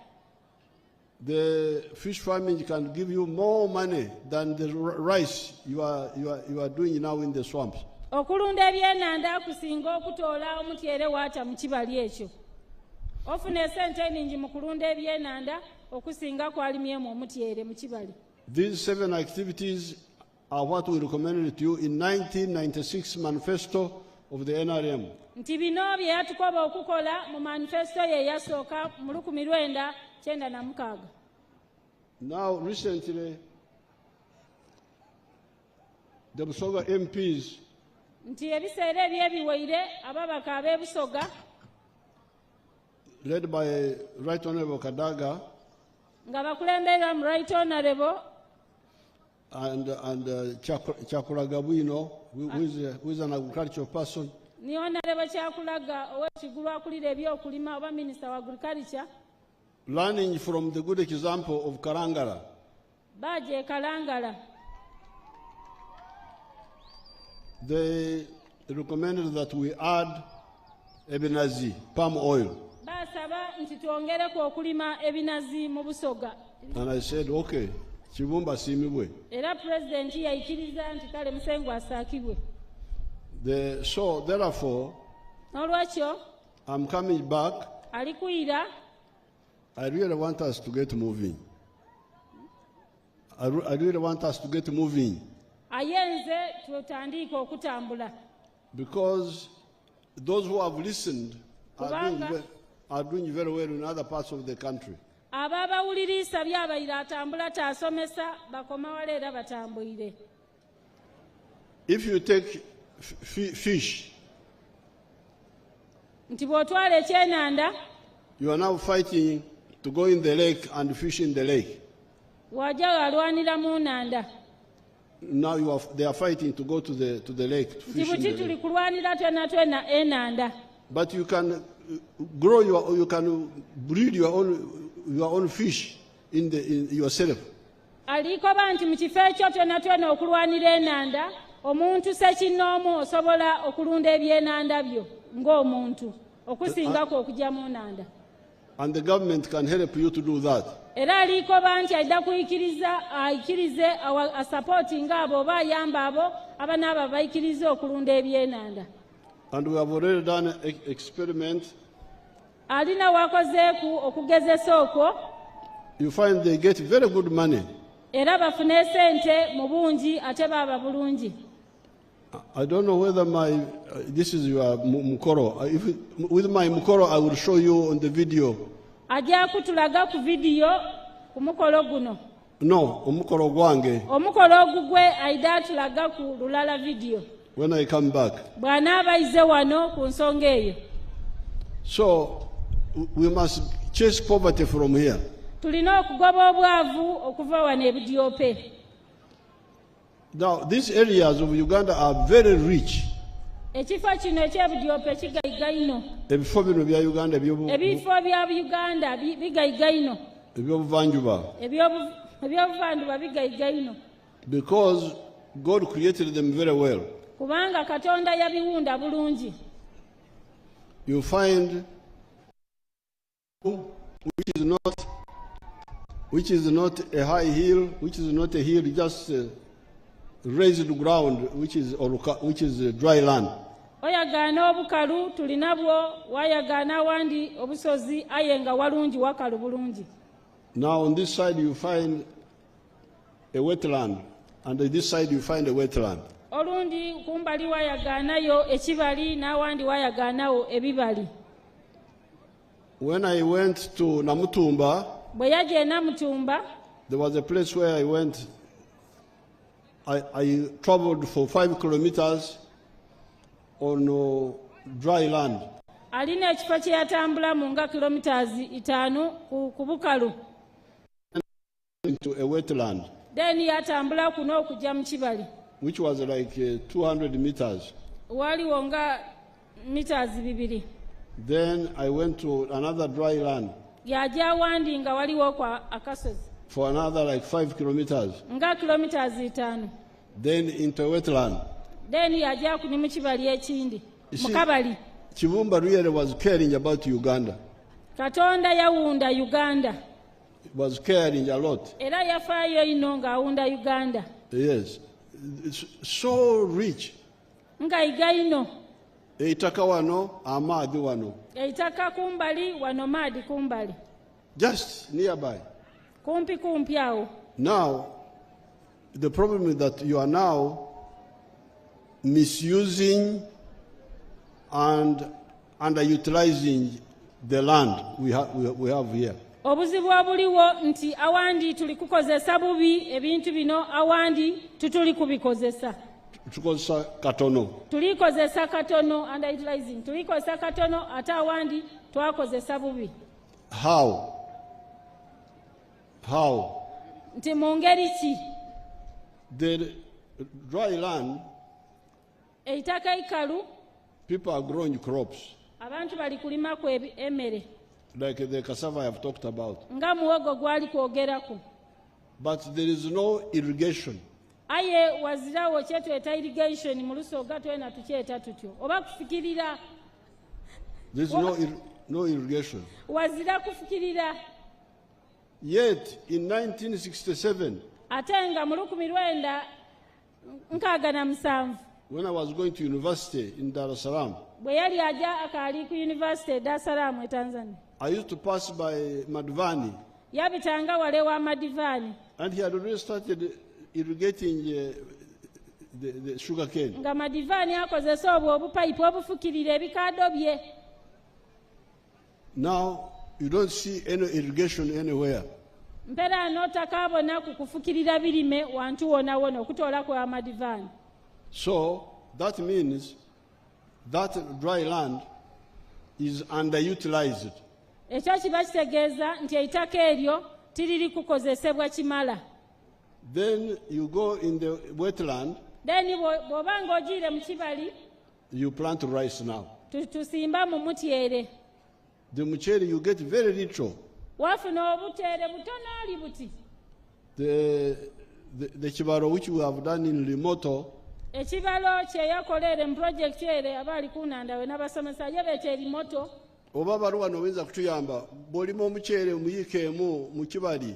The fish farming can give you more money than the rice you are doing now in the swamps. Okulunda ebyenanda kusinga okutoola omutyere waata mu kibali ekyo. Ofuna esente eningi mu kulunda ebyenanda okusinga kwalimyemu omutyere mu kibali. These 7 activities are what we recommended to you in 1996 manifesto of the NRM. Nti bino bye yatukoba okukola mu manifesto ye yasooka mu 1996. Now recently the Busoga MPs nti ebiseera ebyebiwaire ababaka ab'ebusoga led by Right Honorable Kadaga nga bakulemberwa mu Right Honorable and Chakulaga Bwino, who is an agricultural person. Ni Honorable Chakulaga ow'ekigulu akulira ebyokulima oba Minister wa Agriculture. Learning from the good example of Karangala. Baje Karangala. They recommended that we add ebinazi, palm oil. Basaba nti twongereko okulima ebinazi mu Busoga. And I said, okay, Chibumba simibwe. Era President yayikiriza nti kale Musengu asaakibwe. So therefore, Nolwekyo I'm coming back. Alikuira. I really want us to get moving. I really want us to get moving. Ayenze tutandike okutambula. Because those who have listened are doing well. are doing very well in other parts of the country. ababawuliriisa byabayira atambula tasomesa bakoma wala era batambulire. If you take fish, nti bw'otwala ekyenanda you are now fighting to go in the lake and fish in the lake. wajja walwanira mu nnanda. Now they are fighting to go to the lake to nti fish in buti the tuli lake. kulwanira twena enanda. But you can grow you can breed your own fish in yourself. alikoba nti mu kifo ekyo twena okulwanira enanda omuntu sekinnoomu osobola okulunda ebyenanda byo ng'omuntu okusingako okujja mu nnanda. And the government can help you to do that. era alikoba nti ajja ayikirize asapootinga abo oba ayamba abo abanaaba bayikirize okulunda ebyenanda. And we have already done an experiment. alina wakozeeku okugezesa okwo. You find they get very good money. era bafune sente mu bungi ate baaba bulungi. I don't know whether this is your mukoro. With my mukoro, I will show you on the video. ajja kutulaga ku vidiyo ku mukolo guno. No, omukoro gwange. omukolo ogugwe ayida atulaga ku lulala vidiyo. When I come back. bw'anaaba ayize wano ku nsonga eyo. So we must chase poverty from here. tulina okugoba obwavu okuva wano ebidyope. Now, these areas of Uganda are very rich. ekifo kino ekyebidyope kigayiga ino. Ebifo bino bya Uganda ebifo bya Uganda bigayiga ino. ebyobuvanjuba. ebyobuvanjuba bigayiga ino. Because God created them very well. kubanga Katonda yabiwunda bulungi. You find which is not a high hill, which is not a hill, just raised ground, which is dry land. oyagaana obukalu tulinabwo wayagaana wandi obusozi aye nga walungi wakalu bulungi. Now on this side you find a wetland, and on this side you find a wetland. olundi kumbali wayagaanayo ekibali n'awandi wayagaanawo ebibali. When I went to Namutumba, bwe yajja e Namutumba, there was a place where I went. I traveled for 5 kilometers on dry land. alina ekifo kye yatambulamu nga kilometers 5 ku bukalu. Into a wetland. then yatambula kuno okujja mu kibali. Which was like 200 meters. waliwo nga meters 2. Then I went to another dry land. yajja wandi nga waliwo kwa akasozi. For another like 5 kilometers. nga kilometers 5. Then into a wetland. then yajja kuni mu kibali ekindi. Mukabali. Chibumba really was caring about Uganda. Katonda yawunda Uganda. He was caring a lot. Era yafaayo ino ng'awunda Uganda. Yes. It's so rich. Nga iga ino. Eitaka wano, amaadi wano. Eitaka kumbali, wano maadi kumbali. Just nearby. Kumpi awo. Now, the problem is that you are now misusing and underutilizing the land we have here. Obuzibu obuliwo nti awandi tuli kukozesa bubi ebintu bino awandi tutuli kubikozesa. Tukozesa katono. Tulikozesa katono underutilizing. Tulikozesa katono ate awandi twakozesa bubi. How? Nti mu ngeri ki? The dry land, eitaka ikalu, people are growing crops. Abantu bali kulimako emmere. Like the cassava I have talked about. Nga muwogo gwali kwogerako. But there is no irrigation. Aye wazirawo kyetweta irrigation mu Lusoga twena tukyeta tutyo. Oba kufikirira. There is no irrigation. Wazira kufikirira. Yet in 1967. Atenga mu 1967. When I was going to university in Dar es Salaam. Bwe yali ajja akali ku University Dar es Salaam e Tanzania. I used to pass by Madivani. Yabitanga wale wa Madivani. And he had already started irrigating the sugar cane. Nga Madivani akozesa obwo obupayipu obufukirira ebikado bye. Now, you don't see any irrigation anywhere. Mpera notakabona kukufukirira birime wantu wona wona okutola kwa amadivani. So that means that dry land is underutilized. Ekyo kiba kitegeeza nti eitaka eryo tiriri kukozesebwa kimala. Then you go in the wetland. Then bw'oba ng'ogiire mu kibali. You plant rice now. Tusimba mu mutyere. The mutyere you get very little. Wafuna obutyere butono oli buti. The kibalo which we have done in Limoto. Ekibalo kyeyakolere mu project ere abali kunanda we n'abasomesa yebeeta Limoto. Oba baluwa nowenza kutuyamba bw'olima omukyere muyiikeemu mu kibali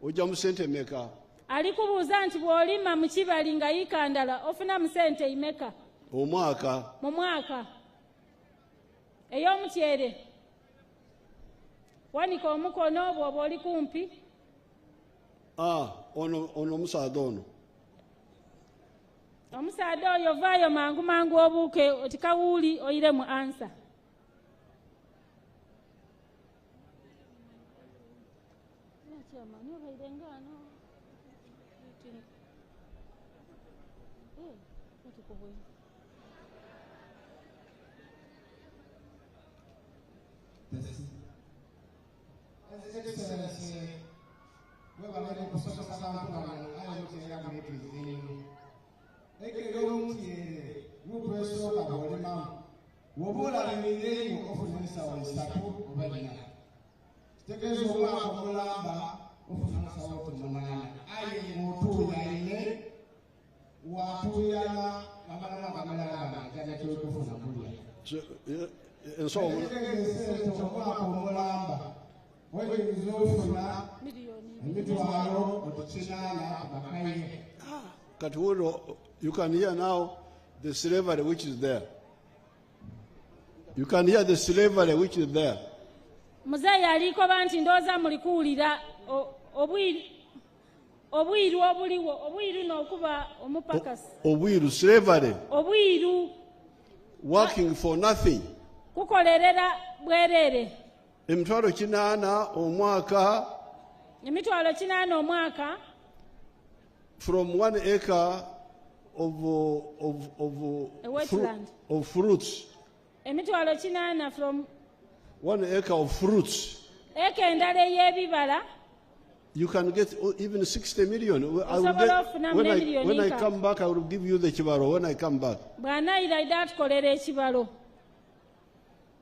ojja mu sente meka? Alikubuuza nti bw'olima mu kibali nga yiika ndala ofuna mu sente imeka? Omwaka. Mu mwaka ey'omutyere wanika omukono bw'oba oli kumpi. Ono omusaadha ono. Omusaadha oyo vaayo mangu mangu obuuke oti kawuuli oyire mu ansa. Excellency, we were able to social and I don't say I'm making it. Mupreso kabolima wobola emirimu ofunisa olisatu obanyina tegezo omwaka omulamba ofunisa otumunana aye mutuya ine watuyana amalama jana kyokufuna mulya so omwaka omulamba weyizofuna emitwalo otukinana abakaire. You can hear now the slavery which is there. You can hear the slavery which is there. Muzeyi aliko banti ndoza mulikuwulira obwiru obuliwo obwiru n'okuba omupakasi. Obwiru, slavery. Obwiru. Working for nothing. Kukolerera bwerere. Emitwalo 8 omwaka. Emitwalo 8 omwaka. From 1 acre of fruits. Emitwalo 8 from 1 acre of fruits. Eka endala ey'ebibala. You can get even 60 million. When I come back, I will give you the kibalo when I come back.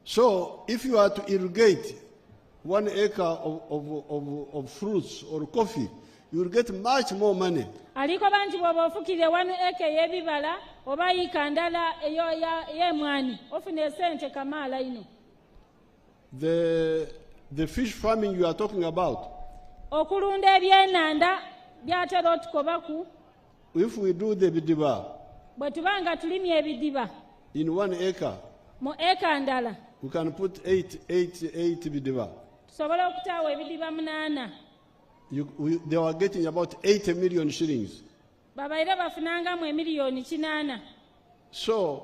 So, if you are to irrigate 1 acre of fruits or coffee, you will get much more money. Aliko banti bw'oba ofukire 1 acre y'ebibala oba yiika ndala y'emwani ofuna sente kamaala ino. The fish farming you are talking about. Okulunda ebyenanda byatera otukobaku. If we do the bidiba. Bwe tubanga tulimye ebidiba. In 1 acre. Mu eka ndala. We can put 8 bidiba. Tusobola okutaawa ebidiba 8. They were getting about 80 million shillings. Babaire bafunangamu emiliyoni 8. So,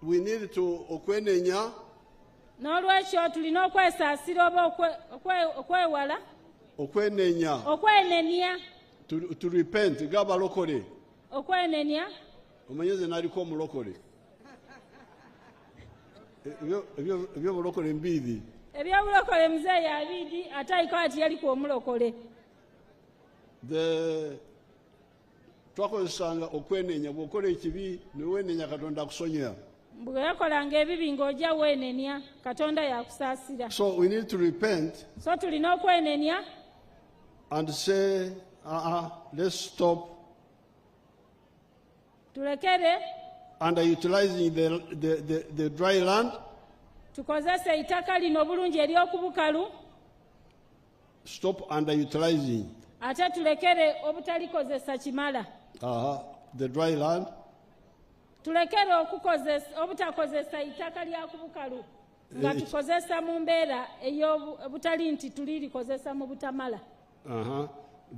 we need to okwenenya. N'olwekyo tulina okwesaasira oba okwewala. Okwenenya. Okwenenya. To repent. Gaba lokole. Okwenenya. Omanyeze naliko omulokole. Ebyo bulokole mbidi. Ebyobulokole muzeeyi abidi atayiko ati yaliko omulokole. Twakozesanga okwenenya bw'okola ekibi niwenenya Katonda akusonyiwa. Bwe yakolanga ebibi ng'ojja weenenya Katonda yakusaasira. So we need to repent. So tulina okwenenya. And say, let's stop. Tulekere. Underutilizing the dry land. Tukozese itaka lino bulungi ery'okubukalu. Stop underutilizing. Ate tulekere obutalikozesa kimala. The dry land. Tulekere obutakozesa itaka lya kubukalu. Nga tukozesa mu mbeera ey'obutali nti tulirikozesa mu butamala.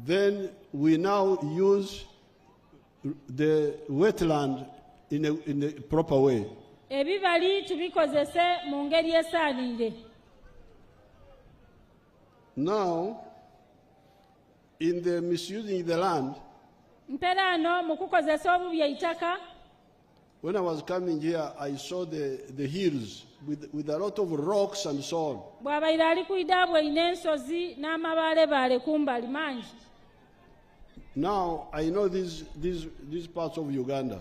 Then we now use the wetland in a proper way. ebibali tubikozese mu ngeri esaanire. Now, in the misusing the land, Mperano mu kukozesa obubi eitaka. when I was coming here, I saw the hills with a lot of rocks and so on. Bw'abaire ali kuida bw'alina ensozi n'amabaalebaale kumbali mangi. Now, I know these parts of Uganda.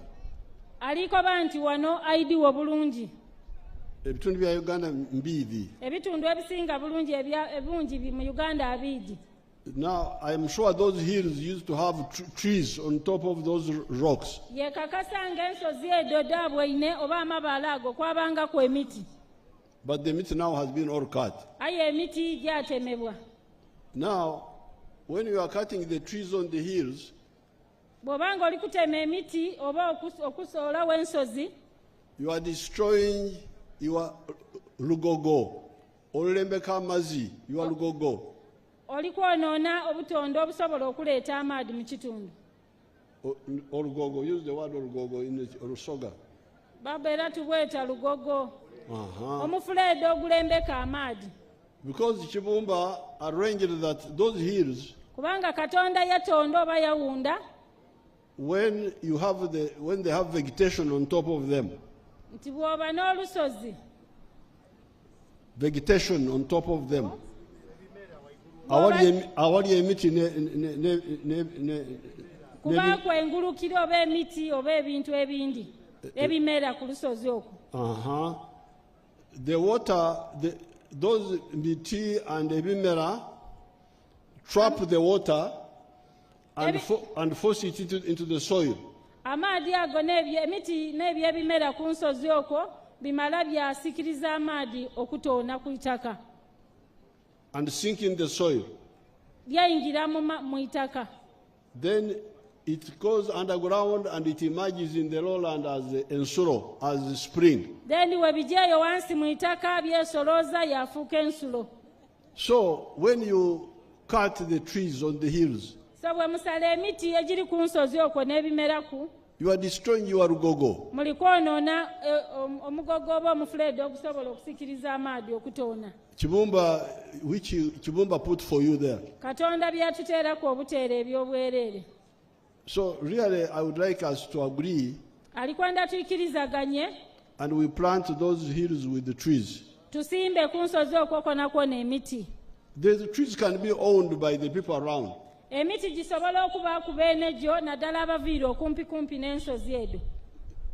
Alikoba nti wano aidiwo bulungi. Ebitundu bya Uganda mbiidi. Ebitundu ebisinga bulungi ebungi mu Uganda abiidi. Now, I am sure those hills used to have trees on top of those rocks. Yekakasanga ensozi edo daabweine oba amabaale ago kwabangako emiti. But the meat now has been all cut. Aye emiti gyatemebwa. Now, when you are cutting the trees on the hills, bw'obanga oli kutema emiti oba okusoolawo ensozi, you are destroying your lugogo. Olulembeka amazi, your lugogo. oli kwonoona obutonde obusobola okuleeta amaadi mu kitundu. Olugogo, use the word olugogo in Olusoga. Babeera tubweta lugogo. Omufuleedo ogulembeka amaadi. Because Chibumba arranged that those hills, kubanga Katonda yatonda oba yawunda, when they have vegetation on top of them, nti bw'oba n'olusozi, vegetation on top of them, awali emiti kubaako engulukiro oba emiti oba ebintu ebindi ebimera ku lusozi okwo. The water, those miti and ebimera trap the water and force it into the soil. Amaadi ago emiti n'ebyo ebimera ku nsozi okwo bimala byasikiriza amaadi okutoona ku itaka. And sink in the soil. Byayingira mu itaka. Then it goes underground and it emerges in the lowland as ensuro, as a spring. Then webijeyo wansi mu itaka byesolooza yafuuka ensulo. So when you cut the trees on the hills, so bwe musala emiti egiri ku nsozi okwo n'ebimeraku, you are destroying your lugogo. Muli kwonoona omugogo oba omufuleedo okusobola okusikiriza amaadi okutoona. Chibumba, which Chibumba put for you there. Katonda byatuteerako obuteera ebyobwereere. So really, I would like us to agree. Alikwenda tuikirizaganye. And we plant those hills with the trees. Tusimbe ku nsozi okwo konako n'emiti. The trees can be owned by the people around. Emiti gisobola okuba ku beenegyo naddala abaviira okumpikumpi n'ensozi edo.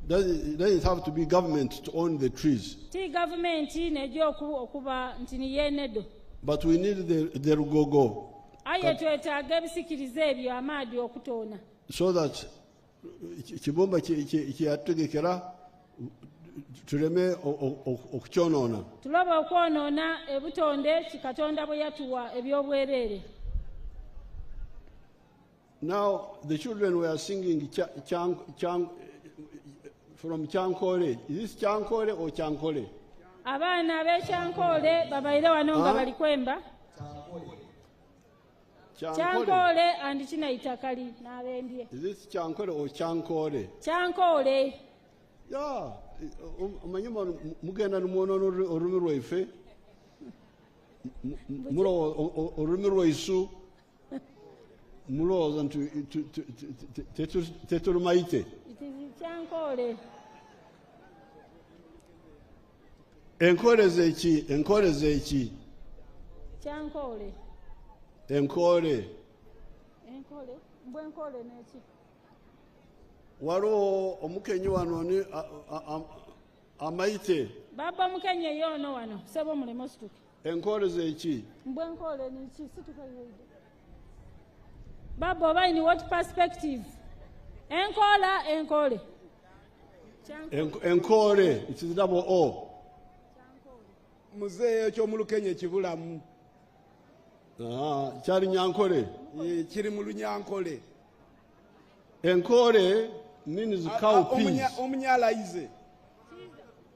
Doesn't have to be government to own the trees. Ti gavumenti nejjo okuba nti ni yenedo. But we need the rugogo. Aye twetaaga ebisikiriza ebyo amaadi okutoona. So that Chibumba kyategekera tuleme okukyonoona. Tuloba okwonoona ebutonde Katonda bwe yatuwa ebyobwereere. Now the children were singing from Chankole. Is this Chankole or Chankole? Abaana ab'Ekyankole babaire wano nga bali kwemba. Chankole and Chinaitakali n'abembye. Is this Chankole or Chankole? Chankole. Yeah. Omanyuma mugenda n'umuono olulimi lwaife. Mulo olulimi lwaisu. Mulowooza nti tetulumayite. It is Chankole. Enkoleze eki? Chankole. Enkole. Mbwenkole n'eki? Waliwo omukenyi wano ni amayite. Baba mukenyi yono wano sebo mulemo situke. Enkoleze eki? Mbwenkole n'eki situke yoide. Baba oba in what perspective? Enkole. Enkole, it is double O. Muzeeyo eky'omulukenya ekibulamu. Kyali Nyankole. Kiri mu Lunyankole. Enkole means cowpeas. Omunyalayize.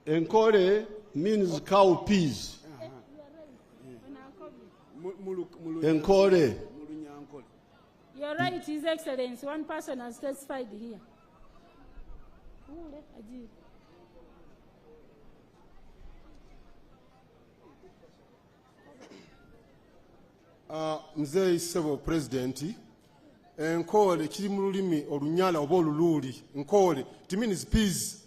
Enkole means cowpeas. Enkole. You're right, His Excellency. One person has testified here. Mzee Sebo President, nkole kiri mu lulimi olunyala oba oluluuli, nkole, it means peas.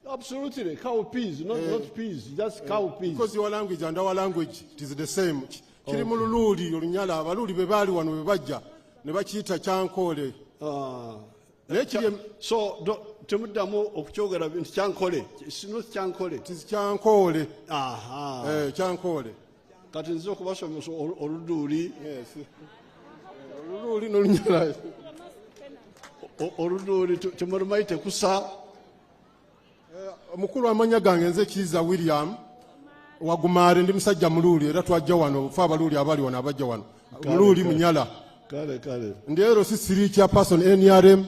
Absolutely, cow peas, not peas, just cow peas. Because your language and our language, it is the same. Kiri mu luluuli olunyala, abaluuli be baali wano be bajja, ne bakiyita kyankole. So, temuddamu okukyogera bintu kyankole. It's not kyankole. It is kyankole. Aha. Kyankole. Kati nzo kubasomesa oluduuli. Yes. Oluduuli n'olunyala. Oluduuli temulimayi tekusa. Omukulu amanya gange nze Kiza William Wagumaare ndi musajja muluuli era twajja wano fa abaluuli abali wano abajja wano. Muluuli munyala. Kale. Ndi LC3 chairperson NRM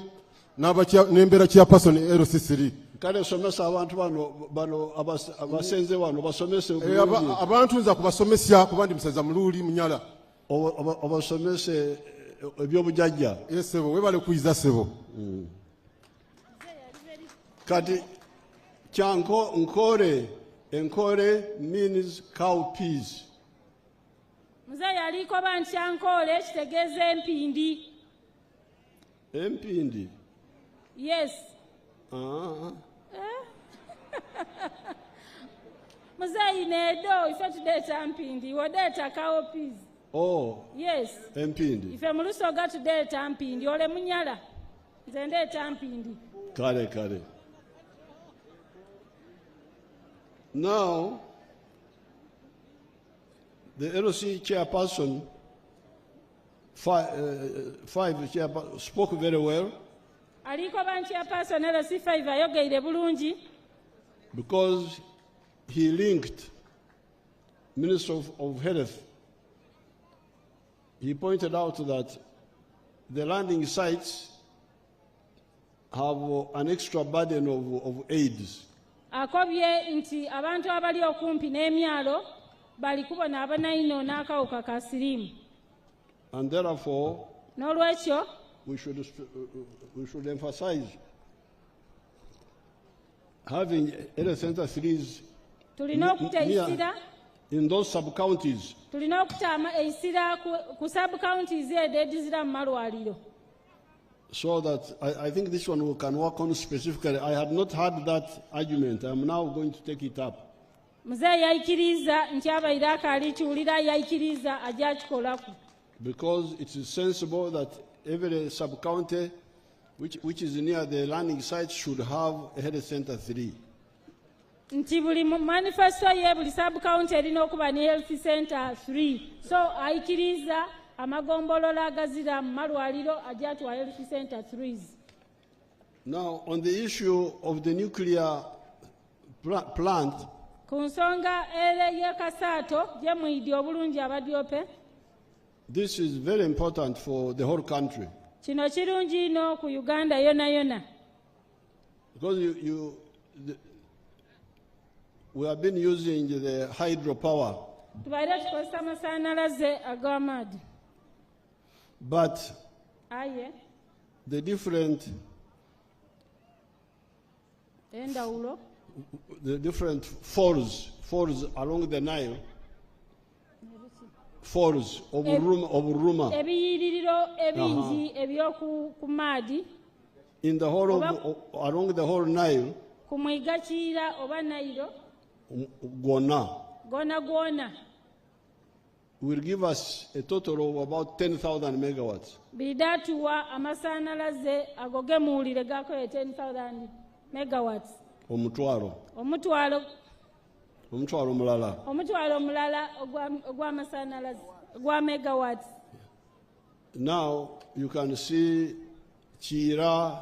n'embeera chairperson LC3. Kale somesa abantu bano abasenze wano basomese abantu nza kubasomesya kuba ndi musajja muluuli munyala. Obasomese ebyobujjajja. Sebo webale kuyiza sebo. Kati nkore means cow peas. Mzee yaliko bankyankole kitegeeza empindi. Empindi? Yes. Mzee inedo ife tudeeta mpindi wodeeta cow peas. Oh. Yes. Empindi. Ife mu Lusoga tudeeta mpindi ole munyala. Nze ndeeta mpindi. Kale. Now, the LC chairperson, five chairperson, spoke very well. Aliko chairperson LC5 ayogeire bulungi. Because he linked Minister of Health. He pointed out that the landing sites have an extra burden of AIDS. Akobye nti abantu abali okumpi n'emyalo bali kubona abanaino n'akawuka ka siriimu. And therefore, n'olwekyo we should emphasize having health center series tulina okuteisira in those sub-counties. Tulina okutama eisira ku sub-counties edo edizira mu malwaliro. So that I think this one we can work on specifically. I had not heard that argument. I'm now going to take it up. Mzee yaikiriza nti abaire akali kiwulira yaikiriza ajja kikolaku. Because it is sensible that every sub-county which is near the landing site should have a health center 3. Nti buli manifesto ye buli sub-county erina okuba ne health center 3. So aikiriza amagombolola agazira mu malwaliro ajja tuwa health center 3s. Now, on the issue of the nuclear plant, ku nsonga ye Kasaato gye mwidi obulungi abadyope. This is very important for the whole country. Kino kirungi ino ku Uganda yona. Because we have been using the hydropower. Tubaire tukozesa amasanalaze ag'amaadi. But the different falls along the Nile, falls of Ruma, in the whole along the whole Nile, Gona will give us a total of about 10,000 megawatts. Bidatuwa amasanalaze agogemuulire gako 10,000 megawatts. Omutwalo mulala ogw'amasanalaze gwa megawatts. Now you can see Chira,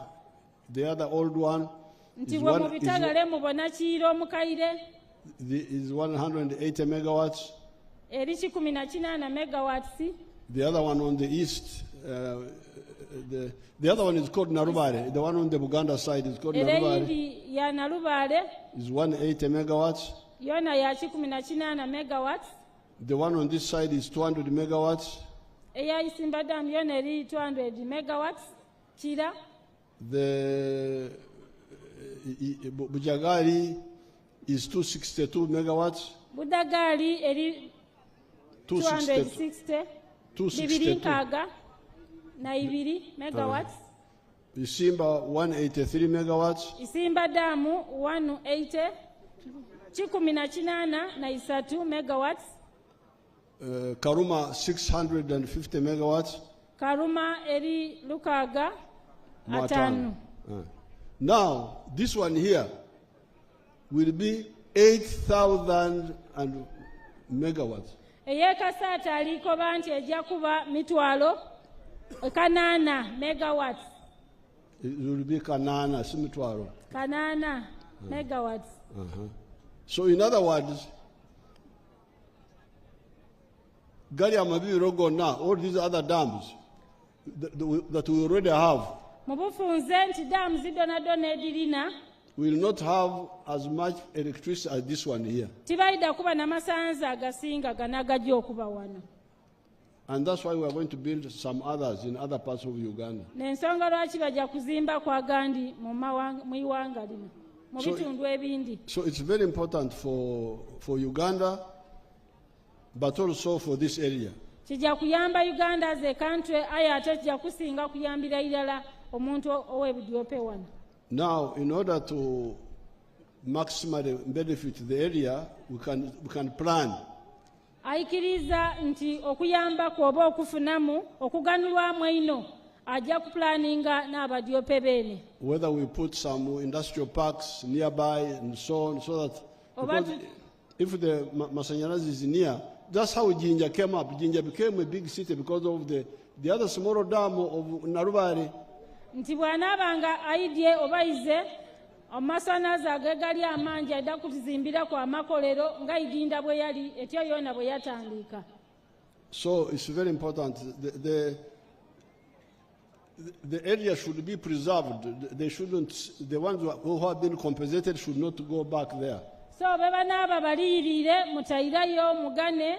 the other old one, nti bwe mu bitagale mubona Chira omukaire is 180 megawatts. Eri 18 megawatts. The other one on the east, the other one is called Narubare. The one on the Buganda side is called Narubare. Is 180 megawatts. Yona ya 18 megawatts. The one on this side is 200 megawatts. Eya Isimba Dam yona eri 200 megawatts. Chira. The Bujagali is 262 megawatts. Budagali eri 260. 262 na 2 megawatts. Isimba 183 megawatts. Isimba damu 180 chikumi na chinana na 3 megawatts. Karuma 650 megawatts. Karuma eri lukaga atanu. Now, this one here will be 8,000 megawatts. Eyekasata aliko banti ejja kuba mitwalo kanana megawatts. It will be kanana, simitwalo. Kanana megawatts. So in other words, Gari Amabi Rogo now, all these other dams that we already have, will not have as much electricity as this one here. And that's why we are going to build some others in other parts of Uganda. So it's very important for Uganda, but also for this area. Kijja kuyamba Uganda as a country aya ate kijja kusinga kuyambira irala omuntu ow'ebidyope wano. Now, in order to maximally benefit the area, we can plan. Ayikiriza nti okuyamba kwoba okufunamu okuganulwamu eno ajja kuplaninga n'abadyope beene. Whether we put some industrial parks nearby and so on, so that because if the Masanyarazi is near, that's how Jinja came up. Jinja became a big city because of the other smaller dam of Narubari. Nti bw'anaabanga ayidye oba ize amasanyalaze agegali amangi adda kuzimbira kwa makolero nga Idinda bwe yali etyo yona bwe yatandika. So it's very important. The area should be preserved. They shouldn't. The ones who have been compensated should not go back there. So beba naba baliyirire mutayirayo mugane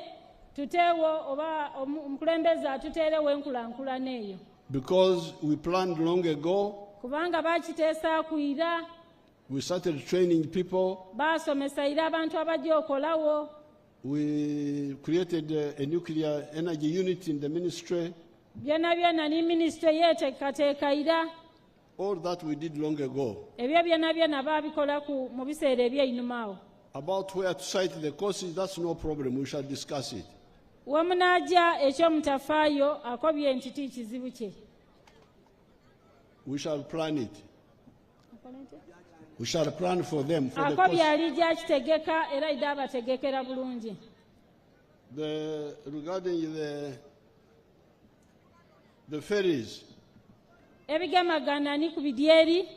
tutewo oba omukulembeza tuterewo enkulankulana eyo. Because we planned long ago. Kubanga bakiteesa kuira. We started training people. Basomesa ira abantu abajja okolawo. We created a nuclear energy unit in the ministry. Byonna byonna ni ministry yeteekateeka ira. All that we did long ago. Ebyo byonna byonna baabikola mu biseera eby'einyumaawo. About where to site the courses, that's no problem. We shall discuss it. Wemunajja ekyomutafaayo akobye nti ti kizibu kye. We shall plan it. We shall plan for them. For the akobye alijja akitegeka era idde abategekera bulungi. Regarding the ferries. Ebigemagana ni ku bidyeri.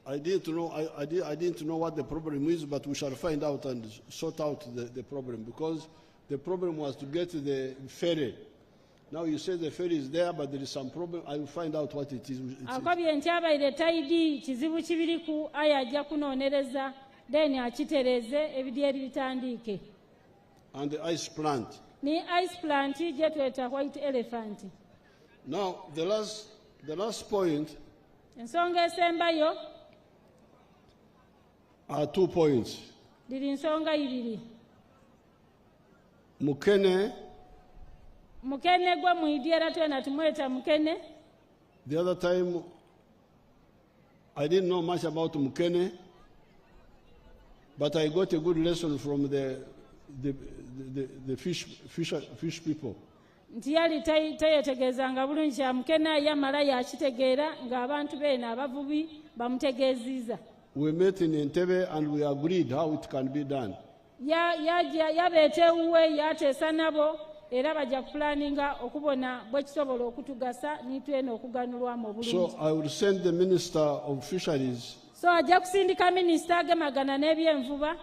I didn't know what the problem is, but we shall find out and sort out the problem, because the problem was to get the ferry. Now you say the ferry is there, but there is some problem. I will find out what it is. Akobye nti abaire taidi kizibu kibiriku aya ajja kunoonereza then akitereze ebidyeri bitandiike. And the ice plant. Ni ice plant gye tweta white elephant. Now the last point. Ensonga esembayo. Are 2 points. Diri nsonga ibiri. Mukene gwe muidyera twena tumweta Mukene. The other time I didn't know much about Mukene, but I got a good lesson from the fish people. Nti yali tayetegeezanga bulungi kya Mukene yamala yakitegeera ng'abantu beena abavubi bamutegeeziza. We met in Entebbe and we agreed how it can be done. Yabeetewuwe yateesa nabo era bajja kupulaninga okubona bwe kisobola okutugasa nitwena okuganulwamu obulungi. So I will send the Minister of Fisheries. So ajja kusindika minisita agemagana n'ebyenvuba.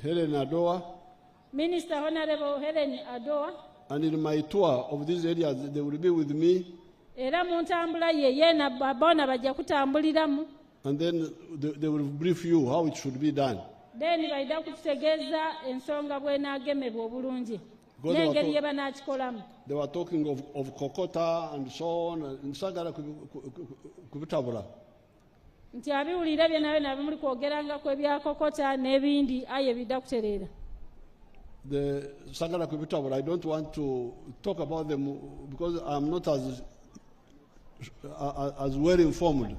Helen Adoa. Minister Honorable Helen Adoa. And in my tour of these areas, they will be with me. Era mu ntambula ye yeena bona bajja kutambuliramu. And then they will brief you how it should be done. Then baida kutegeeza ensonga bw'enaagemebwa obulungi n'engeri ye banaakikolamu. They were talking of Kokota and so on, nsagala kubitabula. Nti abiwulira byonna byonna bimuli kwogerangako ebya Kokota n'ebindi aye bidda kutereera. the Sagara Kubitabur, I don't want to talk about them because I'm not as well informed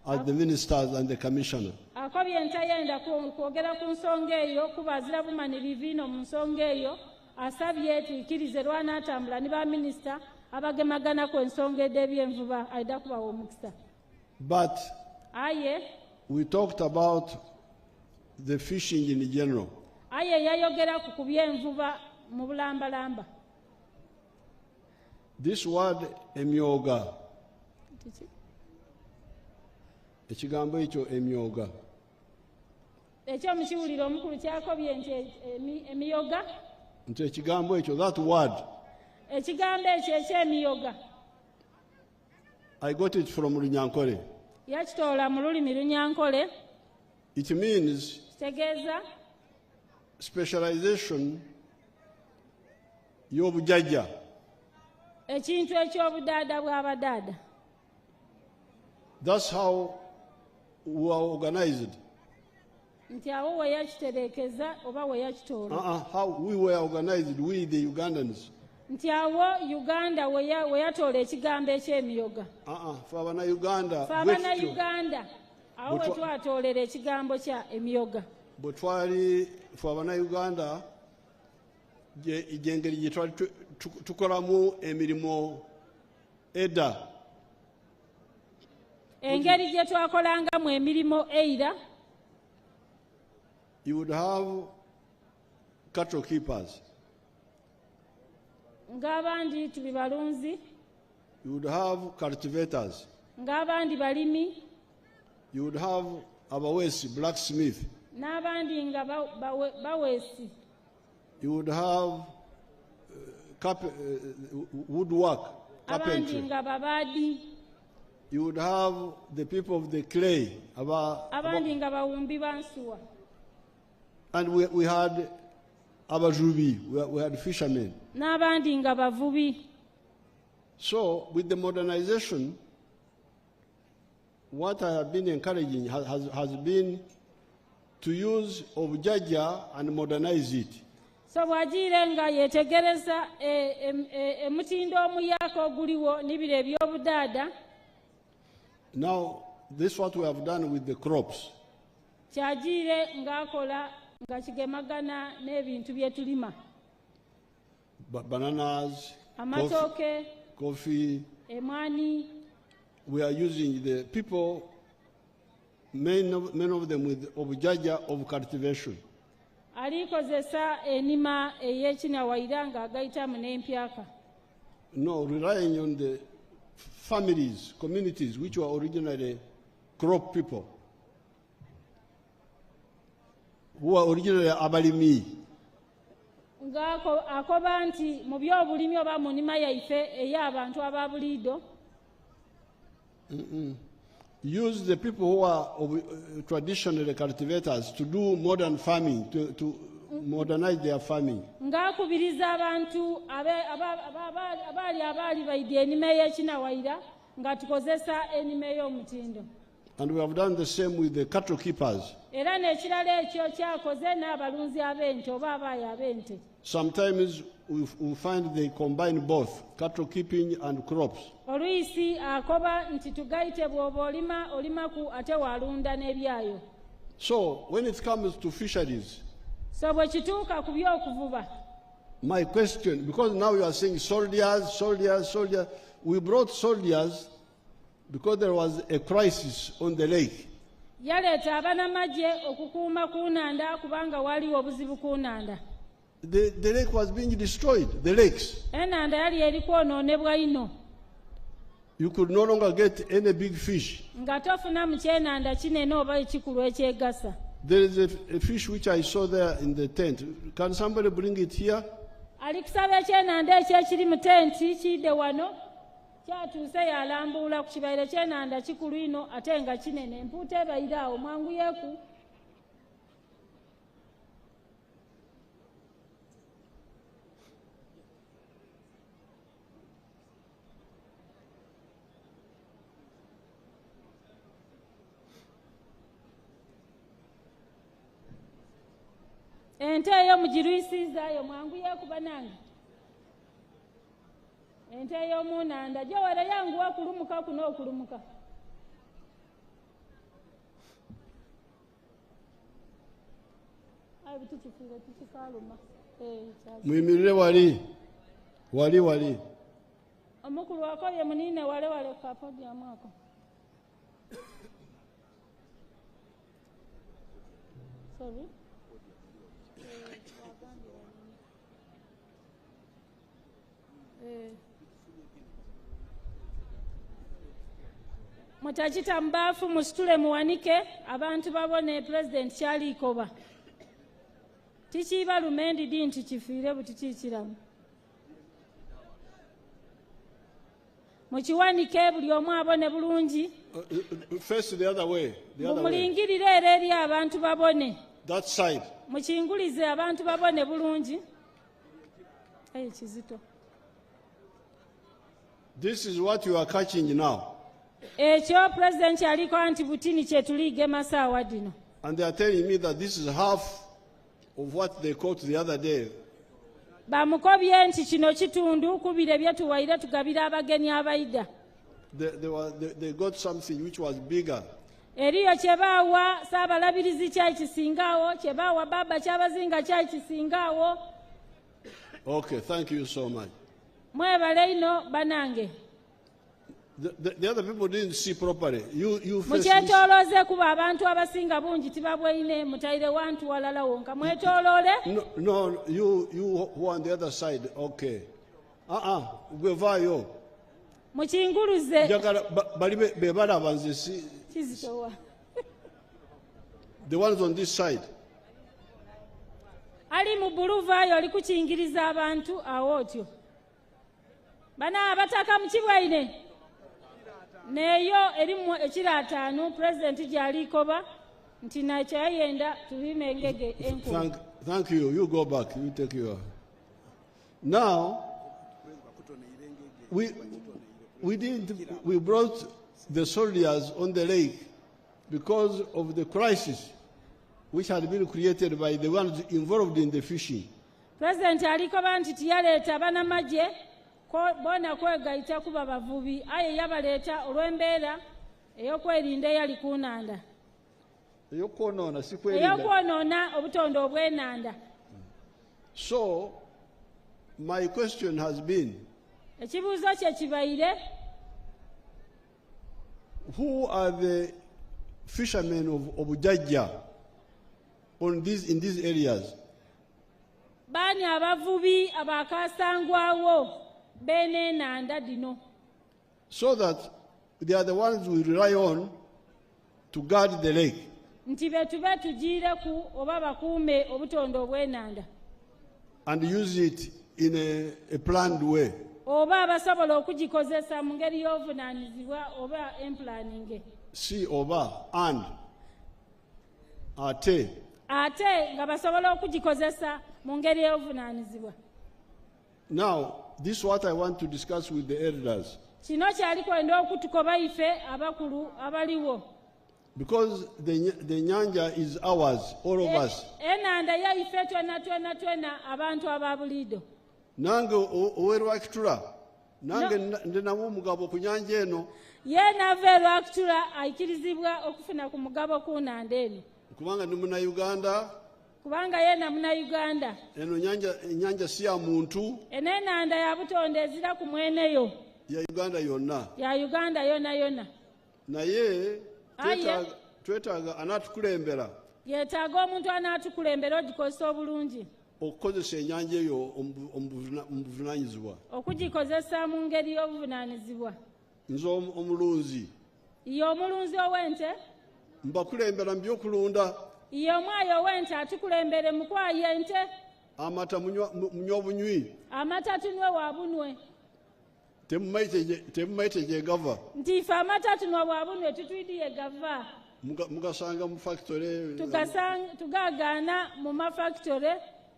as the ministers and the commissioner. Akobye ntayenda kwogera ku nsonga eyo kuba azira bumanirivu ino mu nsonga eyo asabye tuikirize lwanaatambula ne ba minisita abagemagana ku ensonga ed'ebyenvuba ayida kubawa omukisa. But aye we talked about the fishing in general. aye yayogera ku kubyenvuba mu bulambalamba. This word emyoga, ekigambo ekyo emyoga, ekyo mukiwulira omukulu kyakobye nti emiyoga, nti ekigambo ekyo, that word, ekigambo ekyo ekyemiyoga I got it from Runyankole. yakitoola mu lulimi Lunyankole. It means kitegeeza specialization y'obujajja, ekintu ekyobudaada bw'abadaada. That's how we are organized. Nti awo we yakitereekeza oba we yakitoola. How we were organized, we the Ugandans. Nti awo Uganda we yatoola ekigambo eky'emiyoga. Fe Abannayuganda, fe Abannayuganda awo we twatoolera ekigambo kya emiyoga. Bwe twali fe Abannayuganda gyengeri gye twali tukolamu emirimu edda. Engeri gye twakolangamu emirimu eira. You would have cattle keepers. Ng'abandi tuli balunzi. You would have cultivators. Ng'abandi balimi. You would have abaweesi, blacksmith. N'abandi nga baweesi. You would have woodwork, carpentry. Abandi nga babaadi. You would have the people of the clay. Abandi nga bawumbi bansuwa. And we had abajubi, we had fishermen. N'abandi nga bavubi. So with the modernization, what I have been encouraging has been to use obujajja and modernize it. So bw'agiire nga yeetegereza emutindo omuyaka oguliwo n'ebiro eby'obudaada. Now, this is what we have done with the crops. Kyagiire ng'akola nga kigemagana n'ebintu bye tulima. Bananas, amatooke, coffee. Emwani. We are using the people, many of them with obujajja of cultivation. Alikozesa enima ey'ekinawayira ng'agayitamu n'empyaka. No, relying on the families, communities, which were originally crop people, who were originally abalimi. Akoba nti mu by'obulimi oba mu nnima yaife ey'abantu ababuliido. Use the people who are traditionally cultivators to do modern farming, to modernize their farming. Ng'akubiriza abantu abaali baidya ennima ey'ekinawayira nga tukozesa ennima ey'omutindo. And we have done the same with the cattle keepers. Era n'ekirala ekyo kyakoze n'abalunzi ab'ente oba abaayi ab'ente. Sometimes we find they combine both cattle keeping and crops. Oluyisi akoba nti tugayite bw'oba olimaku ate walunda n'ebyayo. So when it comes to fisheries, so bwe kituuka ku by'okuvuba, my question, because now you are saying soldiers, we brought soldiers because there was a crisis on the lake. Yaleeta abanamagye okukuuma ku nnanda kubanga waliwo obuzibu ku nnanda. The lake was being destroyed, the lakes. Ennanda yali eri kwonoonebwa ino. You could no longer get any big fish. Nga tofuna mu kyenanda kinene oba ekikulu ekyegasa. There is a fish which I saw there in the tent. Can somebody bring it here? Alikusaba ekyenanda ekyo ekiri mu tenti kidde wano. Kyatuuse yalambuula ku kibaire kyenanda kikulu ino ate nga kinene. Empuuta ebaire awo mwanguyeeku. ente eyo mugirwisiizaayo mwangu yeekuba nange ente ey'omunanda gyowere yanguwa kulumuka kuno okulumuka bitukifiire tukikaluma muyimirire wali omukulu wako ye munine wale kapodiamu ako sorry mutakita mbaafu musitule muwanike abantu babone president kyaliikoba tikibalume ndidi nti kifiire buti kikiramu mukiwanike buli omu abone bulungi mumulingirire era eri abantu babone mukingulize abantu babone bulungi kizito. This is what you are catching now. Ekyo president aliko anti butini kyetuliige masaawa dino. And they are telling me that this is half of what they caught the other day. Bamukobye nti kino kitundu kubire byetuwaire tugabira abagenyi abayida. They got something which was bigger. Eriyo kyebaawa saabalabirizi kyakisingaawo kyebaawa baba kyabazinga kyakisingaawo. Okay, thank you so much. Mwebale ino banange. The other people didn't see properly. You first. Mukyetolooze kuba abantu abasinga bungi tibabwine mutaire wantu walala wonka mwetoloole. No, you who on the other side. Okay. Gwevayo. Mukinguluze. Bali bebala banzisi. Kizitowa. The ones on this side. Ali mu buluvayo ali kukingiriza abantu awotyo. Bana abataka mukibwaine. Neyo erimu ekiraataano president gyalikoba nti nakyayenda tubime engege enkulu. Thank you. You go back. You take your. Now we brought the soldiers on the lake because of the crisis which had been created by the ones involved in the fishing. President alikoba nti tiyaleeta banamagye bona kwegaita kuba bavubi aye yabaleeta olw'embeera ey'okwerinda eyali ku nnanda ey'okwonoona obutonde obw'ennanda. So my question has been, ekibuuzo kye kibaire, who are the fishermen of Bujajja in these areas? Baani abavubi abakasangwawo bene nanda dino. So that they are the ones we rely on to guard the lake. Nti betube tugiire ku oba bakuume obutonde obw'ennanda. And use it in a planned way. Oba abasobola okugikozesa mu ngeri y'obuvunaanyizibwa oba emplaninge. Si oba and ate nga basobola okugikozesa mu ngeri y'obuvunaanyizibwa. Now, this is what I want to discuss with the elders. Kino kyali kwenda okutukoba ife abakulu abaliwo. Because the nyanja is ours, all of us. Enanda ya ife twena abantu ababulido. Nange owerwakitula nange ndenamu omugabo ku nyanja eno. Yena averwakitula aikirizibwa okufuna ku mugabo ku nnanda eno. Kubanga ndi Munnayuganda. Kubanga yena Munnayuganda. Eno nyanja si ya muntu. Enennanda ya butonde ezira ku mweneyo. Ya Uganda yonna. Ya Uganda yonna. Naye twetaaga anatukulembera. Yeetaaga omuntu anatukulembera ogikozesa obulungi. Okukozesa ennyanja eyo mu buvunaanyizibwa. Okugikozesa mu ngeri y'obuvunaanyizibwa. Nze omulunzi. Ye omulunzi ow'ente. Mbakulembera mu by'okulunda. Ye omwayi ow'ente atukulembere mu kwaya ente. Amata munywa bunywi. Amata tunywe wabunwe. Temumaite gye gava. Nti ife amata tunywa wabunwe tutwidiye gava. Mugasanga mu factory. Tugagaana mu mafactory.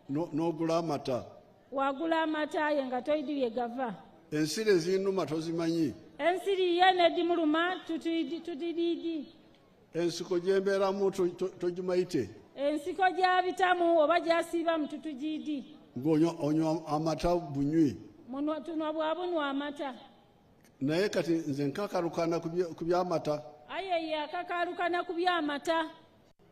N'ogula amata. Wagula amata ye nga toyidiye gava. Ensiri ezinuma tozimanyi. Ensiri ye nedimuluma tutididi. Ensiko gyembeeramu togimaite. ensiko gy'abitamu oba gy'asiiba mu tutujidi. Ng'onywa amata bunywi. Tunwa bwa bunwa amata. Naye kati nze nkakalukana ku by'amata. Aye akakalukana ku by'amata.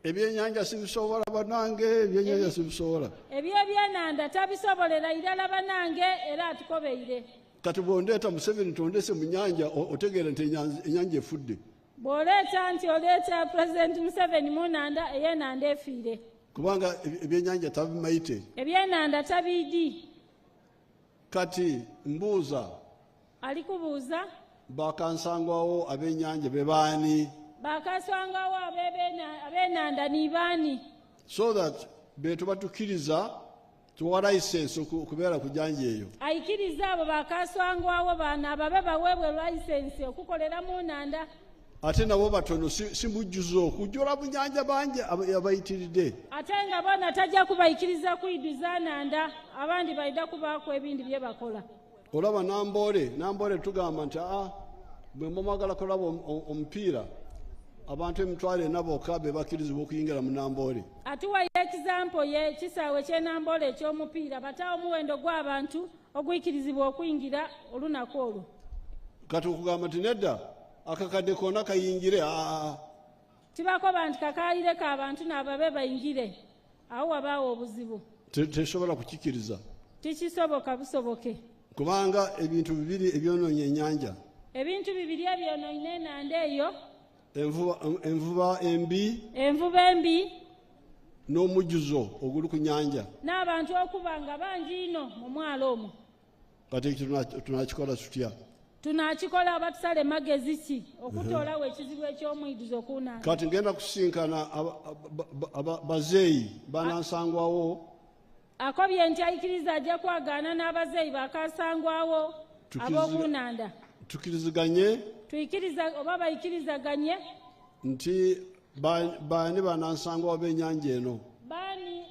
Ebyennyanja sibisobola banange, ebyennyanja sibisobola. Eby'ebyenanda tabisobolera irala banange era atukobeire. Kati bw'ondeeta Museveni tondese mu nnyanja otegeera nti ennyanja efudde. Bw'oleeta nti oleeta President Museveni mu nanda ey'enanda efiire. Kubanga ebyennyanja tabimayite. Ebyenanda tabiidi. Kati mbuuza. Alikubuuza. Bakansangwawo ab'ennyanja be baani? Bakasangwawo ab'enanda ni baani? So that beetuba tukkiriza tuwa license okubeera ku jjanja eyo. Ayikiriza abo bakasangwawo baana ababe baweebwe license okukolera mu nanda. Ate nabo batono si mujjuzo okujjola mu nnyanja bangi abayitiridde. Ate nga bona tajja kubayikiriza kuiduza nanda abandi baida kubaako ebindi bye bakola. Olaba Namboole tugamba nti bwe mwagala kulaba omupiira abantu emitwalo ena bokka be bakkirizibwa okuyingira mu Namboole. Atuwa example ye kisaawe ky'e Namboole eky'omupiira batawo omuwendo gw'abantu ogwikirizibwa okuyingira olunaku olwo. Kati okugamba nti nedda akakadde konna kayingire. Tibakoba nti kakaalireko abantu n'ababe bayingire. Awo wabaawo obuzibu. Tesobola kukikkiriza. Tikisoboka busoboke. Kubanga ebintu bibiri ebyonoonye ennyanja. Ebintu bibiri ebyonoonye enanda eyo. Envuba embi. Envuba embi. N'omujjuzo oguli ku nnyanja. N'abantu okuba nga bangi ino mu mwalo omwo. Kati tunakikola tutya? Tunakikola batusale magezi ki okutoolawo ekizibu eky'omwiduzo ku nanda. Kati ngenda kusinkana bazeeyi banansangwawo. Akobye nti ayikiriza ajja kwagaana n'abazeeyi bakasangwawo ab'okunanda. Tukiriziganye. Tuyikiriza oba bayikirizaganye. Nti baani banansangwawo b'ennyanja eno. Baani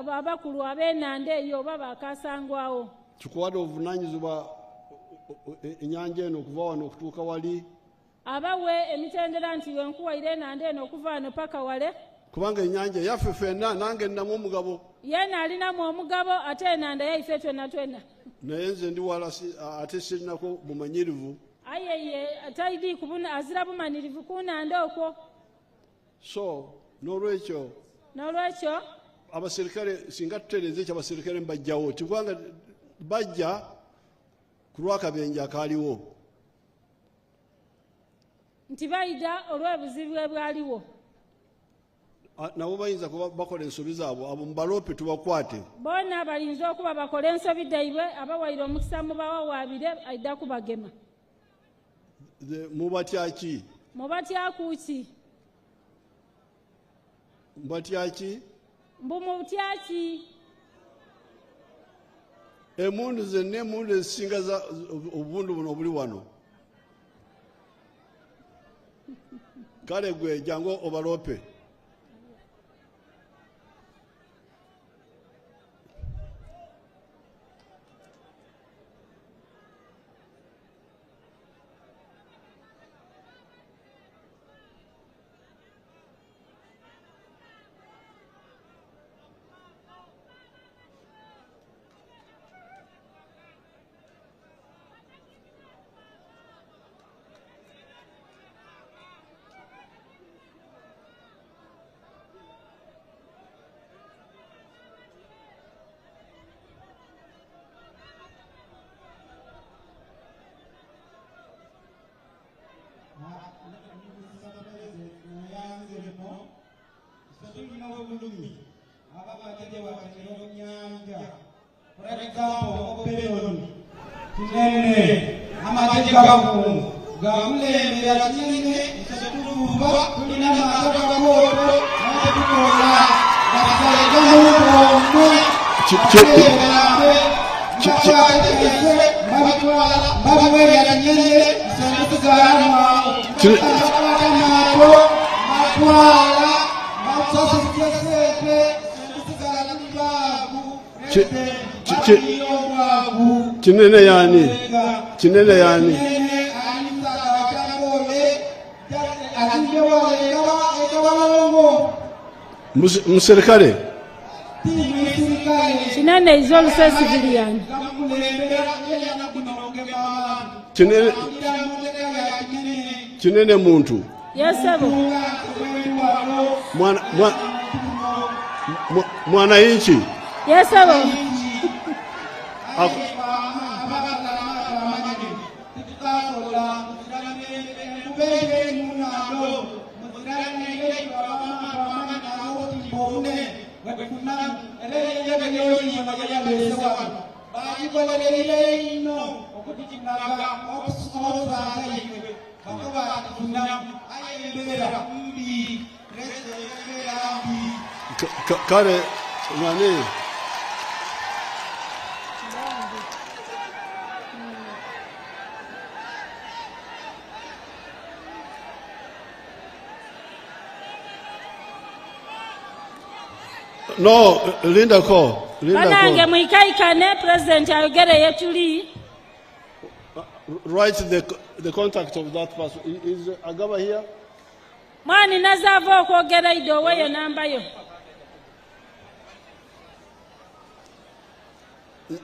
abakulu ab'enanda eyo oba bakasangwawo. Tukuwadde obuvunaanyizibwa ennyanja eno okuva wano okutuuka wali. Abawe emitendera nti wenkuwaire enanda eno okuva wano paka wale. Kubanga ennyanja yaffe ffenna nange nnamu omugabo. Yena alinamu omugabo ate enanda yaife twena. Naye nze ndi wala ate sirinako bumanyirivu. Ayeye ataidi kubuna azira bumanyirivu ku nanda okwo. So n'olwekyo abaserikale singa tutereeza ekyo abaserikale mbajjawo kubanga bajja ku lw'akabenje akaaliwo. Nti baida olw'obuzibu bwaliwo. Nabo bayinza kuba bakola ensobi zaabwe abo mubaloope tubakwate. Bona balinza okuba bakola ensobi daibwe abawaire omukisa mubawawaabire aida kubagema. Mubatya ki? Mubatya kuki? Mubatya ki? Mutya ki? Emundu zenna emundu ezisinga obundu buno obuli wano. Kale gwe jangu obaloope. For example, Operation Tinene, Amajagabu, Gamle, Meratine, Satuba, Tulina Makaboto, Matakola, Kinene yani. Muserikale. Kinene is also a civilian. Kinene muntu. Yes, sir. Mwananchi. Yes, sir. Kare nani? No, Linda ko. Banange mwikaikane president ayogere yetuli. Write the contact of that person. Is Agaba here? Mwani nazava okwogera idowe yo namba yo.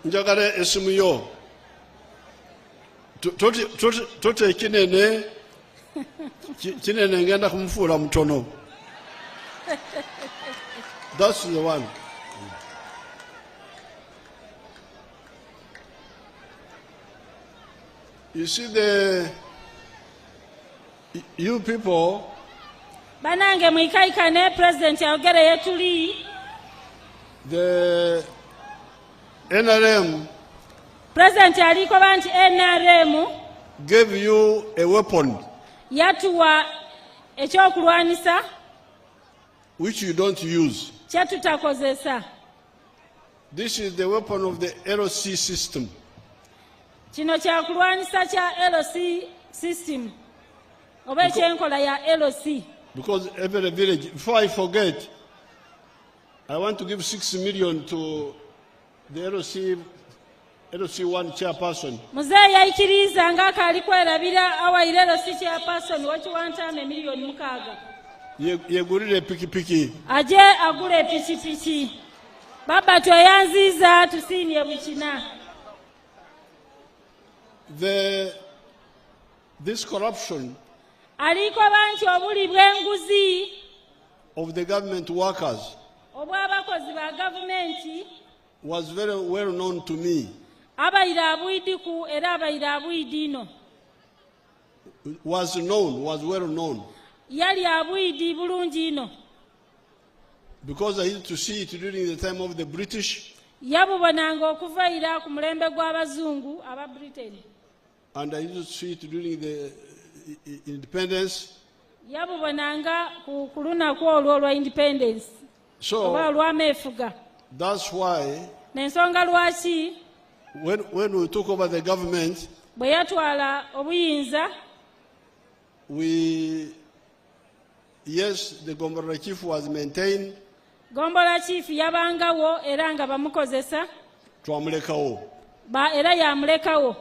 Njagala esimu yo. Tote kinene. Kinene ngenda kumfura mtono. That's the one. You see you people. Banange mwikaikane president ayogere yetuli. The NRM. President aliko banti NRM. Gave you a weapon. Yatuwa ekyokulwanisa. Which you don't use. Kyetutakozesa. This is the weapon of the LC system. Kino kyakulwanisa kya LC system. Oba ekyenkola ya LC. Because every village, before I forget, I want to give 6 million to the LC1 chairperson. Muzee yaikiriza nga akali kwerabira awaire LC chairperson wakiwantame milioni 6. Yegurire pikipiki. Aje agule pikipiki. Baba tweyanziza tusinye bukina. This corruption aliko banti obuli bwenguzi of the government workers obwabakozi ba government was very well known to me. Abayira abwidiku era abayira abwidino. Was well known. Yali abwidi bulungi ino. Because I used to see it during the time of the British. Yabubonanga okuvaira ku mulembe gw'abazungu aba Britain. And I used to see it during the independence. Yabubonanga ku lunaku olwo lwa independence. So that's why n'ensonga lwaki when we took over the government, bwe yatwala obuyinza, yes, the Gombola chief was maintained. Gombola chief yabangawo era nga bamukozesa. Twamulekawo. Era yamulekawo.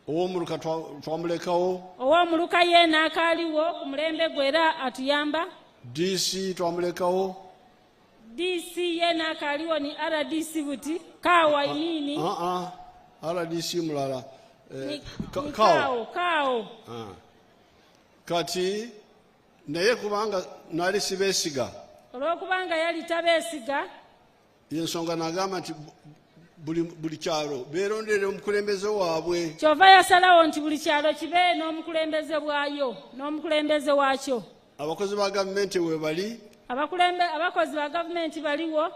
Owomuluka twamulekawo. Owomuluka ye n'akaaliwo ku mulembe gwe era atuyamba. DC twamulekawo. DC ye n'akaaliwo ni RDC buti. Kawa nini? RDC mulala. Kawo. Kati naye kubanga nali sibeesiga. Olwokubanga yali tabeesiga. Yensonga nagamba nti buli kyalo beerondere omukulembeze waabwe. Kyova yasalawo nti buli kyalo kibe n'omukulembeze bwayo n'omukulembeze waakyo. Abakozi ba gavumenti we bali. Abakozi ba gavumenti baliwo.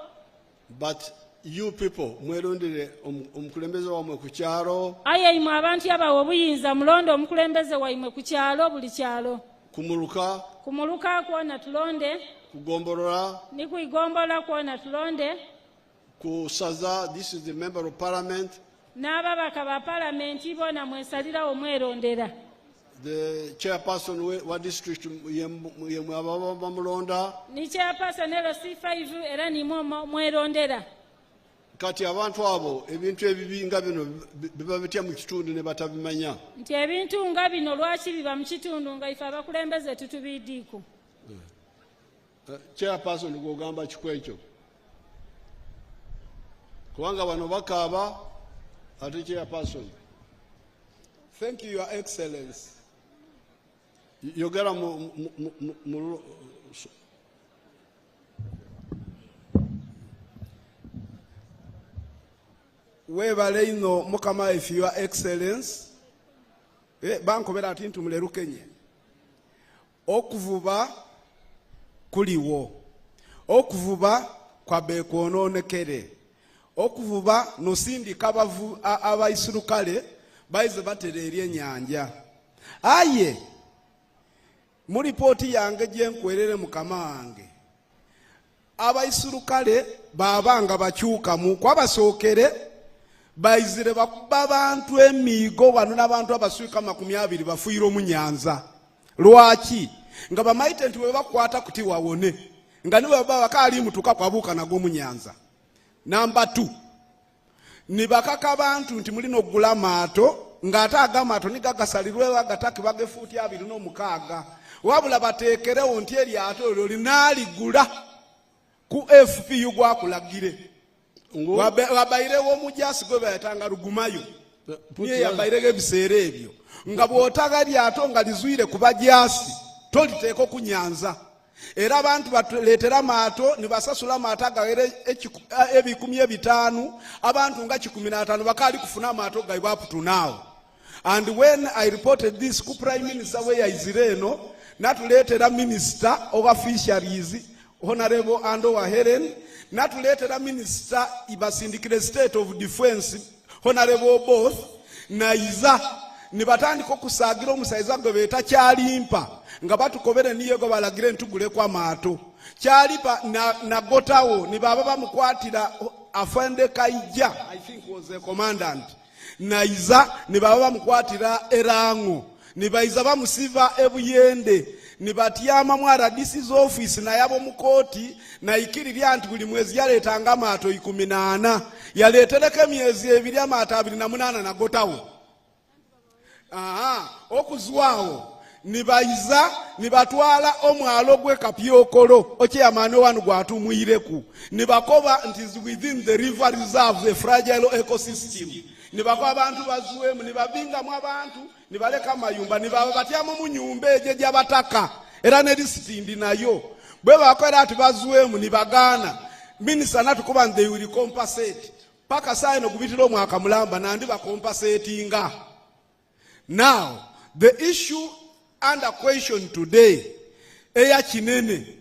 But you people mwerondere omukulembeze wammwe ku kyalo. Aye imwe abantu abawo obuyinza mulondo omukulembeze waimwe ku kyalo buli kyalo. Kumuluka kuona tulonde. Kugombolola. Ni kuigombola kuona tulonde. Kusaza, this is the member of parliament. N'ababaka ba parliament bona mwesalira omwerondera. The chairperson wa district yemwe abamulonda. Ni chairperson LC5 era ni mwerondera. Kati abantu abo ebintu ebibi nga bino biba bitya mu kitundu ne batabimanya. Nti ebintu nga bino lwaki biba mu kitundu nga ife abakulembeze tutubidiiko. Chairperson kugamba chikwecho. Kubanga bano bakaaba ate chairperson. Thank you, Your Excellency. Yogera Webale ino mukama if Your Excellency. Bankobera ati ntumulerukenye. Okuvuba kuliwo. Okuvuba kwa bekononekere. Okuvuba nosindika abaisirukale baize batererye nyanja. Aye mu ripoti yange gye nkwerere mukama wange abaisirukale babanga bakyukamu kwabasookere baizire bakuba abantu emigo wano n'abantu abaswika 20 bafuire mu nyanza. Lwaki nga bamaite nti we bakwata kuti wawone nga niwe baba bakali mutuka kwabuka nago mu nyanza. Number 2 ni bakaka abantu nti mulino okugula maato ng'ate agamato nigagasalirwe bagataki bagefuuti 26 wabula bateekerewo nti eryato eryo linaaligula ku FPU gwakulagire wabairewo omujasi gwe bayatanga lugumayo niye yabairewo ebiseera ebyo nga bw'otaga lyato nga lizwire ku bajasi toliteeka ku nyanza. Era abantu batuleetera maato nibasasula maato agawera 15,000 abantu nga 15 bakali kufuna maato gaibwe up to now. And when I reported this ku Prime Minister we yaizire eno natuleetera Minister of Fisheries Honorable Andowa Helen natuleetera Minister ibasindikire State of Defense Honorable both naiza nibatandika okusagira omusaiza gwe beeta kyalimpa nga batukobere niyo go balagire ntugule kwa maato kyalipa na gotawo ni baba bamukwatira afande Kaija I think was a commandant naiza ni baba bamukwatira erango ni baiza bamusiva ebuyende ni batyama mu RDC's office na yabo mukoti na ikirira nti buli mwezi yaletanga maato 18 yaletereka myezi 2 maato 28 na gotawo. Okuzwawo nibaiza nibatwala omwalo gwe Kapyokolo okyamano wanu gwatumwireku nibakoba nti within the river reserve a fragile ecosystem nibakoba abantu bazuwemu nibabingamu abantu nibaleka mayumba nibaba batyamu mu nyumba eje gy'abataka era ne lisitindi nayo bwe bakola ati bazuwemu nibagaana Minister natukuba they will compensate paka saa no kubitira omwaka mulamba nandi bakompensatinga. Now, the issue under question today, eya kinene,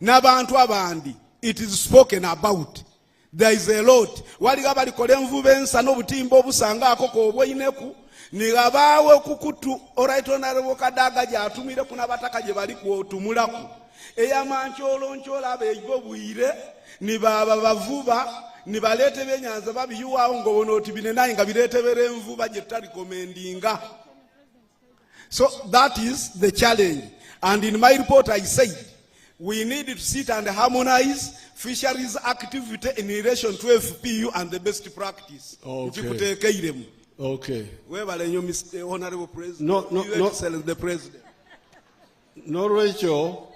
n'abantu abandi, it is spoken about. There is a lot. Waliga balikole envuba ensa n'obutimba obusanga akoko obwoyineku, nigabawe kukutu Honorable Kadaga gyatumire ku n'abataka gye bali kwotumulaku. Eya mankyolonchola abeeyiga obwire, nibaba bavuba, nibalete byenyanza babiyuwawo ng'obona oti binenayi nga bireetebera envuba gye tutalikomendinga. So that is the challenge. And in my report I said, we need to sit and harmonize fisheries activity in relation to FPU and the best practice. Okay. Okay. Where you, Mr. Honorable President? No. Excellence, the President. No, Rachel.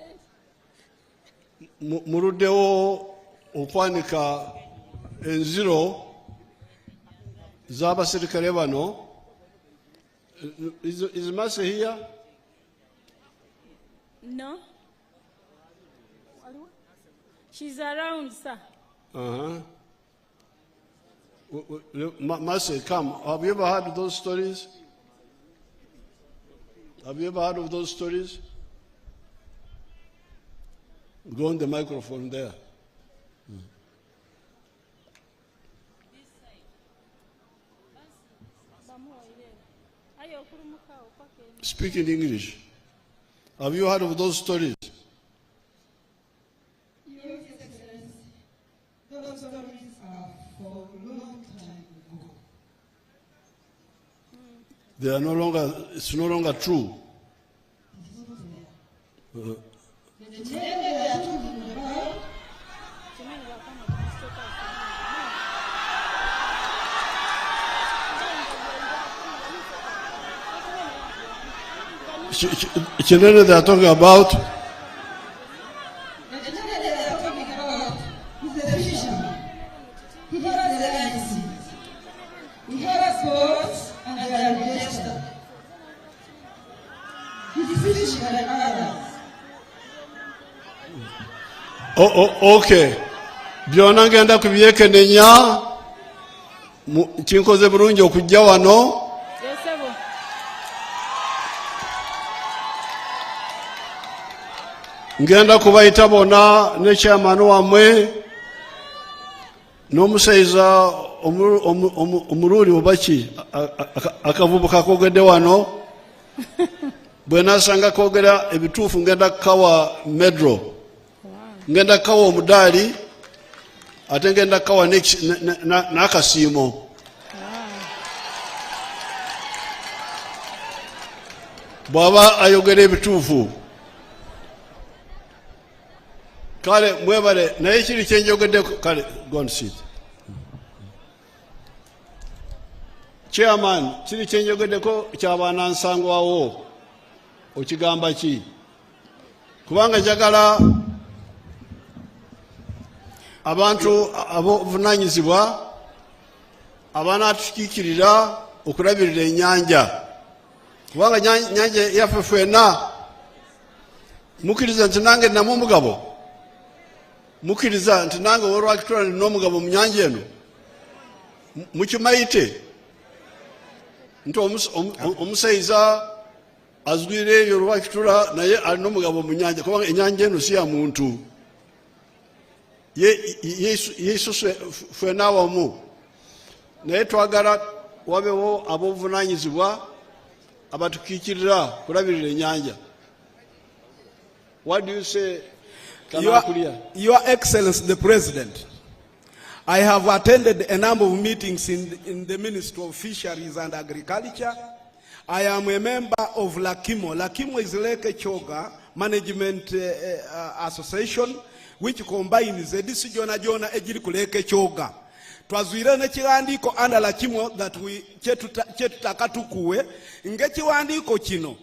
Murudeo upanika enziro zaba serikali bano. Is Mercy here? No. She's around, sir. Mercy, come. Have you ever heard of those stories? Have you ever heard of those stories? Go on the microphone there. Speak in English. Have you heard of those stories? Yes, Excellency. Those stories are for a long time ago. They are no longer, it's no longer true. The name they are talking about Chinene they are talking about The gentleman they are talking about is a fisherman. He has a legacy. He has boats and they are registered. He's fishing like others. Okay. Byonna ngenda kubyekenenya kinkoze bulungi okujja wano. Ngenda kubayita bonna ne chairman wamwe n'omusaiza omululi obaki akavubuka kogedde wano bwe nasanga kogera ebituufu ngenda kukawa medro ngenda kukawa omudaali ate ngenda kukawa n'akasiimo bw'aba ayogera ebituufu. Kale mwebale naye kiri kyenjogedde kale go and sit. Chairman, kiri kyenjogeddeko ky'abaana nsangwawo okigamba ki? Kubanga njagala abantu ab'obuvunaanyizibwa abanaatukiikirira okulabirira ennyanja. Kubanga nyanja yaffe ffenna mukkiriza nti nange namu omugabo. Mukkiriza nti nange olwakitula nina omugabo mu nyanja eno. Mukimayite nti omusaiza azwire ebyo olwakitula naye alina omugabo mu nyanja kubanga ennyanja eno si ya muntu. Yesu ffenna awamu. Naye twagala wabewo ab'obuvunaanyizibwa abatukiikirira kulabirira ennyanja. What do you say? Your Excellency the President, I have attended a number of meetings in the Ministry of Fisheries and Agriculture. I am a member of LAKIMO. LAKIMO is Lake Choga Management Association, which combines edisi jona jona ejiri ku Lake Choga. Twazwire n'ekiwandiiko under LAKIMO that we kyetutaka tukuwe ng'ekiwandiiko kino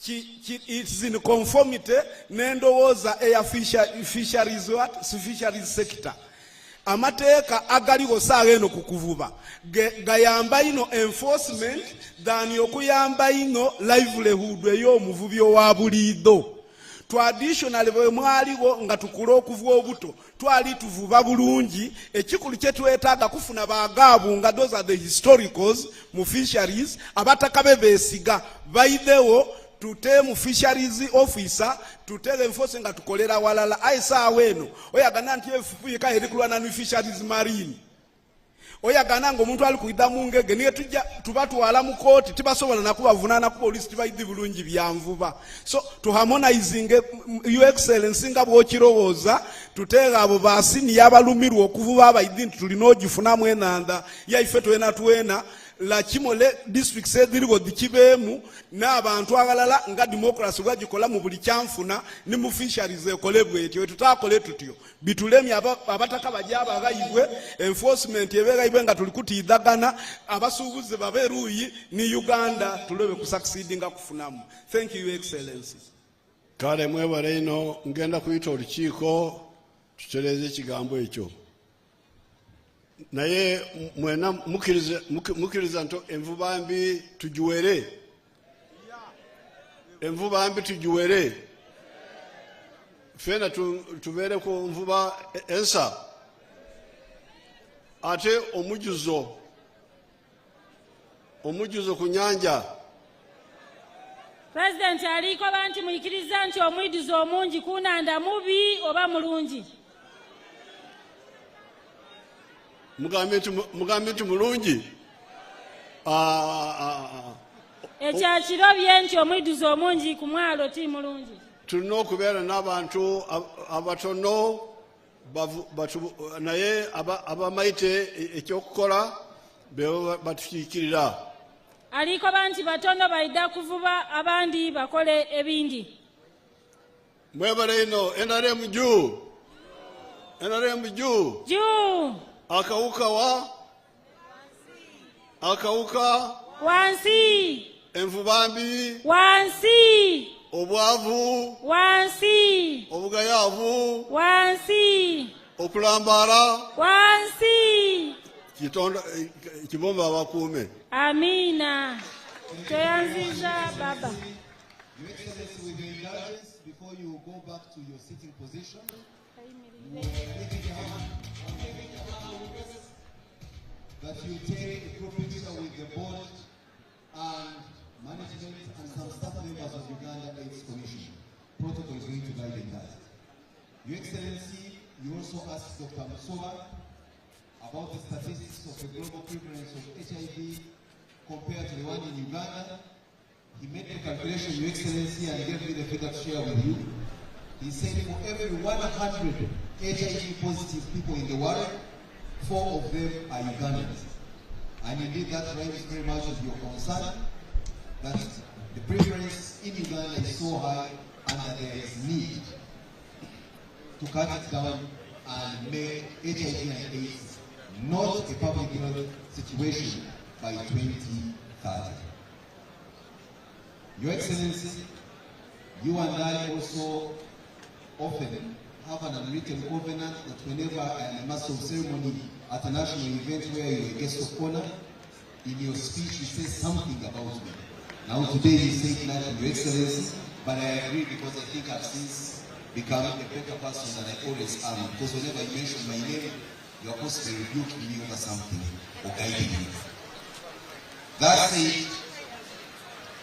it's in conformity n'endowooza eya fisheries sector. Amateeka agaliwo saawa eno ku kuvuba gayamba ino enforcement than okuyamba ino livelihood ey'omuvubi owa buliido. Traditionally bwe mwaliwo nga tukula okuvuba obuto twali tuvuba bulungi. Ekikulu kye twetaaga kufuna baagaabu nga those are the historicals mu fisheries abatakabe beesiga bayidewo tute mu fisheries officer tutele enforce nga tukolera walala aisaawa eno oyagana nti FP eri kulwana ne fisheries marine oyagana ng'omuntu ali kuyida mu ngege niye tujja tubatwala mu kooti tibasobola nakubavunaana ku poliisi tibayidi bulungi byanvuba. So to harmonizing your excellency nga bw'okirowooza tuteega abo baasini yabalumirwa okuvuba abayidi nti tulina ogifunamu enanda yaife twena twena LAKIMO district sediriwo dikibeemu n'abantu abalala nga democracy bwagikola mu buli kyanfuna ne mu fisheries ekole bwetyo. Tutaakole tutyo bitulemye abataka bajja abagayibwe enforcement ebeegayibwe nga tuli kutiidagana abasuubuzi babeeruuyi ne Uganda tulebe kusucceedinga kufunamu. Thank you, Your Excellency. Kale mwebale ino ngenda kuyita olukiiko tutereeze ekigambo ekyo. Naye mwena mukiriza nto envuba mbi tugiwere. Envuba mbi tugiwere. Fena tubeere ku nvuba ensa. Ate omujuzo ku nyanja. President aliko banti muyikiriza nti omwidizo omungi kunanda mubi oba mulungi. Mugambe nti mulungi. Ekyakirobye nti omwidizo omungi ku mwalo ti mulungi. Tulina okubeera n'abantu abatono naye abamayite ekyokukola batukiikirira. Aliko banti batono baida kuvuba abandi bakole ebindi. Mwebale ino NRM juu. NRM juu. Juu. Akauka wa akauka wansi envubambi wansi obwavu wansi obugayavu wansi okulambala wansi kitonda kibomba abakuume. amina toyanziza baba. Your Excellency, with your indulgence, before you go back to your sitting position, that you take a group picture with the board and management and some staff members of Uganda AIDS Commission. Protocol is going to guide in that. Your Excellency, you also asked Dr. Musoba about the statistics of the global prevalence of HIV compared to the one in Uganda. He made the calculation, Your Excellency, and gave me the figure to share with you. He said for every 100 HIV positive people in the world, 4 of them are Ugandans. And indeed that rhymes very much with your concern that the prevalence in Uganda is so high and that there is need to cut it down and make HIV and AIDS not a public health situation by 2030. Your Excellency, you and I also often have an unwritten covenant that whenever I am a master of ceremony at a national event where you are a guest of honor, in your speech you say something about me. Now today you say that, Your Excellency, but I agree because I think I've since become a better person than I always am. Because whenever you mention my name, you are constantly rebuking me over something or guiding me. That said,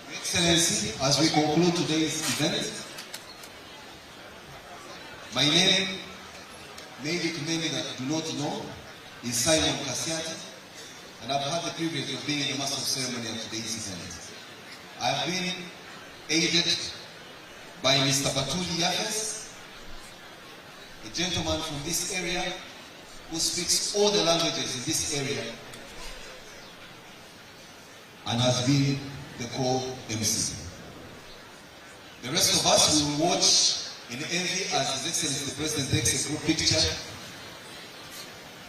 Your Excellency, as we conclude today's event, my name, maybe to many that do not know, is Simon Kasiati, and I've had the privilege of being the master of ceremony at today's event. I've been aided by Mr. Batuli Yafes, a gentleman from this area who speaks all the languages in this area and has been the co-MC. The rest of us will watch in envy as His Excellency the President takes a group picture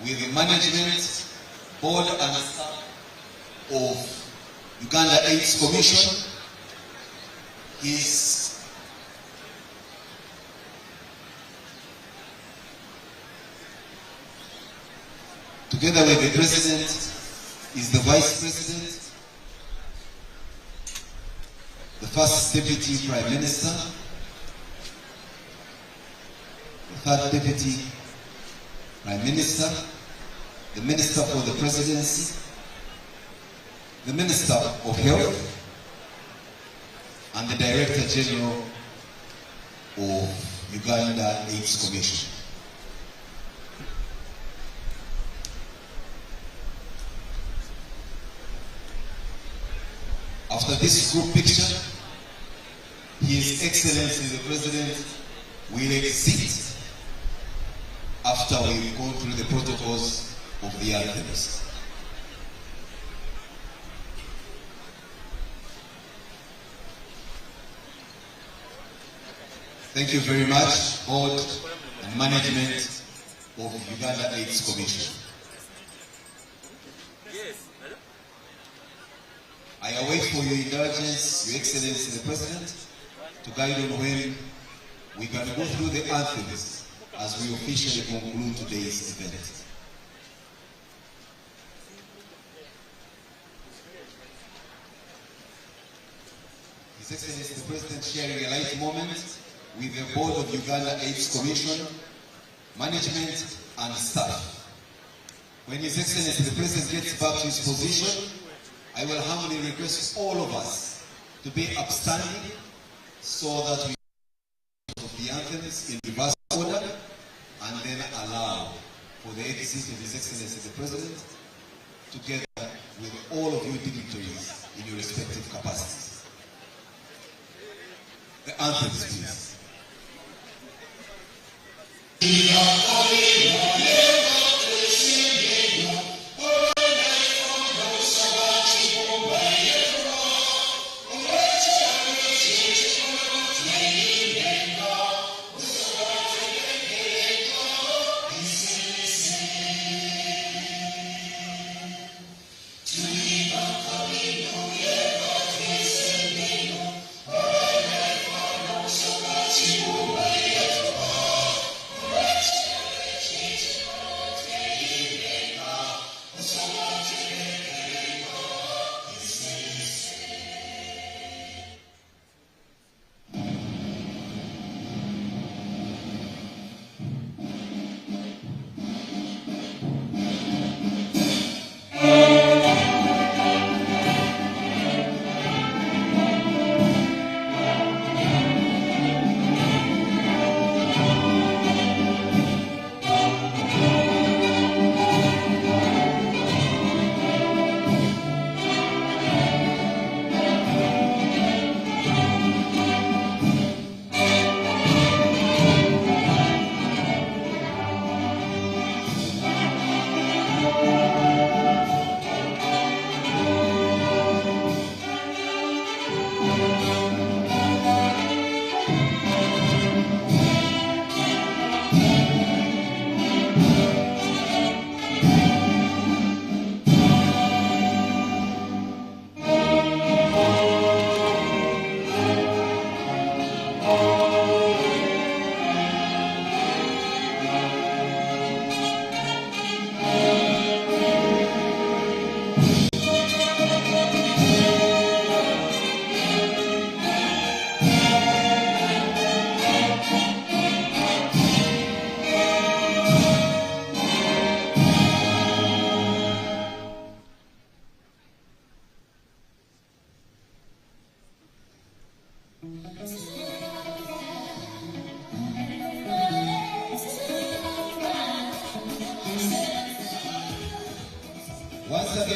with the management, board and staff of Uganda AIDS Commission. Together with the President is the Vice President, the First Deputy Prime Minister, the Third Deputy Prime Minister, the Minister for the Presidency, the Minister of Health, and the Director General of Uganda AIDS Commission. After this group picture, His Excellency the President will exit after we've gone through the protocols of the anthems. Thank you very much, Board and Management of Uganda AIDS Commission. I await for your indulgence, Your Excellency the President, to guide on when we can go through the anthems as we officially conclude today's event. His Excellency the President sharing a light moment with the Board of Uganda AIDS Commission, management and staff. When His Excellency the President gets back to his position, I will humbly request all of us to be upstanding so that we of the anthems in reverse order and then allow for the exit of His Excellency the President together with all of you dignitaries in your respective capacities. The anthems, please.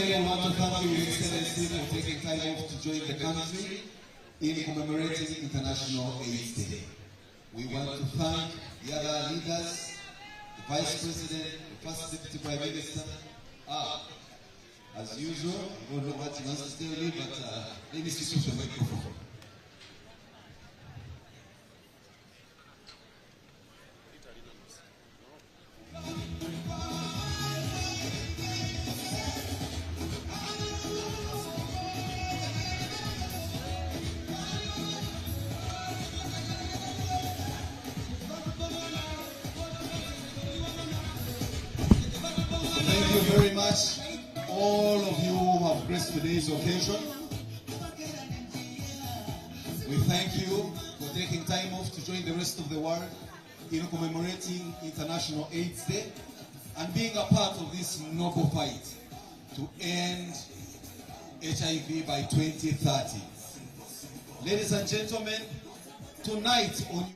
again, I want to thank you, Your Excellency, for taking time off to join the country in commemorating International AIDS Day. We want to thank the other leaders, the Vice President, the First Deputy Prime Minister. As usual, I don't know what he wants to tell me, but let me switch the microphone. Thank you very much, all of you who have graced today's occasion. We thank you for taking time off to join the rest of the world in commemorating International AIDS Day and being a part of this noble fight to end HIV by 2030. Ladies and gentlemen, tonight on